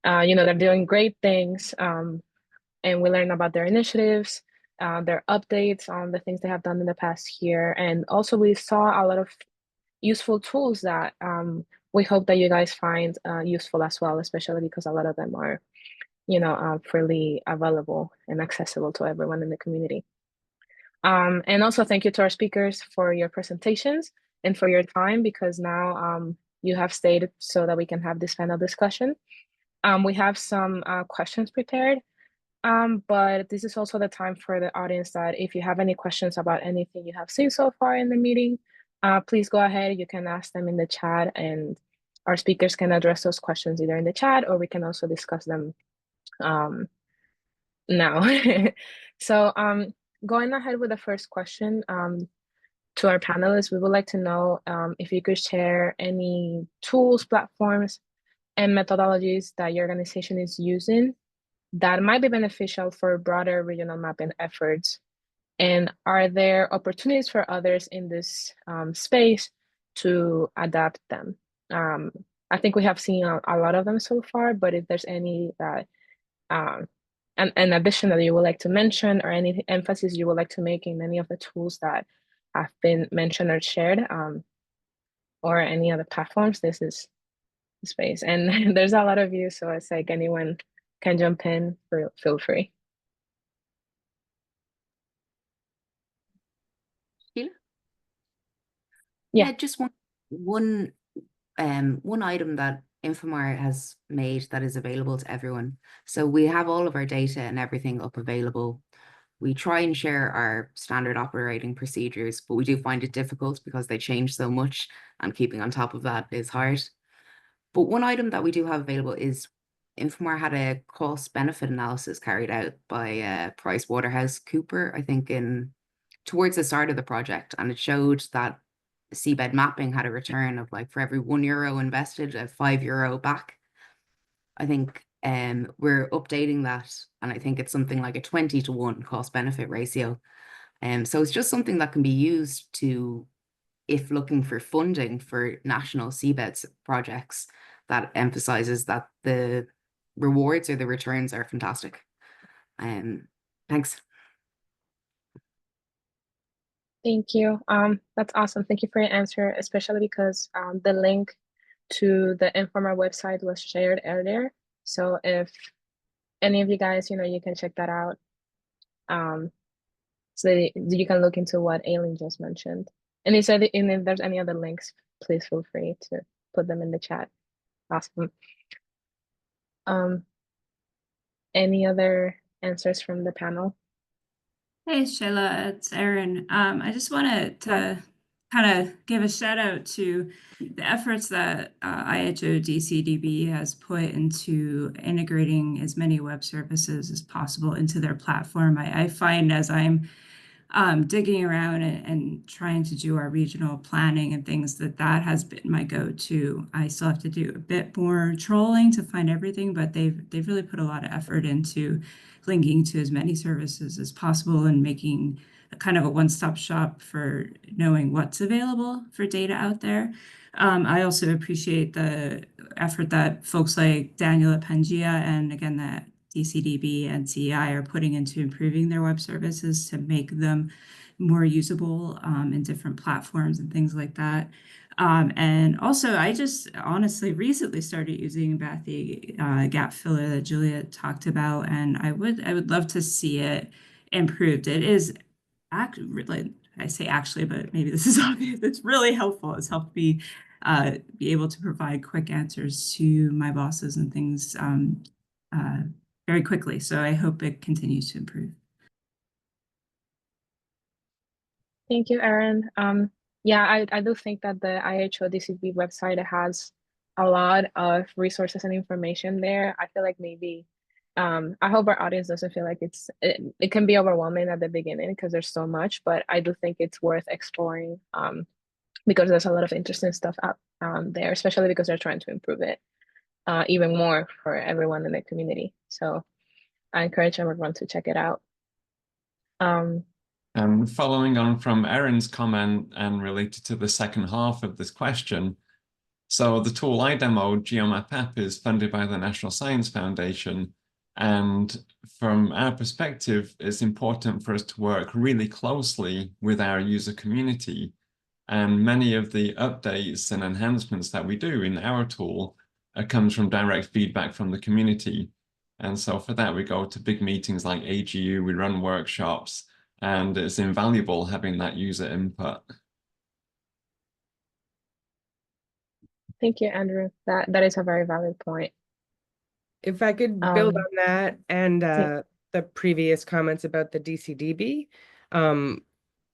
they're doing great things, and we learn about their initiatives, their updates on the things they have done in the past year, and also we saw a lot of useful tools that we hope that you guys find useful as well, especially because a lot of them are freely available and accessible to everyone in the community. And also thank you to our speakers for your presentations and for your time, because now you have stayed so that we can have this panel discussion. We have some questions prepared, but this is also the time for the audience that if you have any questions about anything you have seen so far in the meeting, please go ahead. You can ask them in the chat, and our speakers can address those questions either in the chat, or we can also discuss them now. So going ahead with the first question, to our panelists, we would like to know if you could share any tools, platforms, and methodologies that your organization is using that might be beneficial for broader regional mapping efforts. And are there opportunities for others in this space to adapt them? I think we have seen a lot of them so far, but if there's any that an addition that you would like to mention, or any emphasis you would like to make in any of the tools that have been mentioned or shared, or any other platforms, this is the space. And there's a lot of you, so it's like anyone can jump in, feel free. Sheila? Yeah, just one item that Infomar has made that is available to everyone. So we have all of our data and everything up available. We try and share our standard operating procedures, but we do find it difficult because they change so much, and keeping on top of that is hard. But one item that we do have available is Infomar had a cost-benefit analysis carried out by PricewaterhouseCoopers, I think towards the start of the project, and it showed that seabed mapping had a return of, like, for every €1 invested, a €5 back. I think we're updating that, and I think it's something like a 20-to-1 cost-benefit ratio. So it's just something that can be used to, if looking for funding for national seabed projects, that emphasizes that the rewards or the returns are fantastic. Thanks. Thank you. That's awesome. Thank you for your answer, especially because the link to the Infomar website was shared earlier. So if any of you guys, you can check that out. So you can look into what Aileen just mentioned. And if there's any other links, please feel free to put them in the chat. Awesome. Any other answers from the panel? Hey, Sheila, it's Erin. I just wanted to kind of give a shout out to the efforts that IHO DCDB has put into integrating as many web services as possible into their platform. I find as I'm digging around and trying to do our regional planning and things, that has been my go-to. I still have to do a bit more trolling to find everything, but they've really put a lot of effort into linking to as many services as possible and making a kind of a one-stop shop for knowing what's available for data out there. I also appreciate the effort that folks like Daniel at Pangea, and again, that DCDB and CEI are putting into improving their web services to make them more usable in different platforms and things like that. And also, I just honestly recently started using Bathy Gap Filler that Julia talked about, and I would love to see it improved. It is actually, I say actually, but maybe this is obvious. It's really helpful. It's helped me be able to provide quick answers to my bosses and things very quickly. So I hope it continues to improve. Thank you, Erin. Yeah, I do think that the IHO DCB website has a lot of resources and information there. I feel like maybe, I hope our audience doesn't feel like it can be overwhelming at the beginning because there's so much, but I do think it's worth exploring because there's a lot of interesting stuff out there, especially because they're trying to improve it even more for everyone in the community. So I encourage everyone to check it out. And following on from Erin's comment and related to the second half of this question, so the tool I demoed, GeoMap App, is funded by the National Science Foundation. And from our perspective, it's important for us to work really closely with our user community. And many of the updates and enhancements that we do in our tool comes from direct feedback from the community. And so for that, we go to big meetings like AGU, we run workshops, and it's invaluable having that user input. Thank you, Andrew. That is a very valid point. If I could build on that and the previous comments about the DCDB,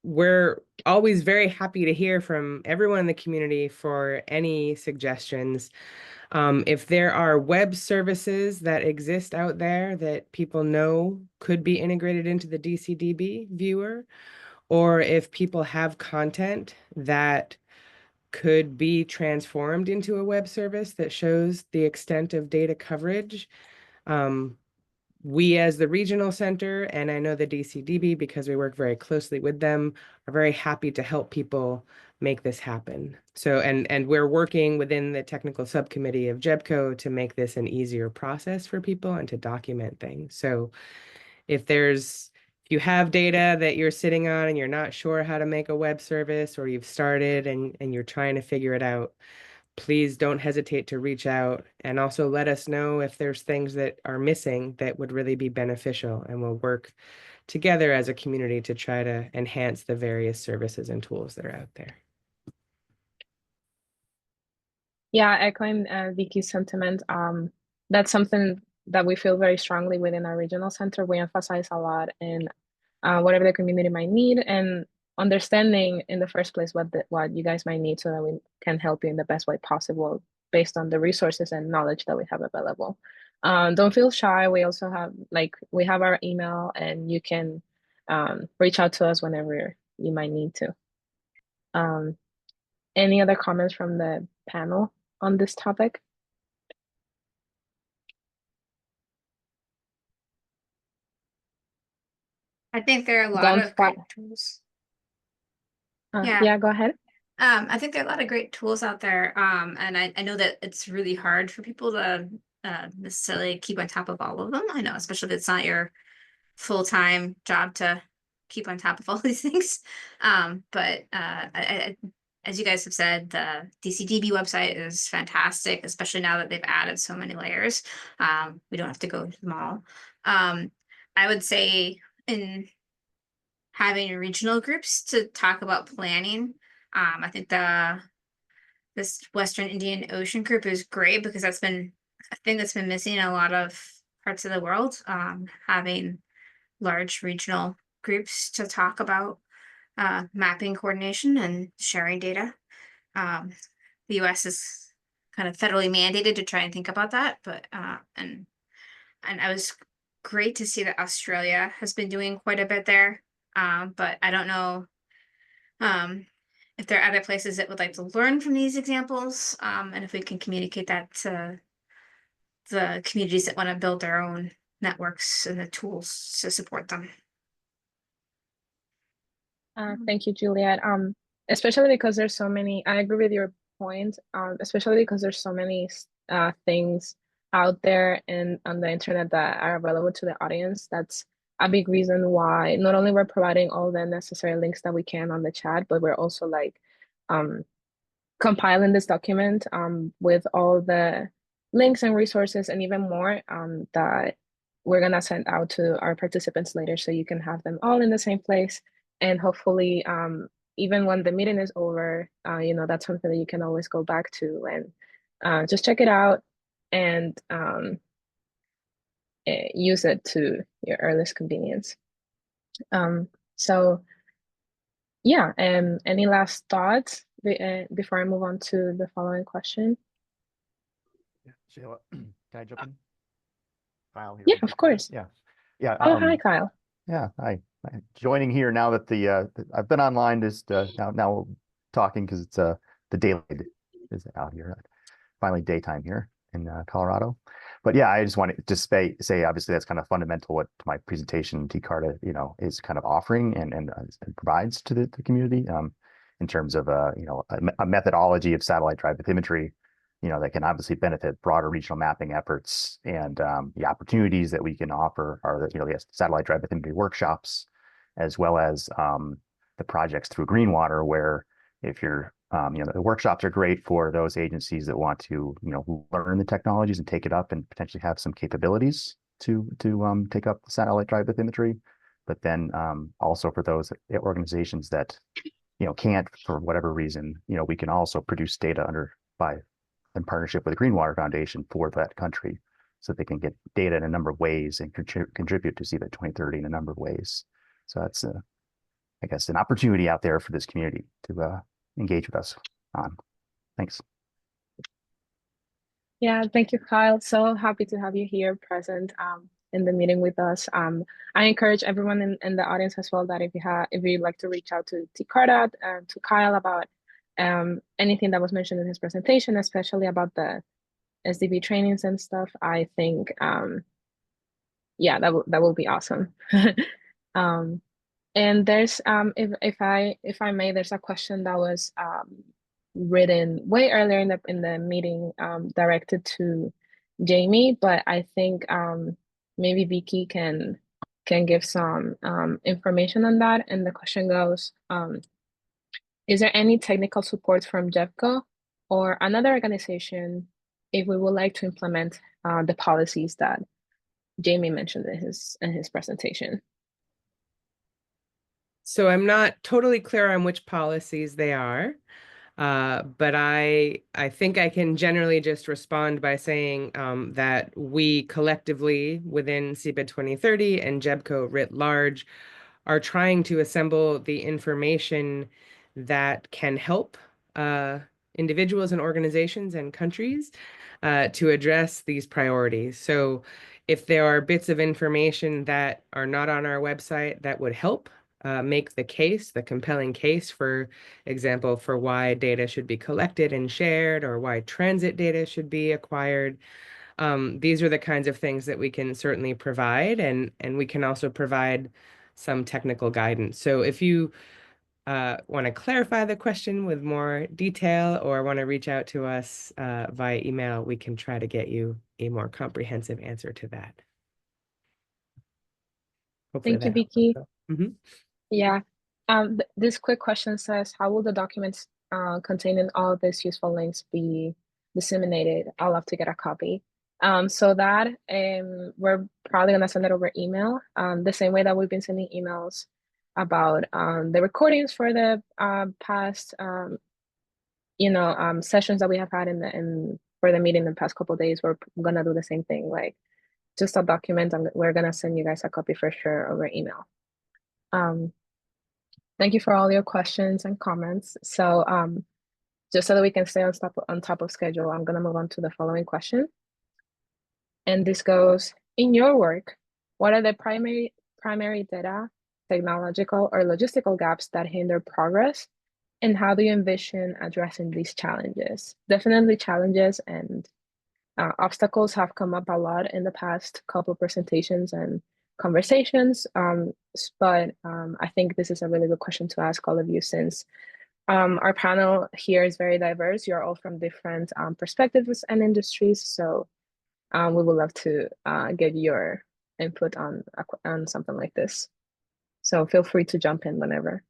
we're always very happy to hear from everyone in the community for any suggestions. If there are web services that exist out there that people know could be integrated into the DCDB viewer, or if people have content that could be transformed into a web service that shows the extent of data coverage, we as the regional center, and I know the DCDB because we work very closely with them, are very happy to help people make this happen. So, and we're working within the technical subcommittee of JEBCO to make this an easier process for people and to document things. So if you have data that you're sitting on and you're not sure how to make a web service, or you've started and you're trying to figure it out, please don't hesitate to reach out, and also let us know if there's things that are missing that would really be beneficial, and we'll work together as a community to try to enhance the various services and tools that are out there. Yeah, echoing Vicky's sentiment, that's something that we feel very strongly within our regional center. We emphasize a lot in whatever the community might need, and understanding in the first place what you guys might need so that we can help you in the best way possible based on the resources and knowledge that we have available. Don't feel shy. We also have we have our email, and you can reach out to us whenever you might need to. Any other comments from the panel on this topic? I think there are a lot of great tools. Yeah, go ahead. I think there are a lot of great tools out there. And I know that it's really hard for people to necessarily keep on top of all of them. I know, especially if it's not your full-time job to keep on top of all these things. But as you guys have said, the DCDB website is fantastic, especially now that they've added so many layers. We don't have to go through them all. I would say in having regional groups to talk about planning, I think this Western Indian Ocean group is great because that's been a thing that's been missing in a lot of parts of the world, having large regional groups to talk about mapping coordination and sharing data. The US is kind of federally mandated to try and think about that, but and I was great to see that Australia has been doing quite a bit there, but I don't know if there are other places that would like to learn from these examples, and if we can communicate that to the communities that want to build their own networks and the tools to support them. Thank you, Juliet. Especially because there's so many, I agree with your point, especially because there's so many things out there and on the internet that are available to the audience. That's a big reason why not only we're providing all the necessary links that we can on the chat, but we're also compiling this document with all the links and resources and even more that we're gonna send out to our participants later, so you can have them all in the same place. And hopefully, even when the meeting is over, that's something that you can always go back to and just check it out. And use it to your earliest convenience. So yeah, any last thoughts before I move on to the following question? Yeah, Sheila, can I jump in? Kyle here. Yeah, of course. Yeah. Yeah. Oh, hi, Kyle. Yeah. I'm joining here now that I've been online just now talking because it's the daylight is out here. Finally daytime here in Colorado. But yeah, I just wanted to say obviously that's kind of fundamental what my presentation TCARTA, is kind of offering and provides to the community in terms of a methodology of satellite drive bathymetry, that can obviously benefit broader regional mapping efforts. And the opportunities that we can offer are the satellite drive bathymetry workshops, as well as the projects through Greenwater, where if you're the workshops are great for those agencies that want to learn the technologies and take it up and potentially have some capabilities to take up the satellite drive bathymetry, but then also for those organizations that can't for whatever reason, we can also produce data in partnership with the Greenwater Foundation for that country, so they can get data in a number of ways and contribute to CBET 2030 in a number of ways. So that's I guess an opportunity out there for this community to engage with us on. Thanks. Yeah, thank you, Kyle. So happy to have you here present in the meeting with us. I encourage everyone in the audience as well that if you'd like to reach out to TCARTA, to Kyle about anything that was mentioned in his presentation, especially about the SDB trainings and stuff, I think yeah, that will be awesome. And there's if I may, there's a question that was written way earlier in the meeting directed to Jamie, but I think maybe Vicky can give some information on that. And the question goes, is there any technical support from JEPCO or another organization if we would like to implement the policies that Jamie mentioned in his presentation? So I'm not totally clear on which policies they are, but I think I can generally just respond by saying that we collectively within CBET 2030 and JEPCO writ large are trying to assemble the information that can help individuals and organizations and countries to address these priorities. So if there are bits of information that are not on our website that would help make the compelling case, for example, for why data should be collected and shared, or why transit data should be acquired. These are the kinds of things that we can certainly provide, and we can also provide some technical guidance. So if you want to clarify the question with more detail or want to reach out to us via email, we can try to get you a more comprehensive answer to that. Hopefully Thank you, Vicky. Mm-hmm. Yeah, this quick question says, how will the documents containing all of these useful links be disseminated? I'd love to get a copy. So that we're probably gonna send it over email, the same way that we've been sending emails about the recordings for the past sessions that we have had for the meeting the past couple of days. We're gonna do the same thing, like just a document, and we're gonna send you guys a copy for sure over email. Thank you for all your questions and comments. So just so that we can stay on top of schedule, I'm gonna move on to the following question. And this goes, in your work, what are the primary data, technological or logistical gaps that hinder progress? And how do you envision addressing these challenges? Definitely challenges and obstacles have come up a lot in the past couple of presentations and conversations, but I think this is a really good question to ask all of you, since our panel here is very diverse. You're all from different perspectives and industries, so we would love to get your input on something like this. So feel free to jump in whenever.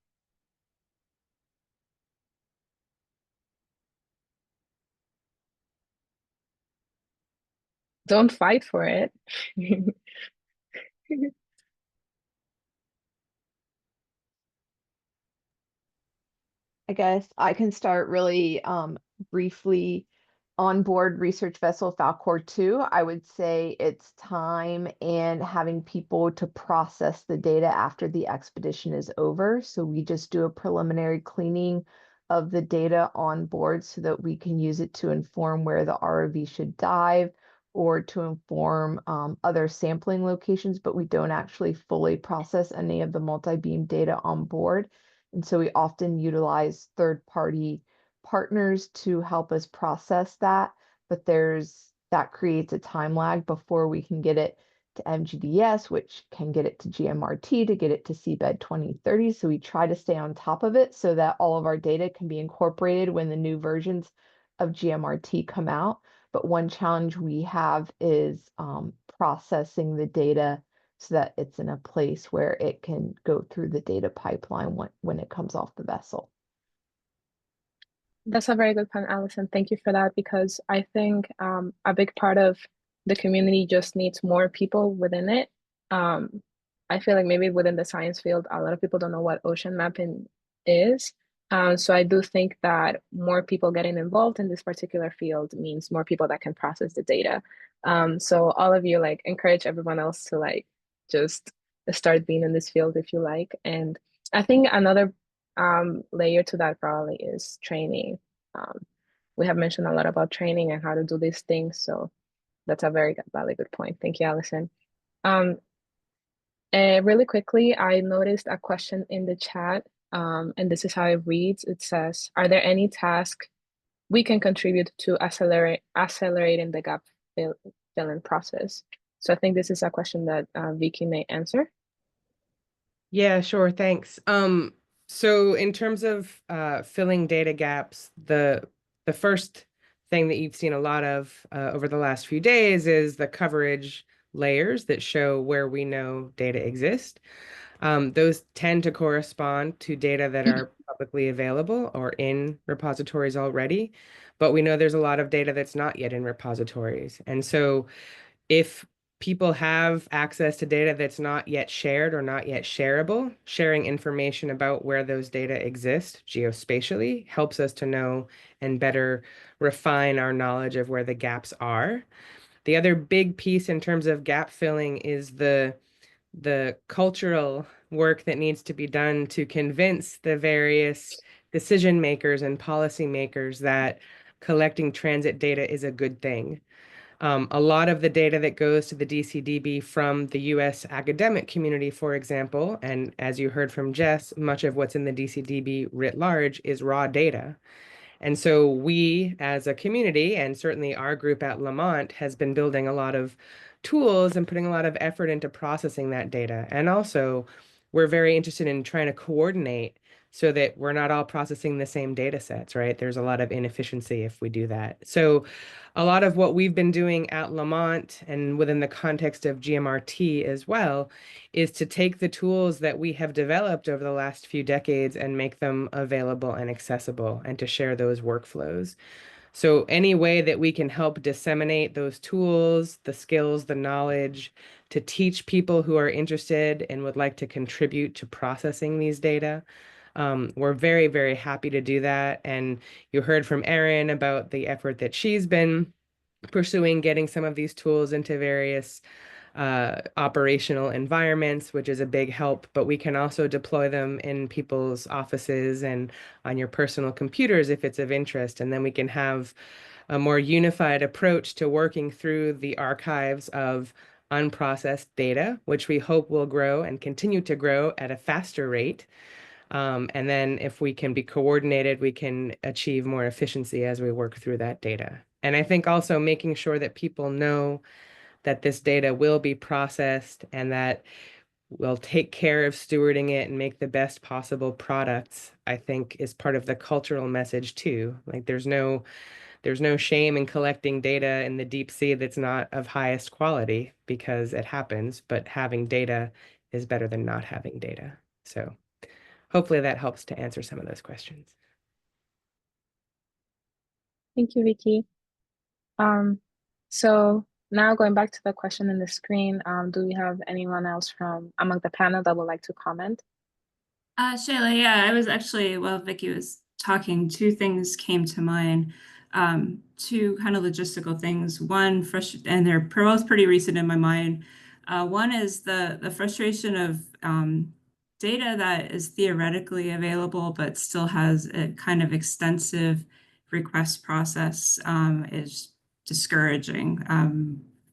Don't fight for it. I guess I can start really briefly. onboard research vessel Falcor 2, I would say it's time and having people to process the data after the expedition is over. So we just do a preliminary cleaning of the data on board so that we can use it to inform where the ROV should dive or to inform other sampling locations, but we don't actually fully process any of the multi-beam data on board. And so we often utilize third-party partners to help us process that, but that creates a time lag before we can get it to MGDS, which can get it to GMRT to get it to Seabed 2030. So we try to stay on top of it so that all of our data can be incorporated when the new versions of GMRT come out. But one challenge we have is processing the data so that it's in a place where it can go through the data pipeline when it comes off the vessel. That's a very good point, Allison. Thank you for that, because I think a big part of the community just needs more people within it. I feel like maybe within the science field, a lot of people don't know what ocean mapping is. So I do think that more people getting involved in this particular field means more people that can process the data. So all of you, like, encourage everyone else to like just start being in this field if you like. And I think another layer to that probably is training. We have mentioned a lot about training and how to do these things, so that's a very good point. Thank you, Allison. Really quickly, I noticed a question in the chat, and this is how it reads. It says, are there any tasks we can contribute to accelerating the gap filling process? So I think this is a question that Vicky may answer. Yeah, sure. Thanks. So in terms of filling data gaps, the first thing that you've seen a lot of over the last few days is the coverage layers that show where we know data exist. Those tend to correspond to data that are publicly available or in repositories already, but we know there's a lot of data that's not yet in repositories. And so if people have access to data that's not yet shared or not yet shareable, sharing information about where those data exist geospatially helps us to know and better refine our knowledge of where the gaps are. The other big piece in terms of gap filling is the cultural work that needs to be done to convince the various decision makers and policy makers that collecting transit data is a good thing. A lot of the data that goes to the DCDB from the US academic community, for example, and as you heard from Jess, much of what's in the DCDB writ large is raw data. And so we as a community, and certainly our group at Lamont, has been building a lot of tools and putting a lot of effort into processing that data. And also, we're very interested in trying to coordinate so that we're not all processing the same data sets, right? There's a lot of inefficiency if we do that. So a lot of what we've been doing at Lamont and within the context of GMRT as well is to take the tools that we have developed over the last few decades and make them available and accessible and to share those workflows. So any way that we can help disseminate those tools, the skills, the knowledge to teach people who are interested and would like to contribute to processing these data, we're very, very happy to do that. And you heard from Erin about the effort that she's been pursuing, getting some of these tools into various operational environments, which is a big help, but we can also deploy them in people's offices and on your personal computers if it's of interest. And then we can have a more unified approach to working through the archives of unprocessed data, which we hope will grow and continue to grow at a faster rate. And then if we can be coordinated, we can achieve more efficiency as we work through that data. And I think also making sure that people know that this data will be processed and that we'll take care of stewarding it and make the best possible products, I think is part of the cultural message too. Like there's no shame in collecting data in the deep sea that's not of highest quality because it happens, but having data is better than not having data. So hopefully that helps to answer some of those questions. Thank you, Vicky. So now going back to the question in the screen, do we have anyone else from among the panel that would like to comment? Shayla, yeah, I was actually, while Vicky was talking, two things came to mind. Two kind of logistical things. One, and they're both pretty recent in my mind. One is the frustration of data that is theoretically available, but still has a kind of extensive request process is discouraging.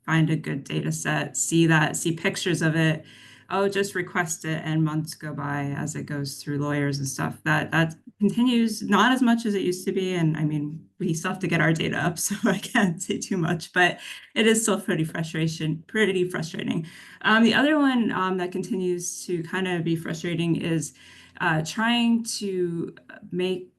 Find a good data set, see pictures of it. Oh, just request it, and months go by as it goes through lawyers and stuff. That continues, not as much as it used to be. And I mean, we still have to get our data up, so I can't say too much, but it is still pretty frustrating. The other one that continues to kind of be frustrating is trying to make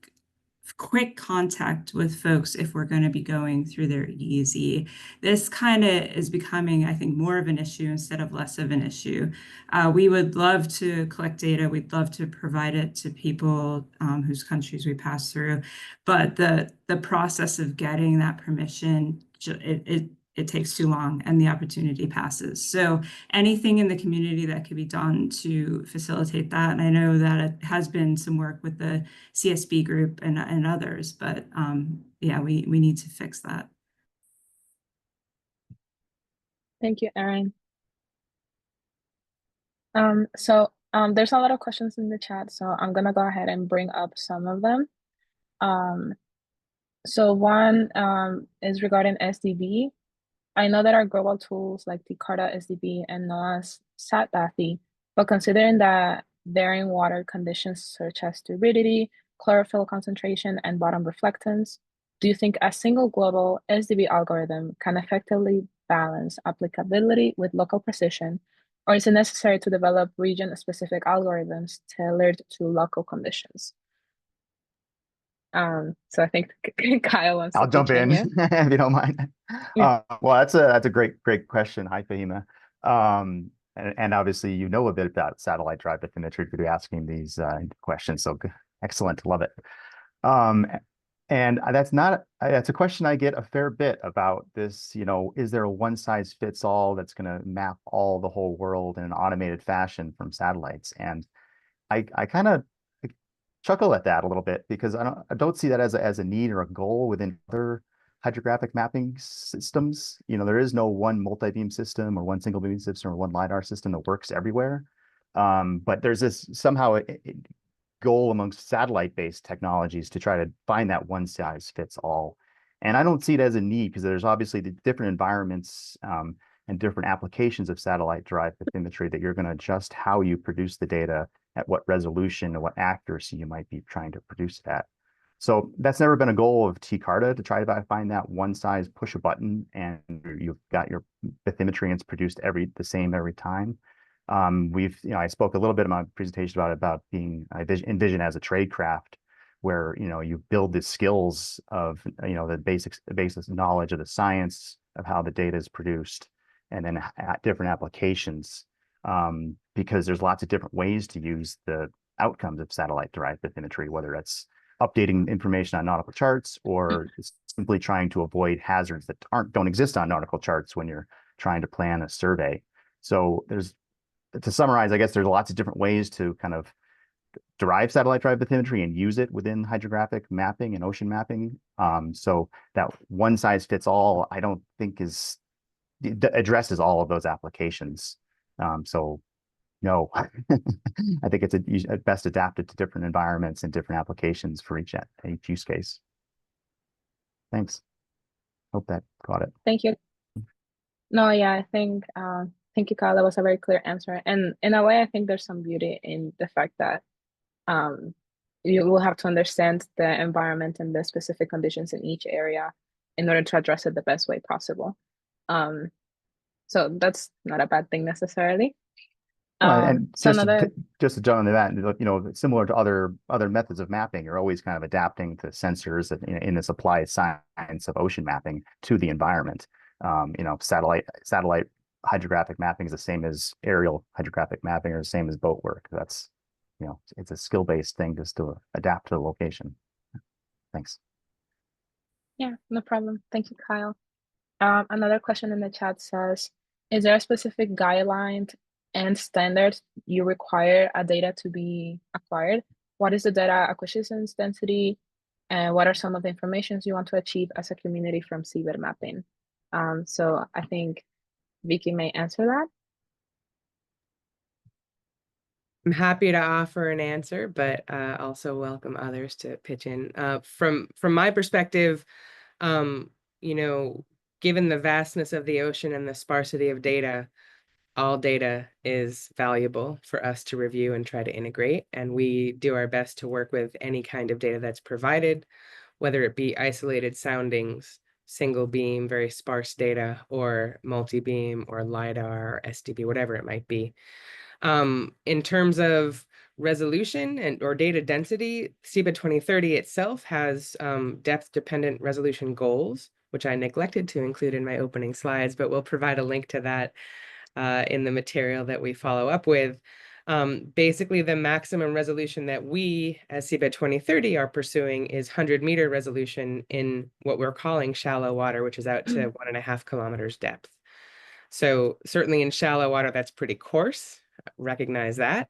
quick contact with folks if we're going to be going through their EEZ. This kind of is becoming, I think, more of an issue instead of less of an issue. We would love to collect data. We'd love to provide it to people whose countries we pass through. But the process of getting that permission, it takes too long and the opportunity passes. So anything in the community that could be done to facilitate that. And I know that it has been some work with the CSB group and others, but yeah, we need to fix that. Thank you, Erin. There's a lot of questions in the chat, so I'm gonna go ahead and bring up some of them. So one is regarding SDB. I know that our global tools like TCARTA SDB and NOAA's SAT-DAFI, but considering that varying water conditions such as turbidity, chlorophyll concentration, and bottom reflectance, do you think a single global SDB algorithm can effectively balance applicability with local precision, or is it necessary to develop region-specific algorithms tailored to local conditions? So I think Kyle wants I'll to jump in if you don't mind. Yeah. Well, that's a great question. Hi, Fahima. And obviously you know a bit about satellite drive bathymetry to be asking these questions. So excellent, love it. And that's a question I get a fair bit about this. You know, is there a one size fits all that's going to map all the whole world in an automated fashion from satellites? And I kind of chuckle at that a little bit because I don't see that as a need or a goal within other hydrographic mapping systems. You know, there is no one multi-beam system or one single beam system or one LiDAR system that works everywhere. But there's this somehow goal amongst satellite-based technologies to try to find that one size fits all. And I don't see it as a need because there's obviously the different environments and different applications of satellite drive bathymetry that you're going to adjust how you produce the data at what resolution and what accuracy you might be trying to produce it at. So that's never been a goal of TCARTA to try to find that one size, push a button, and you've got your bathymetry and it's produced the same every time. I spoke a little bit in my presentation about being envision as a trade craft, where you build the skills of the basic knowledge of the science of how the data is produced, and then different applications. Because there's lots of different ways to use the outcomes of satellite-derived bathymetry, whether it's updating information on nautical charts or simply trying to avoid hazards that don't exist on nautical charts when you're trying to plan a survey. So to summarize, I guess there's lots of different ways to kind of derive satellite-derived bathymetry and use it within hydrographic mapping and ocean mapping. So that one size fits all, I don't think addresses all of those applications. So no, I think it's at best adapted to different environments and different applications for each use case. Thanks. Hope that got it. Thank you. No, yeah, I think thank you, Kyle. That was a very clear answer. And in a way, I think there's some beauty in the fact that you will have to understand the environment and the specific conditions in each area in order to address it the best way possible. So that's not a bad thing necessarily. And just to jump into that, similar to other methods of mapping, you're always kind of adapting to sensors in this applied science of ocean mapping to the environment. Satellite hydrographic mapping is the same as aerial hydrographic mapping, or the same as boat work. That's, it's a skill-based thing just to adapt to the location. Thanks. Yeah, no problem. Thank you, Kyle. Another question in the chat says, is there a specific guideline and standards you require a data to be acquired? What is the data acquisition density And what are some of the informations you want to achieve as a community from seabed mapping? So I think Vicky may answer that. I'm happy to offer an answer, but also welcome others to pitch in. From my perspective, you know, given the vastness of the ocean and the sparsity of data, all data is valuable for us to review and try to integrate. And we do our best to work with any kind of data that's provided, whether it be isolated soundings, single beam, very sparse data, or multi-beam or LiDAR or SDB, whatever it might be. In terms of resolution or data density, seabed 2030 itself has depth-dependent resolution goals, which I neglected to include in my opening slides, but we'll provide a link to that in the material that we follow up with. Basically, the maximum resolution that we as seabed 2030 are pursuing is 100-meter resolution in what we're calling shallow water, which is out to 1.5 kilometers depth. So certainly in shallow water, that's pretty coarse, recognize that.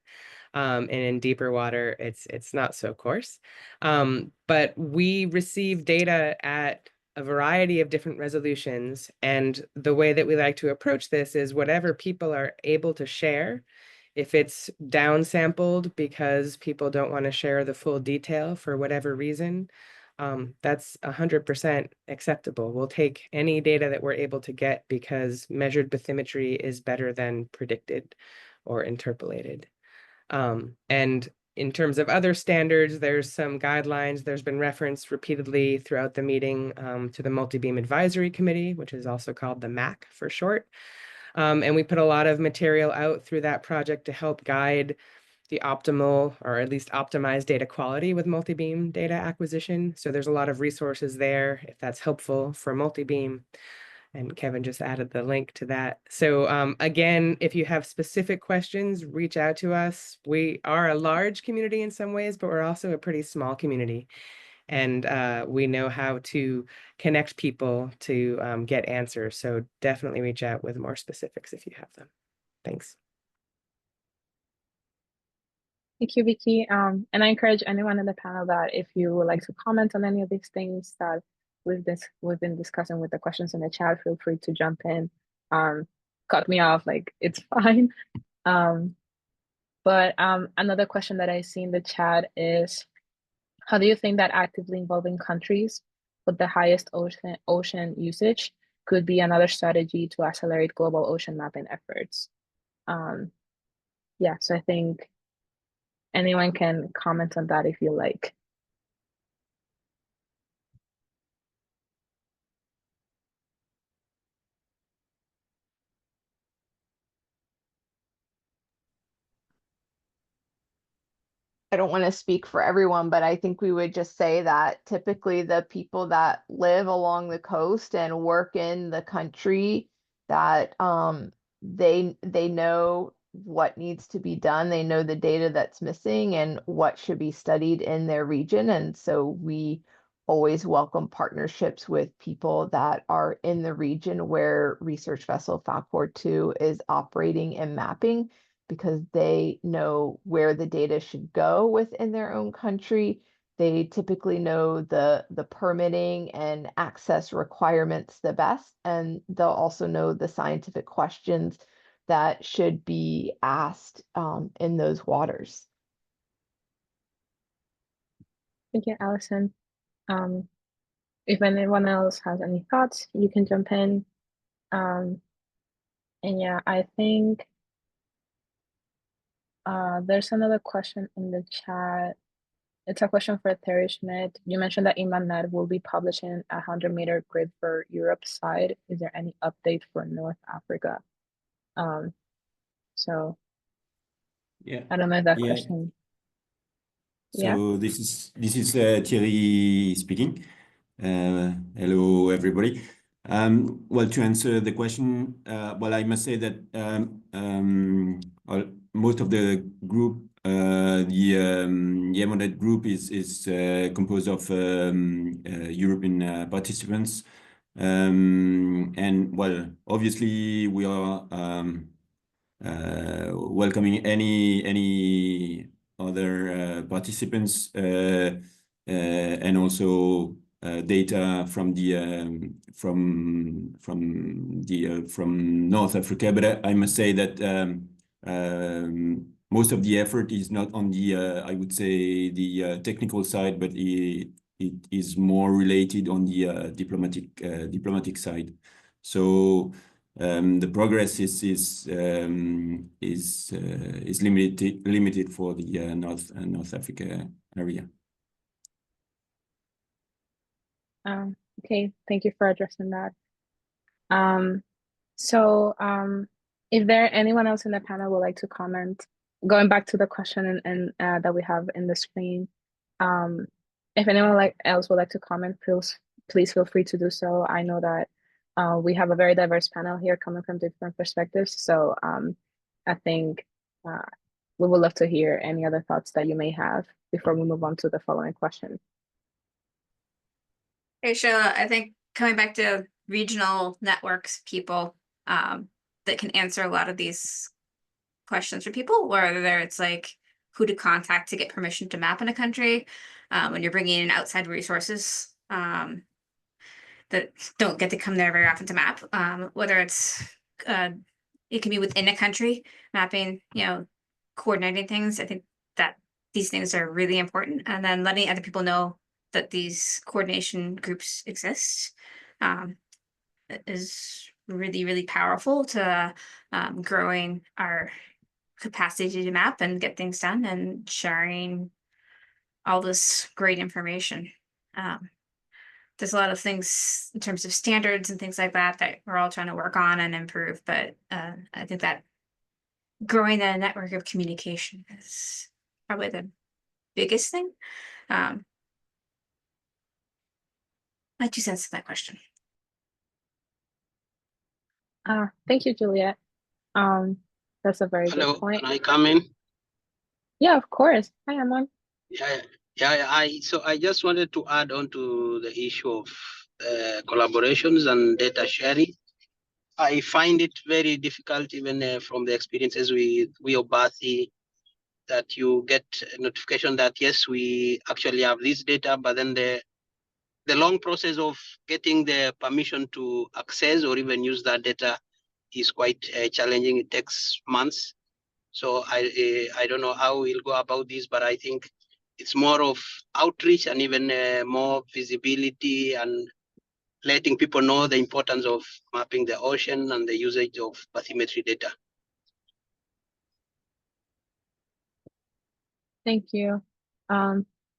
And in deeper water, it's not so coarse. But we receive data at a variety of different resolutions. And the way that we like to approach this is whatever people are able to share. If it's downsampled because people don't want to share the full detail for whatever reason, that's 100% acceptable. We'll take any data that we're able to get because measured bathymetry is better than predicted or interpolated. And in terms of other standards, there's some guidelines. There's been reference repeatedly throughout the meeting to the Multi-Beam Advisory Committee, which is also called the MAC for short. And we put a lot of material out through that project to help guide the optimal or at least optimized data quality with multi-beam data acquisition. So there's a lot of resources there if that's helpful for multi-beam. And Kevin just added the link to that. So again, if you have specific questions, reach out to us. We are a large community in some ways, but we're also a pretty small community. And we know how to connect people to get answers. So definitely reach out with more specifics if you have them. Thanks. Thank you, Vicky. And I encourage anyone in the panel that if you would like to comment on any of these things that we've been discussing with the questions in the chat, feel free to jump in. Cut me off, like it's fine. But another question that I see in the chat is, how do you think that actively involving countries with the highest ocean usage could be another strategy to accelerate global ocean mapping efforts? Yeah, so I think anyone can comment on that if you like. I don't want to speak for everyone, but I think we would just say that typically the people that live along the coast and work in the country, that they know what needs to be done. They know the data that's missing and what should be studied in their region. And so we always welcome partnerships with people that are in the region where research vessel Falkor 2 is operating and mapping, because they know where the data should go within their own country. They typically know the permitting and access requirements the best, and they'll also know the scientific questions that should be asked in those waters. Thank you, Allison. If anyone else has any thoughts, you can jump in. And yeah, I think there's another question in the chat. It's a question for Terry Schmidt. You mentioned that IMANET will be publishing a 100-meter grid for Europe side. Is there any update for North Africa? So yeah, I don't know if that yeah. question. So Yeah. this is Thierry speaking. Hello, everybody. Well, to answer the question, well, I must say that most of the group, the IMANET group is composed of European participants. And well, obviously we are welcoming any other participants and also data from North Africa. But I must say that most of the effort is not on the I would say the technical side, but it is more related on the diplomatic side. So the progress is limited for the North Africa area. Okay, thank you for addressing that. If there anyone else in the panel would like to comment, going back to the question and that we have in the screen, if anyone else would like to comment, please feel free to do so. I know that we have a very diverse panel here coming from different perspectives, so I think we would love to hear any other thoughts that you may have before we move on to the following question. Hey, Sheila, I think coming back to regional networks, people that can answer a lot of these questions for people, whether it's like who to contact to get permission to map in a country, when you're bringing in outside resources that don't get to come there very often to map, whether it's it can be within a country mapping, coordinating things. I think that these things are really important, and then letting other people know that these coordination groups exist is really, really powerful to growing our capacity to map and get things done and sharing all this great information. There's a lot of things in terms of standards and things like that that we're all trying to work on and improve, but I think that growing the network of communication is probably the biggest thing. My 2 cents to that question. Thank you, Juliet. That's a very Hello, good point. can I come in? Yeah, of course. Hi, Amon. Yeah. I just wanted to add on to the issue of collaborations and data sharing. I find it very difficult, even from the experiences with Obathi, that you get a notification that yes, we actually have this data, but then the long process of getting the permission to access or even use that data is quite challenging. It takes months. So I don't know how we'll go about this, but I think it's more of outreach and even more visibility and letting people know the importance of mapping the ocean and the usage of bathymetry data. Thank you.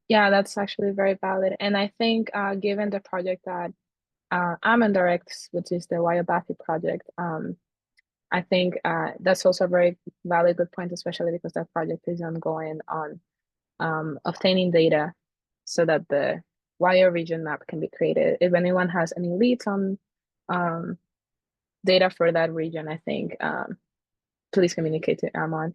Yeah, that's actually very valid. And I think given the project that Amon directs, which is the Wayobathi project, I think that's also a very valid good point, especially because that project is ongoing on obtaining data so that the Wayo region map can be created. If anyone has any leads on data for that region, I think please communicate to Amon.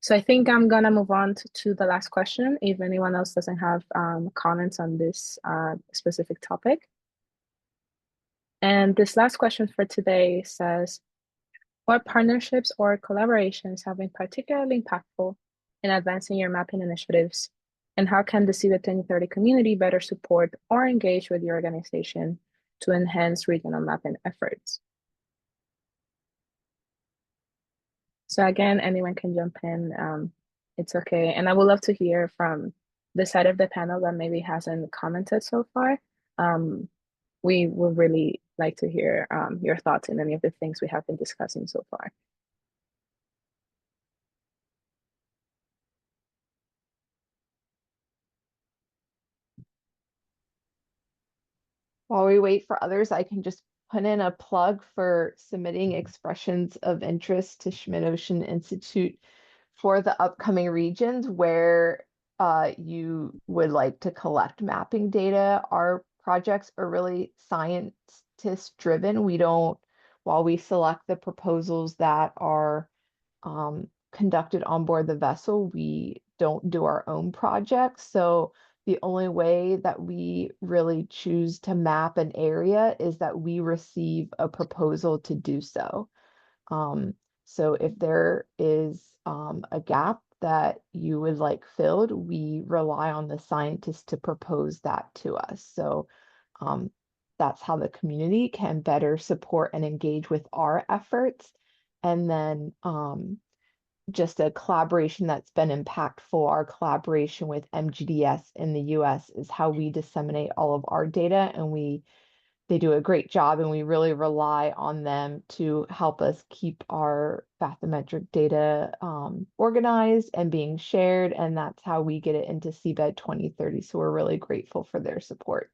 So I think I'm gonna move on to the last question if anyone else doesn't have comments on this specific topic. And this last question for today says, what partnerships or collaborations have been particularly impactful in advancing your mapping initiatives? And how can the CBET 2030 community better support or engage with your organization to enhance regional mapping efforts? So again, anyone can jump in, it's okay. And I would love to hear from the side of the panel that maybe hasn't commented so far. We would really like to hear your thoughts in any of the things we have been discussing so far. While we wait for others, I can just put in a plug for submitting expressions of interest to Schmidt Ocean Institute for the upcoming regions where you would like to collect mapping data. Our projects are really scientist driven. We don't, while we select the proposals that are conducted on board the vessel, we don't do our own projects. So the only way that we really choose to map an area is that we receive a proposal to do so. So if there is a gap that you would like filled, we rely on the scientists to propose that to us. So that's how the community can better support and engage with our efforts. And then just a collaboration that's been impactful, our collaboration with MGDS in the US is how we disseminate all of our data, and they do a great job, and we really rely on them to help us keep our bathymetric data organized and being shared, and that's how we get it into CBED 2030. So we're really grateful for their support.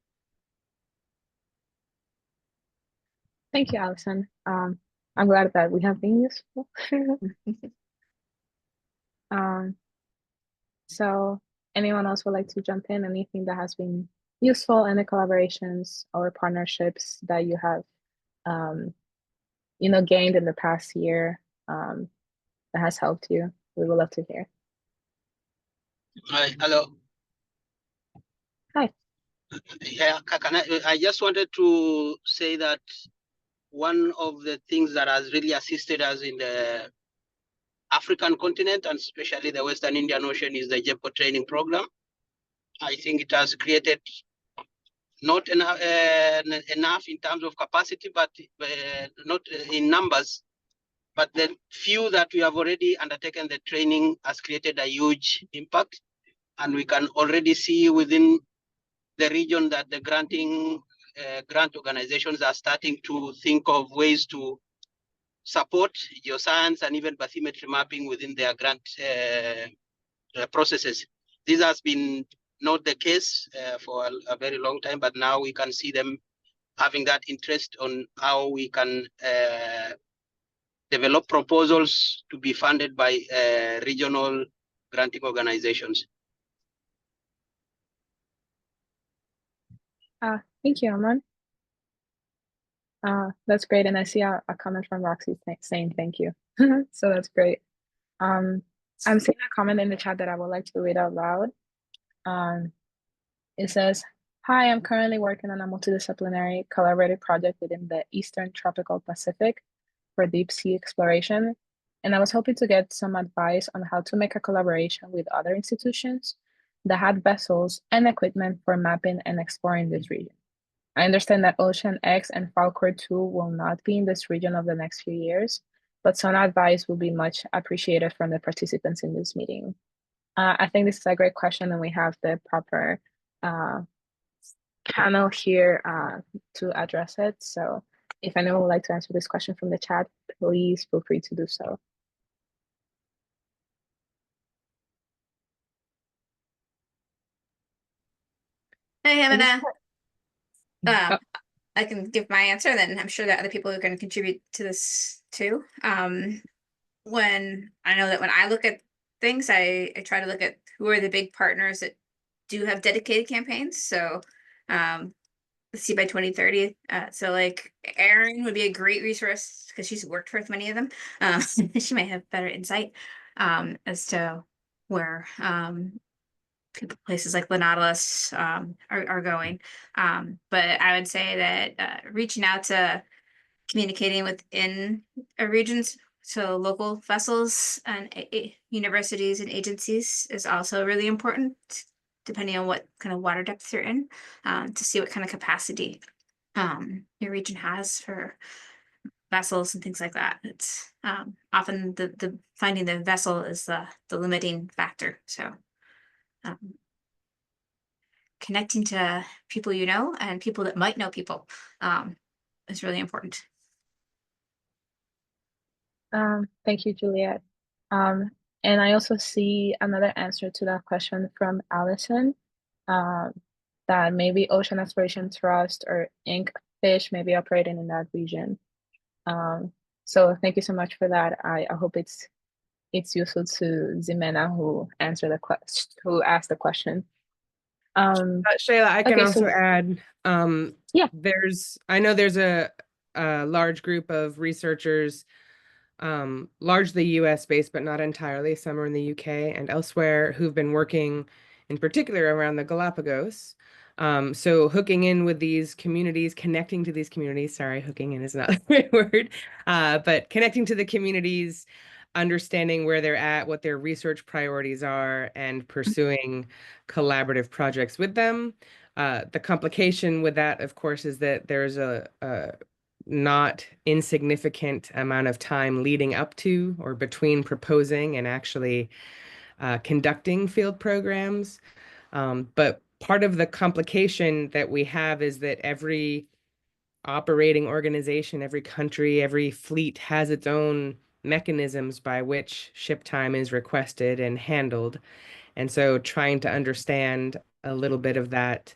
Thank you, Allison. I'm glad that we have been useful. So anyone else would like to jump in? Anything that has been useful in the collaborations or partnerships that you have, gained in the past year, that has helped you? We would love to hear. Hi, hello. Hi. Yeah, I just wanted to say that one of the things that has really assisted us in the African continent, and especially the Western Indian Ocean, is the JEPCO training program. I think it has created not enough in terms of capacity, but not in numbers. But the few that we have already undertaken the training has created a huge impact. And we can already see within the region that the grant organizations are starting to think of ways to support geoscience and even bathymetry mapping within their grant processes. This has been not the case for a very long time, but now we can see them having that interest on how we can develop proposals to be funded by regional granting organizations. Thank you, Amon. That's great. And I see a comment from Roxy saying thank you. So that's great. I'm seeing a comment in the chat that I would like to read out loud. It says, "Hi, I'm currently working on a multidisciplinary collaborative project within the Eastern Tropical Pacific for deep sea exploration. And I was hoping to get some advice on how to make a collaboration with other institutions that had vessels and equipment for mapping and exploring this region. I understand that OceanX and Falkor 2 will not be in this region over the next few years, but some advice will be much appreciated from the participants in this meeting." I think this is a great question, and we have the proper panel here to address it. So if anyone would like to answer this question from the chat, please feel free to do so. Hey, Hamina. I can give my answer, then I'm sure that other people are going to contribute to this too. When I look at things, I try to look at who are the big partners that do have dedicated campaigns. So the CBED 2030. So like Erin would be a great resource because she's worked with many of them. She might have better insight as to where places like the Nautilus are going. But I would say that reaching out to communicating within regions, so local vessels and universities and agencies is also really important, depending on what kind of water depth you're in, to see what kind of capacity your region has for vessels and things like that. It's often the finding the vessel is the limiting factor. So connecting to people you know and people that might know people is really important. Thank you, Juliet. And I also see another answer to that question from Allison, that maybe Ocean Exploration Trust or Inc. Fish may be operating in that region. So thank you so much for that. I hope it's useful to Ximena who asked the question. Shayla, I can okay, also so, add, yeah, I know there's a large group of researchers, largely US based, but not entirely. Some are in the UK and elsewhere, who've been working in particular around the Galapagos. So hooking in with these communities, connecting to these communities, sorry, hooking in is not the right word, but connecting to the communities understanding where they're at, what their research priorities are, and pursuing collaborative projects with them. The complication with that, of course, is that there's a not insignificant amount of time leading up to or between proposing and actually conducting field programs. But part of the complication that we have is that every operating organization, every country, every fleet has its own mechanisms by which ship time is requested and handled. And so trying to understand a little bit of that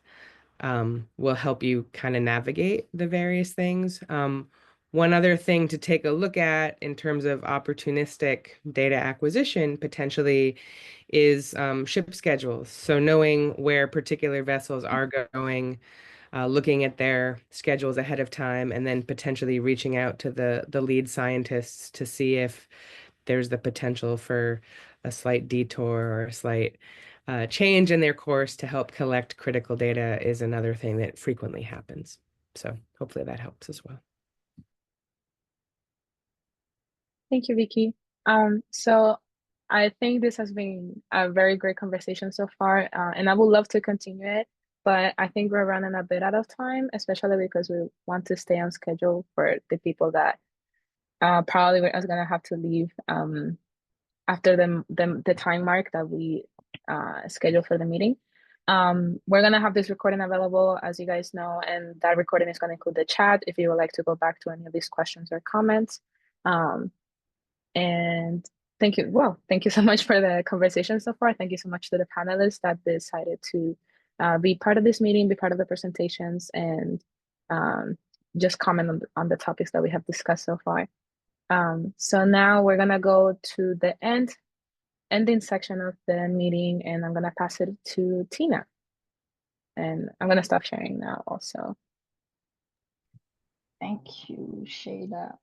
will help you kind of navigate the various things. One other thing to take a look at in terms of opportunistic data acquisition potentially is ship schedules. So knowing where particular vessels are going, looking at their schedules ahead of time, and then potentially reaching out to the lead scientists to see if there's the potential for a slight detour or a slight change in their course to help collect critical data is another thing that frequently happens. So hopefully that helps as well. Thank you, Vicky. So I think this has been a very great conversation so far, and I would love to continue it, but I think we're running a bit out of time, especially because we want to stay on schedule for the people that probably are going to have to leave after the time mark that we schedule for the meeting. We're going to have this recording available, as you guys know, and that recording is going to include the chat if you would like to go back to any of these questions or comments. And thank you. Well, thank you so much for the conversation so far. Thank you so much to the panelists that decided to be part of this meeting, be part of the presentations, and just comment on the topics that we have discussed so far. So now we're gonna go to the ending section of the meeting, and I'm gonna pass it to Tina. And I'm gonna stop sharing now also. Thank you, Shayla.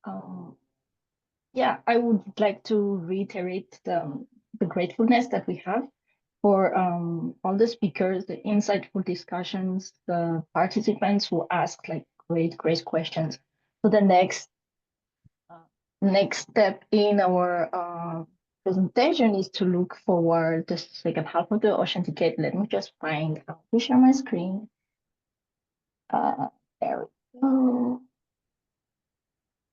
Yeah, I would like to reiterate the gratefulness that we have for all the speakers, the insightful discussions, the participants who asked like great questions. So the next step in our presentation is to look forward the second half of the Ocean Decade. Let me just find how to share my screen. There we go.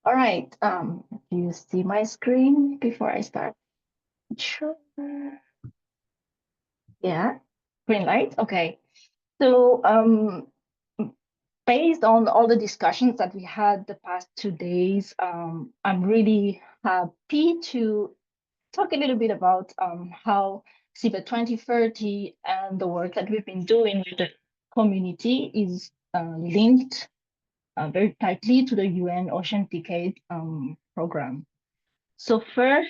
All right, do you see my screen before I start? Sure. Yeah, green light, okay. So based on all the discussions that we had the past 2 days, I'm really happy to talk a little bit about how CIBET 2030 and the work that we've been doing with the community is linked very tightly to the UN Ocean Decade program. So first,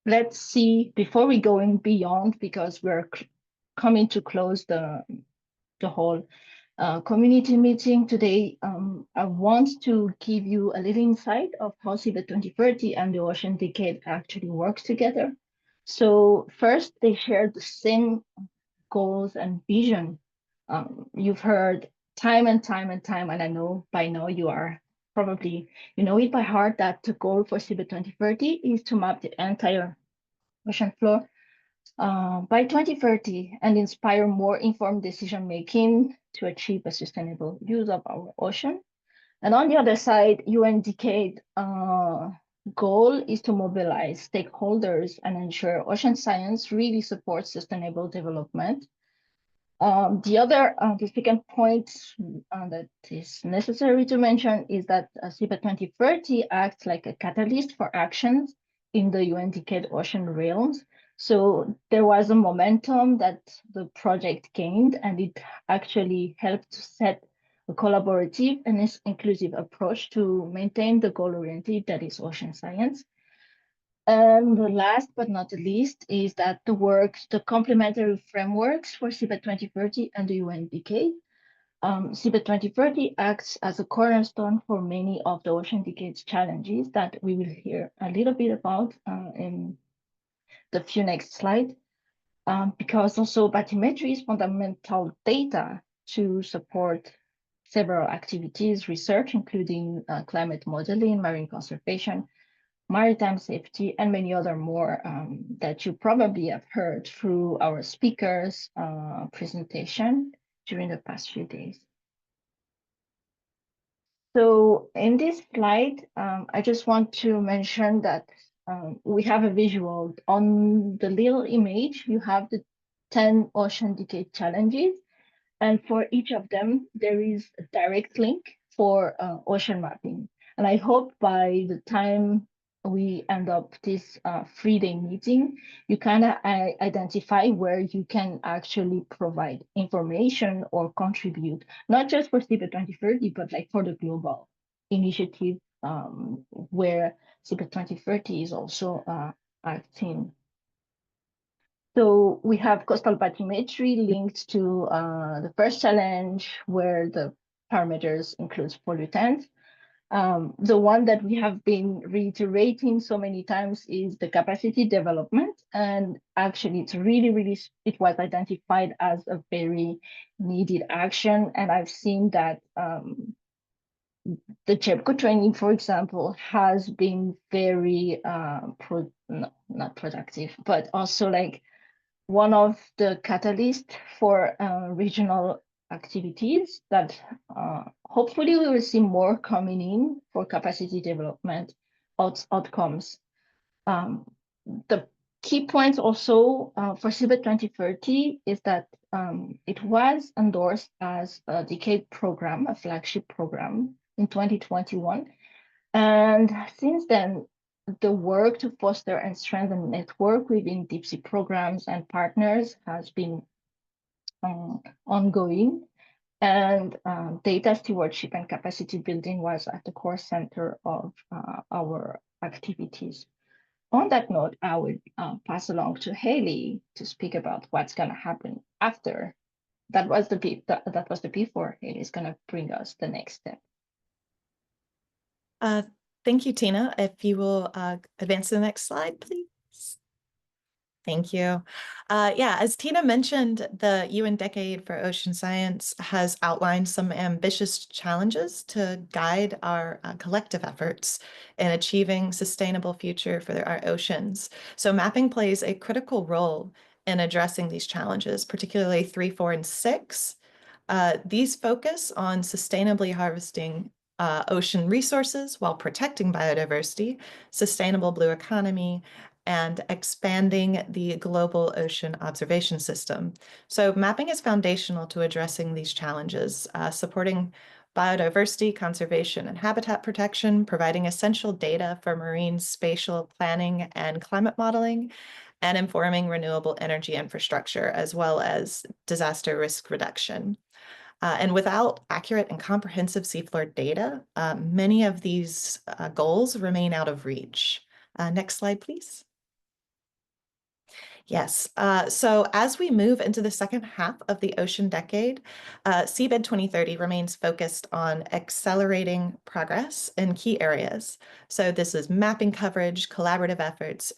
let's see, before we go in beyond, because we're coming to close the whole community meeting today, I want to give you a little insight of how CIBET 2030 and the Ocean Decade actually works together. So first, they share the same goals and vision. You've heard time and time, and I know by now you are probably, you know it by heart, that the goal for CIBET 2030 is to map the entire ocean floor by 2030 and inspire more informed decision-making to achieve a sustainable use of our ocean. And on the other side, UN Decade goal is to mobilize stakeholders and ensure ocean science really supports sustainable development. The second point that is necessary to mention is that CIBET 2030 acts like a catalyst for actions in the UN Decade ocean realms. So there was a momentum that the project gained, and it actually helped to set a collaborative and inclusive approach to maintain the goal-oriented that is ocean science. And the last but not the least is that the complementary frameworks for CIBET 2030 and the UN Decade. CIBET 2030 acts as a cornerstone for many of the Ocean Decade's challenges that we will hear a little bit about in the few next slides, because also bathymetry is fundamental data to support several activities, research, including climate modeling, marine conservation, maritime safety, and many other more that you probably have heard through our speakers' presentation during the past few days. So in this slide, I just want to mention that we have a visual. On the little image, you have the 10 ocean decade challenges. And for each of them, there is a direct link for ocean mapping. And I hope by the time we end up this 3-day meeting, you kind of identify where you can actually provide information or contribute, not just for CBET 2030, but like for the global initiative where CBET 2030 is also acting. So we have coastal bathymetry linked to the first challenge where the parameters includes pollutants. The one that we have been reiterating so many times is the capacity development. And actually it's it was identified as a very needed action. And I've seen that the CHEPCO training, for example, has been very, not productive, but also like one of the catalysts for regional activities that hopefully we will see more coming in for capacity development outcomes. The key points also for CBET 2030 is that it was endorsed as a decade program, a flagship program in 2021. And since then, the work to foster and strengthen network within deep sea programs and partners has been ongoing, and data stewardship and capacity building was at the core center of our activities. On that note, I would pass along to Haley to speak about what's going to happen after. That was the before. Haley's going to bring us the next step. Thank you, Tina. If you will advance to the next slide, please. Thank you. Yeah, as Tina mentioned, the UN Decade for Ocean Science has outlined some ambitious challenges to guide our collective efforts in achieving sustainable future for our oceans. So mapping plays a critical role in addressing these challenges, particularly 3, 4, and 6. These focus on sustainably harvesting ocean resources while protecting biodiversity, sustainable blue economy, and expanding the global ocean observation system. So mapping is foundational to addressing these challenges, supporting biodiversity, conservation, and habitat protection, providing essential data for marine spatial planning and climate modeling, and informing renewable energy infrastructure, as well as disaster risk reduction. And without accurate and comprehensive seafloor data, many of these goals remain out of reach. Next slide, please. Yes, so as we move into the second half of the Ocean Decade, CBED 2030 remains focused on accelerating progress in key areas. So this is mapping coverage, collaborative efforts,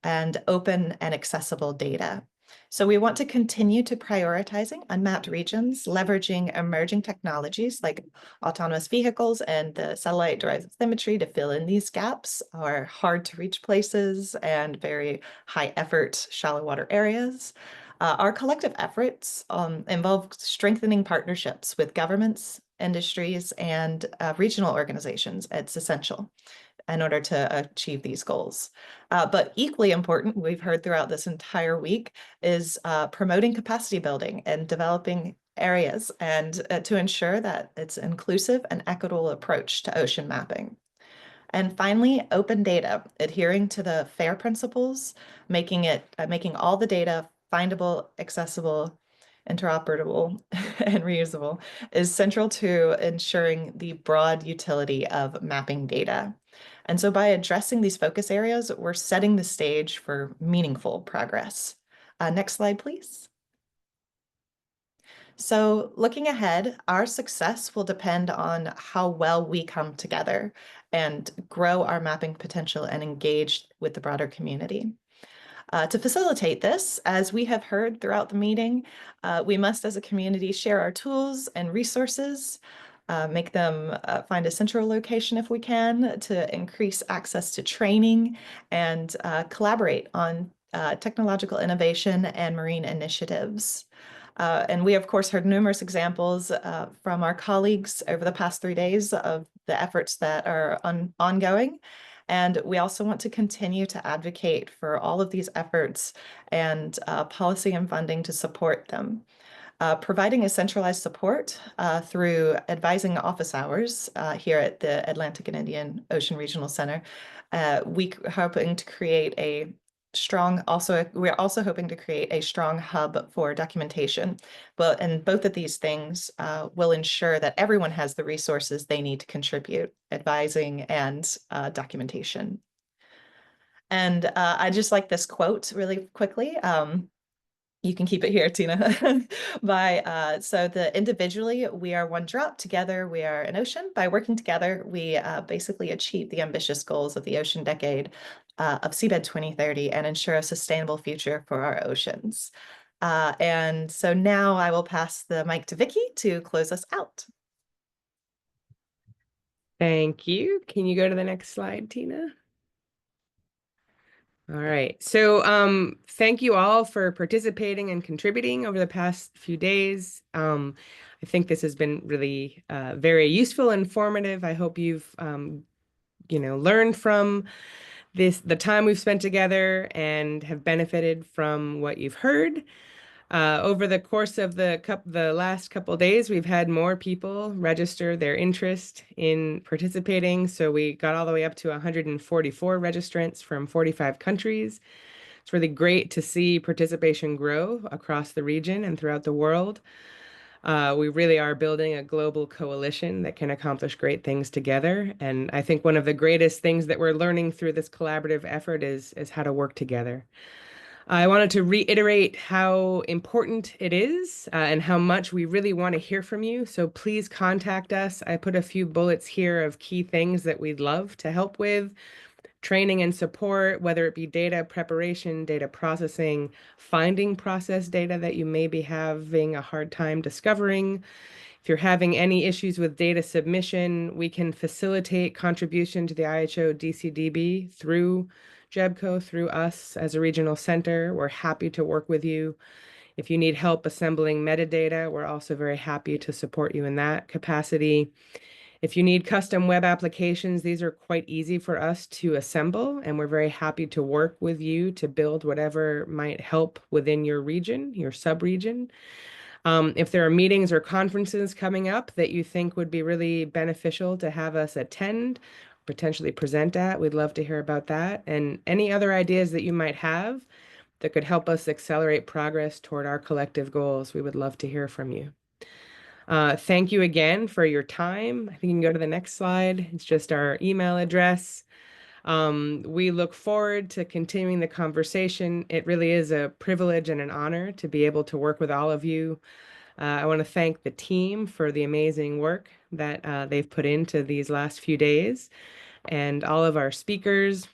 and open and accessible data. So we want to continue to prioritizing unmapped regions, leveraging emerging technologies like autonomous vehicles and the satellite-derived bathymetry to fill in these gaps, our hard-to-reach places and very high-effort shallow water areas. Our collective efforts involve strengthening partnerships with governments, industries, and regional organizations. It's essential in order to achieve these goals. But equally important, we've heard throughout this entire week, is promoting capacity building and developing areas and to ensure that it's an inclusive and equitable approach to ocean mapping. And finally, open data, adhering to the FAIR principles, making all the data findable, accessible, interoperable, and reusable is central to ensuring the broad utility of mapping data. And so by addressing these focus areas, we're setting the stage for meaningful progress. Next slide, please. So looking ahead, our success will depend on how well we come together and grow our mapping potential and engage with the broader community. To facilitate this, as we have heard throughout the meeting, we must as a community share our tools and resources, make them find a central location if we can, to increase access to training, and collaborate on technological innovation and marine initiatives. And we, of course, heard numerous examples from our colleagues over the past 3 days of the efforts that are ongoing. And we also want to continue to advocate for all of these efforts and policy and funding to support them. Providing a centralized support through advising office hours here at the Atlantic and Indian Ocean Regional Center. We're hoping to create a strong, we're also hoping to create a strong hub for documentation. And both of these things will ensure that everyone has the resources they need to contribute, advising and documentation. And I just like this quote really quickly. You can keep it here, Tina. So individually, we are one drop. Together, we are an ocean. By working together, we basically achieve the ambitious goals of the Ocean Decade of Seabed 2030 and ensure a sustainable future for our oceans. And so now I will pass the mic to Vicky to close us out. Thank you. Can you go to the next slide, Tina? All right. So thank you all for participating and contributing over the past few days. I think this has been really very useful and informative. I hope you've learned from the time we've spent together and have benefited from what you've heard. Over the course of the last couple of days, we've had more people register their interest in participating. So we got all the way up to 144 registrants from 45 countries. It's really great to see participation grow across the region and throughout the world. We really are building a global coalition that can accomplish great things together. And I think one of the greatest things that we're learning through this collaborative effort is how to work together. I wanted to reiterate how important it is and how much we really want to hear from you. So please contact us. I put a few bullets here of key things that we'd love to help with. Training and support, whether it be data preparation, data processing, finding process data that you may be having a hard time discovering. If you're having any issues with data submission, we can facilitate contribution to the IHO DCDB through JEBCO, through us as a regional center. We're happy to work with you. If you need help assembling metadata, we're also very happy to support you in that capacity. If you need custom web applications, these are quite easy for us to assemble, and we're very happy to work with you to build whatever might help within your region, your sub-region. If there are meetings or conferences coming up that you think would be really beneficial to have us attend, potentially present at, we'd love to hear about that. And any other ideas that you might have that could help us accelerate progress toward our collective goals, we would love to hear from you. Thank you again for your time. I think you can go to the next slide. It's just our email address. We look forward to continuing the conversation. It really is a privilege and an honor to be able to work with all of you. I want to thank the team for the amazing work that they've put into these last few days, and all of our speakers.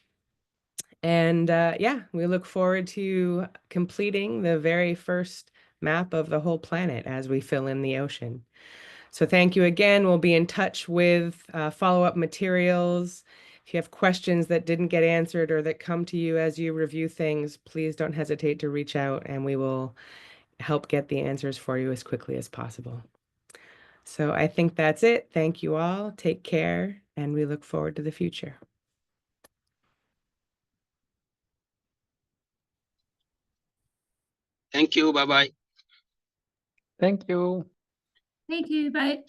And yeah, we look forward to completing the very first map of the whole planet as we fill in the ocean. So thank you again. We'll be in touch with follow-up materials. If you have questions that didn't get answered or that come to you as you review things, please don't hesitate to reach out, and we will help get the answers for you as quickly as possible. So I think that's it. Thank you all. Take care, and we look forward to the future. Thank you. Bye-bye. Thank you. Thank you. Bye.